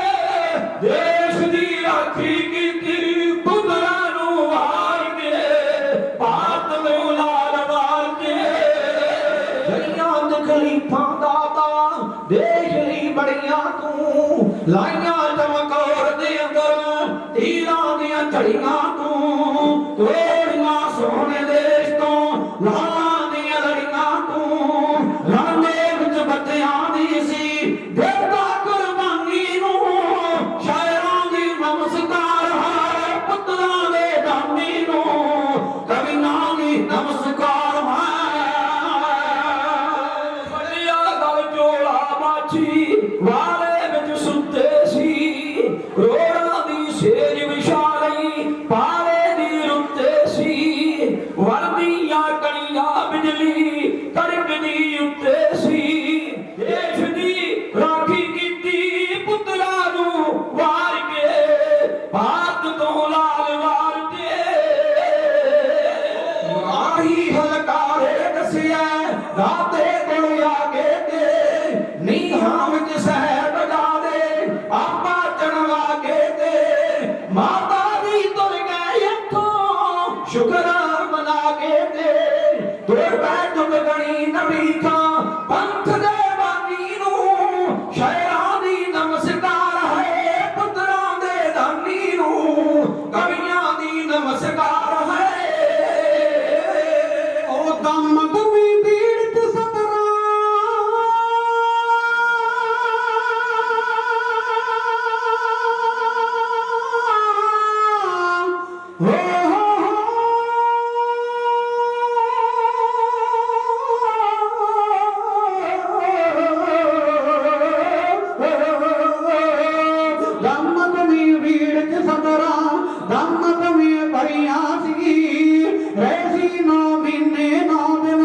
देश दी राखी कीती पुत्तरां नू वार के भारत नू लाल वार के जलियां ते खलीफां दा तां देश लई बड़ियां तू लाइयां चमकौर दे अंदर तीरां दियां झड़ियां तू तोड़ियां सोने देश तो लालां दियां लड़ियां तू रण दे विच बच्चियां दी सी देता कुर्बानी नू शायरां दी नमस्कार है पुत्तरां दे दानी नू कवियां दी नमस्कार है फड़िया गल चोला माछी वाले विच सुते सी रोड़ां दी सेज विछाली पाले दी रुते सी वरदियां कणियां बिजली कड़कदी उत्ते सी देश दी राखी कीती पुत्तरां नू वार के भारत तो लाल वार के आही हलकारे दसिया राते कोल आके ते नीहां विच सहर बजा दे आपा चढ़वा के ते माता दी तुर गए इत्थों शुक्र मना के ते तुर पै जुगणी नबी खां पंथ दे बानी नू शायरां दी नमस्कार है पुत्तरां दे दानी नू कवियां दी नमस्कार है ओ दम तुमी पीड़ित सतरा परिया सी रैसी 9 महीने 9 दिन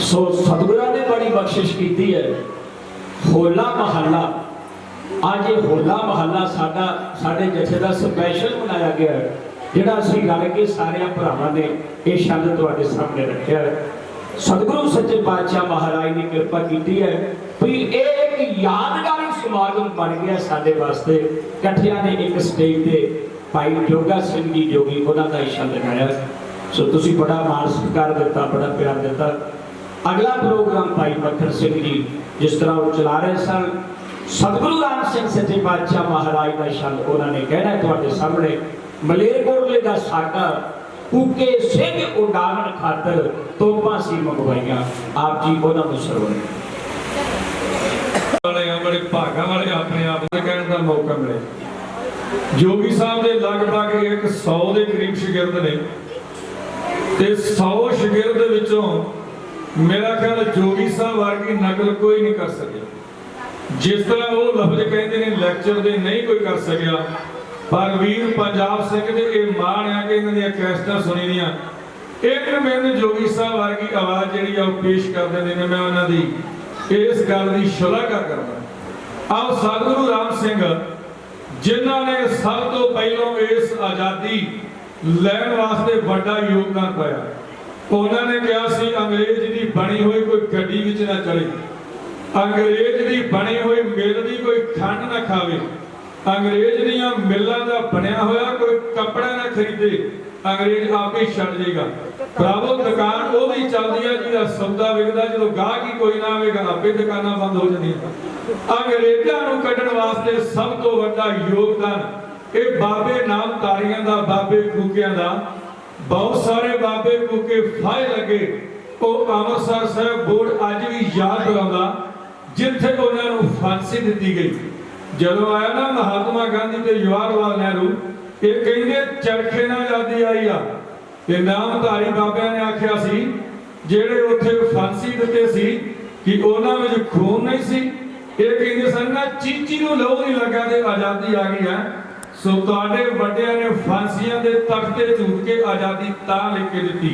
सो सतगुरां ने बड़ी बख्शिश की है। होला महल्ला, अज ये होला महल्ला साडे जथे का स्पैशल मनाया गया है, जिहड़ा असीं रल के सारे भरावां ने ये शब्द तुहाडे सामने रखिया है। सतगुरु सच्चे पातशाह महाराज ने कृपा की है भी एक यादगारी समागम बन गया साडे वास्ते। इकट्ठियां ने एक स्टेज पे भाई जोगा सिंह जी जोगी उन्हों का ही शब्द गाया। सो तुसी बड़ा मान सत्कार दिता, बड़ा प्यार दिता। अगला प्रोग्राम भाई मक्खन सिंह जी जिस तरह वो चला रहे सन, सतगुरु राम सिंह सच्चे पातशाह महाराज का शब्द उन्होंने कहना है तुहाडे सामने। मलेरकोटले का साका कूके सिंह उडावन खातर तोपां सी मंगवाइयां, आप जी उन्होंने सरवण बड़े भागा वाले अपने आप से कहने का मौका मिले। जोगी साहब के लगभग 100 के करीब शिगिरद ने, 100 शिगिरद विचों मेरा ख्याल जोगी साहब वर्गी नकल कोई नहीं कर सके। जिस तरह वो लफ्ज कहते हैं लैक्चर दे नहीं कोई कर सकिया, पर वीर पंजाब सिंह दे ये मान है कि इन्होंने कैसटा सुनी दियां। एक मैंने जोगी साहब वर्गी आवाज़ जी पेश कर देंगे, मैं उन्होंने इस गल की शलाघा करना। आओ सतगुरु राम सिंह जिन्होंने सब तो पहलों इस आज़ादी लैन वास्ते बड़ा योगदान पाया। उन्होंने कहा सी अंग्रेज की बनी हुई कोई गड्डी विच ना चले, अंग्रेज की बनी हुई मिल की कोई खंड ना खावे, अंग्रेज दियां मिलों का बनया हुआ कोई कपड़ा ना खरीदे, अंग्रेज आप ही छड़ जाएगा। भरावो दुकान वो भी चलती है जिहदा सौदा विकदा, जो गाहक ही कोई ना आएगा आपे दुकानां बंद हो जांदियां। अंग्रेजां नूं कड्ढण वास्ते सब तो वड्डा योगदान ये बाबे नामधारियां दा, बाबे कूकियां दा। बहुत सारे बाबे कूके फाहे लगे, वो अमृतसर साहिब बोर्ड अज भी याद कराउंदा जिथे उन्हां नूं फांसी दित्ती गई। जदों आया ना महात्मा गांधी ते जवाहरलाल नेहरू, ये कहंदे चरखे नाल आजादी आई आ, ते नामधारी बाबिਆਂ ने आख्या सी ਜਿਹੜੇ ਉੱਥੇ फांसी ਦਿੱਤੇ ਸੀ कि ਉਹਨਾਂ ਵਿੱਚ खून नहीं सी। ये कहंदे सन ना चीची ਨੂੰ ਲਹੂ नहीं लगा ते आजादी आ गई है। सो ਤੁਹਾਡੇ ਵੱਡਿਆਂ ने फांसियां ਦੇ तख्ते ਝੂਟ के आजादी ਤਾਂ लिख के ਦਿੱਤੀ।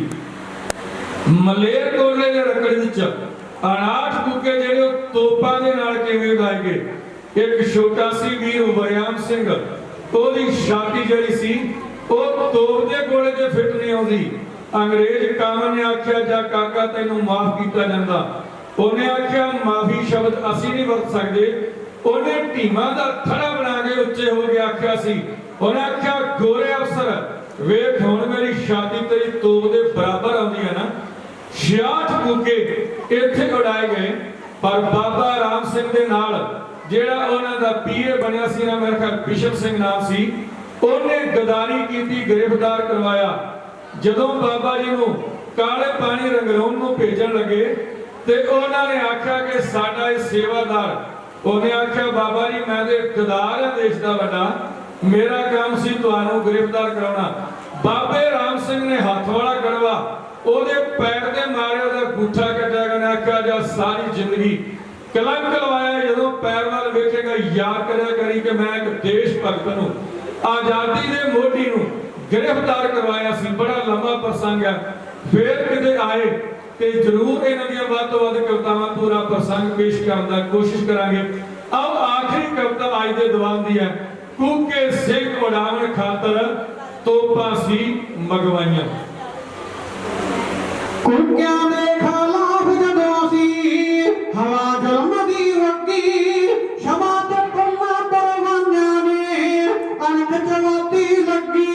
ਮਲੇਰਕੋਟਲੇ ਦੇ ਰਕੜ ਵਿੱਚ 68 ਕੂਕੇ ਜਿਹੜੇ ਤੋਪਾਂ ਦੇ ਨਾਲ ਕਿਵੇਂ ਉਡਾਏ ਗਏ। ਇੱਕ ਛੋਟਾ ਸੀ ਵੀਰ ਵਰਿਆਮ ਸਿੰਘ, ਉਹਦੀ ਛਾਤੀ ਜਿਹੜੀ ਸੀ ਉਹ ਤੋਪ ਦੇ ਗੋਲੇ ਤੇ ਫਿੱਟ ਨਹੀਂ ਆਉਂਦੀ। अंग्रेज कामन ने आख्या जा काका तेनू माफ किया जाता, उन्हें आख्या माफी शब्द असी नहीं वरत सकते। उन्हें टीमा का थड़ा बना के उच्चे हो गया आख्या सी, उन्हें आख्या गोरे अफसर वेख हुण मेरी छाती तेरी तोप दे बराबर आउंदी है ना। 66 कूके इत्थे उड़ाए गए, पर बाबा राम सिंह दे नाल जेड़ा उन्हां दा पीए बनिया सी ना, मेरा ख्याल बिशन सिंह नाम सी, उन्हें गद्दारी की, गिरफ्तार करवाया। जदों बाबा जी नूं काले पानी रंगरौन नूं भेजण लगे ते उन्हां ने आख्या कि साडा इह सेवादार, उन्हें आख्या बाबा जी मैं ते गद्दार हां देश दा वड्डा, मेरा काम सी तुहानूं गिरफ्तार कराउणा। बाबे राम सिंह ने हत्थ वाला कड़वा ओहदे पैर ते मारिया, ओहदा अंगूठा कट्टिया कने आख्या जा सारी जिंदगी कलंक लवाया। जदों पैर वाल वेखेगा याद करिया करी कि मैं एक देश भगत नूं आजादी दे मोढी नूं गिरफ्तार करवाया सी। बड़ा लंबा प्रसंग है, फिर किते आए ते जरूर इन्हां दी वध तो वध कवितावां पूरा प्रसंग पेश करन दा कोशिश करांगे। आओ आखिरी कविता अज दे दीवान दी है, कूके सिंह उड़ावन खातर तोपां सी मंगवाइयां। कुकियां दे खिलाफ जदों सी हवा जुल्म दी वगी, क्षमा ते पन्ना परवानियां ने अनक चलाती लगी।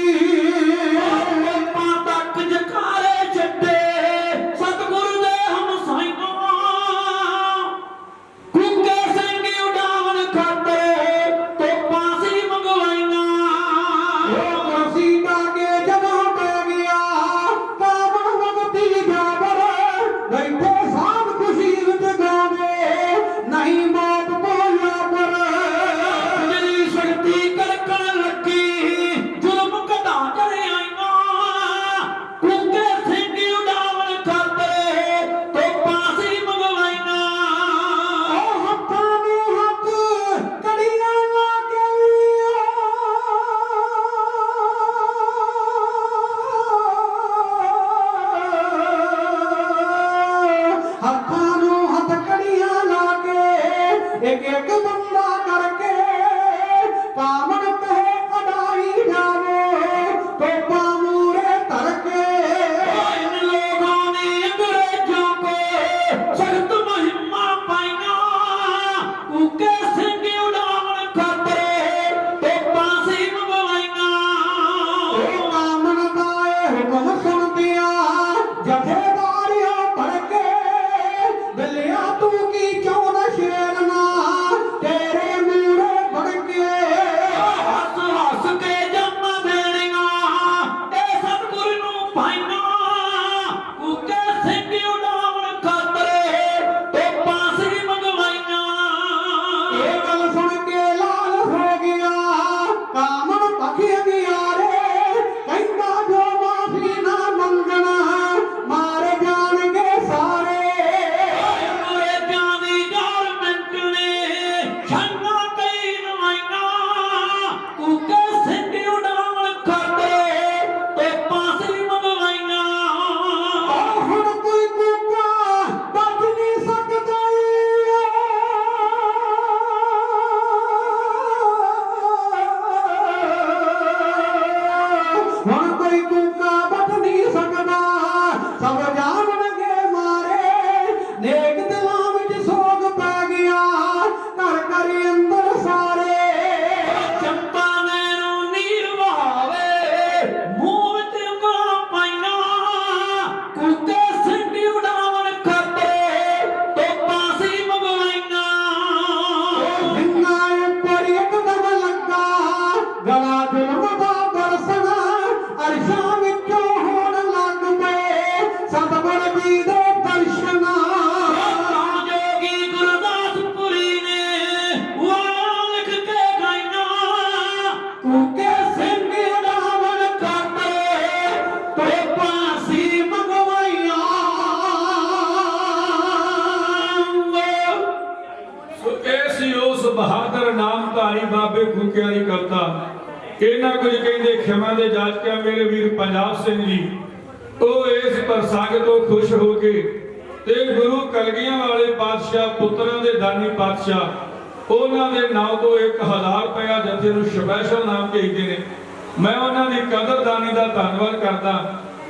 बैठे साध खुशी विच गावे एक एक बंदा करके कामन पे अडाई जावो तो पामूरे तरके इन लोगों ने अंग्रेजों को सख्त मुहिम्मा पाइया कूके सिंह उड़ावन खातरे तो फांसी मंगवाइया कामन दाए हुक्म सुन दिया जथेदारियों भड़के बिलिया तू की चौन शेरना तेरे मूरे भड़के हस हस के जम देनिया ते सतगुर नू पाइया कूके सिंह उड़ावन खातरे तो फांसी मंगवाइया ये गल सुन के लाल हो गया कामन पखी गया रे कहता जो माफी ना मंगना मारे जाएंगे सारे अंग्रेजां दी गवर्नमेंट ने छन्ना कई नवाइया कूके सिंह उड़ावन खातरे तो फांसी मंगवाइया ਹੁਣ ਕੋਈ ਕੂਕਾ ਬਚ ਨਹੀਂ ਸਕਦਾ ਹੁਣ ਕੋਈ ਕੂਕਾ ਬਚ ਨਹੀਂ ਸਕਦਾ ਸਭ ਜਾਣਨਗੇ ਮਾਰੇ ਨੇਕ ਦਿਲਾਂ ਵਿੱਚ ਸੋਗ ਪੈ ਗਿਆ ਘਰ ਘਰ ਅੰਦਰ ਸਾਰੇ ਚੰਪਾ ਮੈਨੂੰ ਨੀਰ ਵਹਾਵੇ ਮੂੰਹ ਵਿੱਚ ਉਂਗਲਾਂ ਪਾਈਆਂ ਕੂਕੇ ਸਿੰਘ ਉਡਾਵਣ ਖਾਤਰੇ ਤੋਂ ਫਾਂਸੀ ਮੰਗਵਾਈਆਂ ਸਿੰਘਾਂ ਉੱਪਰ ਇੱਕਦਮ ਲੱਗਾ ਗਲਾ ਜ਼ੁਲਮ ਦਾ ਬਰਸਣਾ ਅਰਸ਼ਾਂ ਵਿੱਚੋਂ ਹੋਣ ਲੱਗ ਪਏ ਸਤਿਗੁਰ ਜੀ ਦੇ ਦਰਸ਼ਨਾਂ ਤਾਂ ਜੋਗੀ ਗੁਰਦਾਸਪੁਰੀ ਨੇ ਵਾਲਾਂ ਲਿਖ ਕੇ ਗਾਈਆਂ ਕੂਕੇ ਸਿੰਘ ਉਡਾਵਣ ਖਾਤਰੇ ਤੇ ਫਾਂਸੀ ਮੰਗਵਾਈਆਂ ਸੋ ਇਹ ਸੀ ਉਸ ਬਹਾਦਰ ਨਾਮਧਾਰੀ ਬਾਬੇ ਖੂਕਿਆਂ ਦੀ ਕਵਿਤਾ। ਇਹਨਾਂ ਕੁਝ ਕਹਿੰਦੇ ਖਿਮਾ ਦੇ ਜਾਚਕਿਆਂ ਮੇਰੇ ਵੀਰ ਪੰਜਾਬ ਸਿੰਘ ਜੀ ਉਹ ਇਸ ਪ੍ਰਸੰਗ ਤੋਂ ਖੁਸ਼ ਹੋ ਕੇ ਤੇ ਗੁਰੂ ਕਲਗੀਆਂ ਵਾਲੇ ਪਾਤਸ਼ਾਹ ਪੁੱਤਰਾਂ ਦੇ ਦਾਨੀ ਪਾਤਸ਼ਾਹ ਉਹਨਾਂ ਦੇ ਨਾਮ ਤੋਂ 1000 ਰੁਪਇਆ ਜਥੇ ਨੂੰ ਸਪੈਸ਼ਲ ਨਾਮ ਭੇਜਦੇ ਨੇ। ਮੈਂ ਉਹਨਾਂ ਦੀ ਕਦਰਦਾਨੀ ਦਾ ਧੰਨਵਾਦ ਕਰਦਾ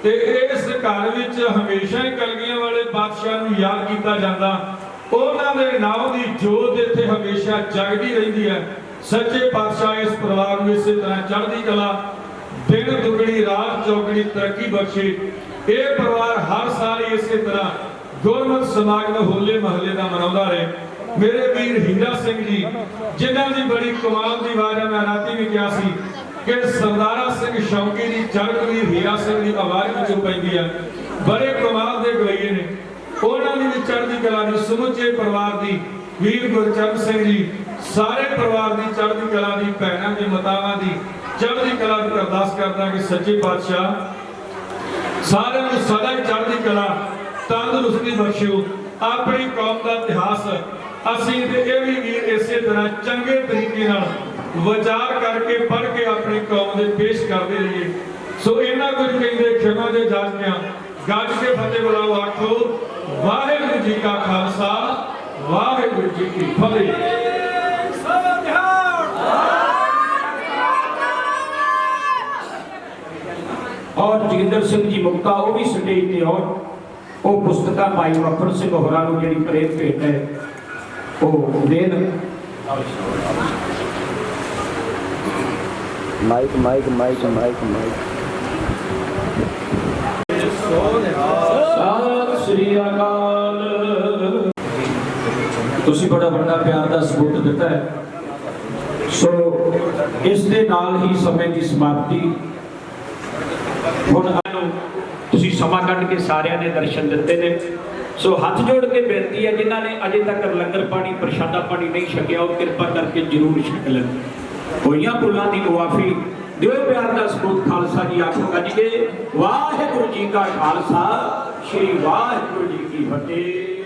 ਤੇ ਇਸ ਘਰ ਵਿੱਚ ਹਮੇਸ਼ਾ ਹੀ ਕਲਗੀਆਂ ਵਾਲੇ ਪਾਤਸ਼ਾਹ ਨੂੰ ਯਾਦ ਕੀਤਾ ਜਾਂਦਾ। ਉਹਨਾਂ ਦੇ ਨਾਮ ਦੀ ਜੋਤ ਇੱਥੇ ਹਮੇਸ਼ਾ ਜਗਦੀ ਰਹਿੰਦੀ ਹੈ। ਸੱਚੇ ਪਾਤਸ਼ਾਹ ਇਸ ਪਰਿਵਾਰ ਨੂੰ ਇਸੇ ਤਰ੍ਹਾਂ ਚੜ੍ਹਦੀ ਕਲਾ ਦਿਨ ਦੁਗਣੀ ਰਾਤ ਚੌਗਣੀ ਤਰੱਕੀ ਬਖਸ਼ੇ। ਇਹ ਪਰਿਵਾਰ ਹਰ ਸਾਲ ਹੀ ਇਸੇ ਤਰ੍ਹਾਂ ਗੁਰਮਤਿ ਸਮਾਗਮ ਹੋਲੇ ਮਹੱਲੇ ਦਾ ਮਨਾਉਂਦਾ ਰਹੇ। ਮੇਰੇ ਵੀਰ ਹੀਰਾ ਸਿੰਘ ਜੀ ਜਿਨ੍ਹਾਂ ਦੀ ਬੜੀ ਕਮਾਲ ਦੀ ਆਵਾਜ਼ ਹੈ, ਮੈਂ ਰਾਤੀ ਵੀ ਕਿਹਾ ਸੀ ਕਿ ਸਰਦਾਰਾ ਸਿੰਘ ਸ਼ੌਕੀ ਦੀ ਜੜਕ ਵੀ ਹੀਰਾ ਸਿੰਘ ਦੀ ਆਵਾਜ਼ ਵਿੱਚੋਂ ਪੈਂਦੀ ਹੈ। ਬੜੇ ਕਮਾਲ ਦੇ ਗਵਾਈਏ ਨੇ। ਉਹਨਾਂ ਦੀ ਵੀ ਚੜ੍ਹਦੀ ਕਲਾ ਦੀ ਸਮੁੱਚੇ ਪਰਿਵਾਰ ਦੀ ਵੀਰ ਗੁਰਚਰਨ ਸਿੰਘ ਜੀ ਸਾਰੇ ਪਰਿਵਾਰ ਦੀ ਚੜ੍ਹਦੀ ਕਲਾ ਦੀ ਭੈਣਾਂ ਦੀ ਮਾਤਾਵਾਂ ਦੀ ਚੜ੍ਹਦੀ ਕਲਾ ਦੀ ਅਰਦਾਸ ਕਰਦਾ ਕਿ ਸੱਚੇ ਪਾਤਸ਼ਾਹ ਸਾਰਿਆਂ ਨੂੰ ਸਦਾ ਹੀ ਚੜ੍ਹਦੀ ਕਲਾ ਤੰਦਰੁਸਤੀ ਬਖਸ਼ਿਓ। ਆਪਣੀ ਕੌਮ ਦਾ ਇਤਿਹਾਸ ਅਸੀਂ ਤੇ ਇਹ ਵੀ ਵੀਰ ਇਸੇ ਤਰ੍ਹਾਂ ਚੰਗੇ ਤਰੀਕੇ ਨਾਲ ਵਿਚਾਰ ਕਰਕੇ ਪੜ੍ਹ ਕੇ ਆਪਣੀ ਕੌਮ ਦੇ ਪੇਸ਼ ਕਰਦੇ ਰਹੀਏ। ਸੋ ਇਹਨਾਂ ਕੁਝ ਕਹਿੰਦੇ ਖਿਮਾ ਦੇ ਜਾਚਕਿਆਂ ਗੱਜ ਕੇ ਫਤਿਹ ਬੁਲਾਓ, ਆਖੋ ਵਾਹਿਗੁਰੂ ਜੀ ਕਾ ਖਾਲਸਾ ਵਾਹਿਗੁਰੂ ਜੀ ਕੀ ਫਤਿਹ। और जोगिंदर सिंह जी मुक्ता वो भी स्टेज पे और वो पुस्तक भाई मक्खन सिंह होरां नूं जिहड़ी प्रेम भेट है वो देन। Mic mic mic mic mic Sat Shri अकाल। तुसीं बड़ा बड़ा प्यार का सबूत दिता है। सो इस दे नाल ही समय की समाप्ति ਹੁਣ ਤੁਸੀਂ ਸਮਾਂ ਕੱਢ ਕੇ ਸਾਰਿਆਂ ਨੇ ਦਰਸ਼ਨ ਦਿੱਤੇ ਨੇ। ਸੋ ਹੱਥ ਜੋੜ ਕੇ ਬੇਨਤੀ ਹੈ ਜਿਨ੍ਹਾਂ ਨੇ ਅਜੇ ਤੱਕ ਲੰਗਰ ਪਾਣੀ ਪ੍ਰਸ਼ਾਦਾ ਪਾਣੀ ਨਹੀਂ ਛਕਿਆ ਉਹ ਕਿਰਪਾ ਕਰਕੇ ਜ਼ਰੂਰ ਛਕ ਲੈਣ। ਹੋਈਆਂ ਭੁੱਲਾਂ ਦੀ ਮੁਆਫੀ ਦਿਓ ਪਿਆਰ ਦਾ ਸਬੂਤ ਖਾਲਸਾ ਜੀ ਆਖੋ ਗੱਜ ਕੇ ਵਾਹਿਗੁਰੂ ਜੀ ਕਾ ਖਾਲਸਾ ਸ੍ਰੀ ਵਾਹਿਗੁਰੂ ਜੀ ਕੀ ਫਤਿਹ।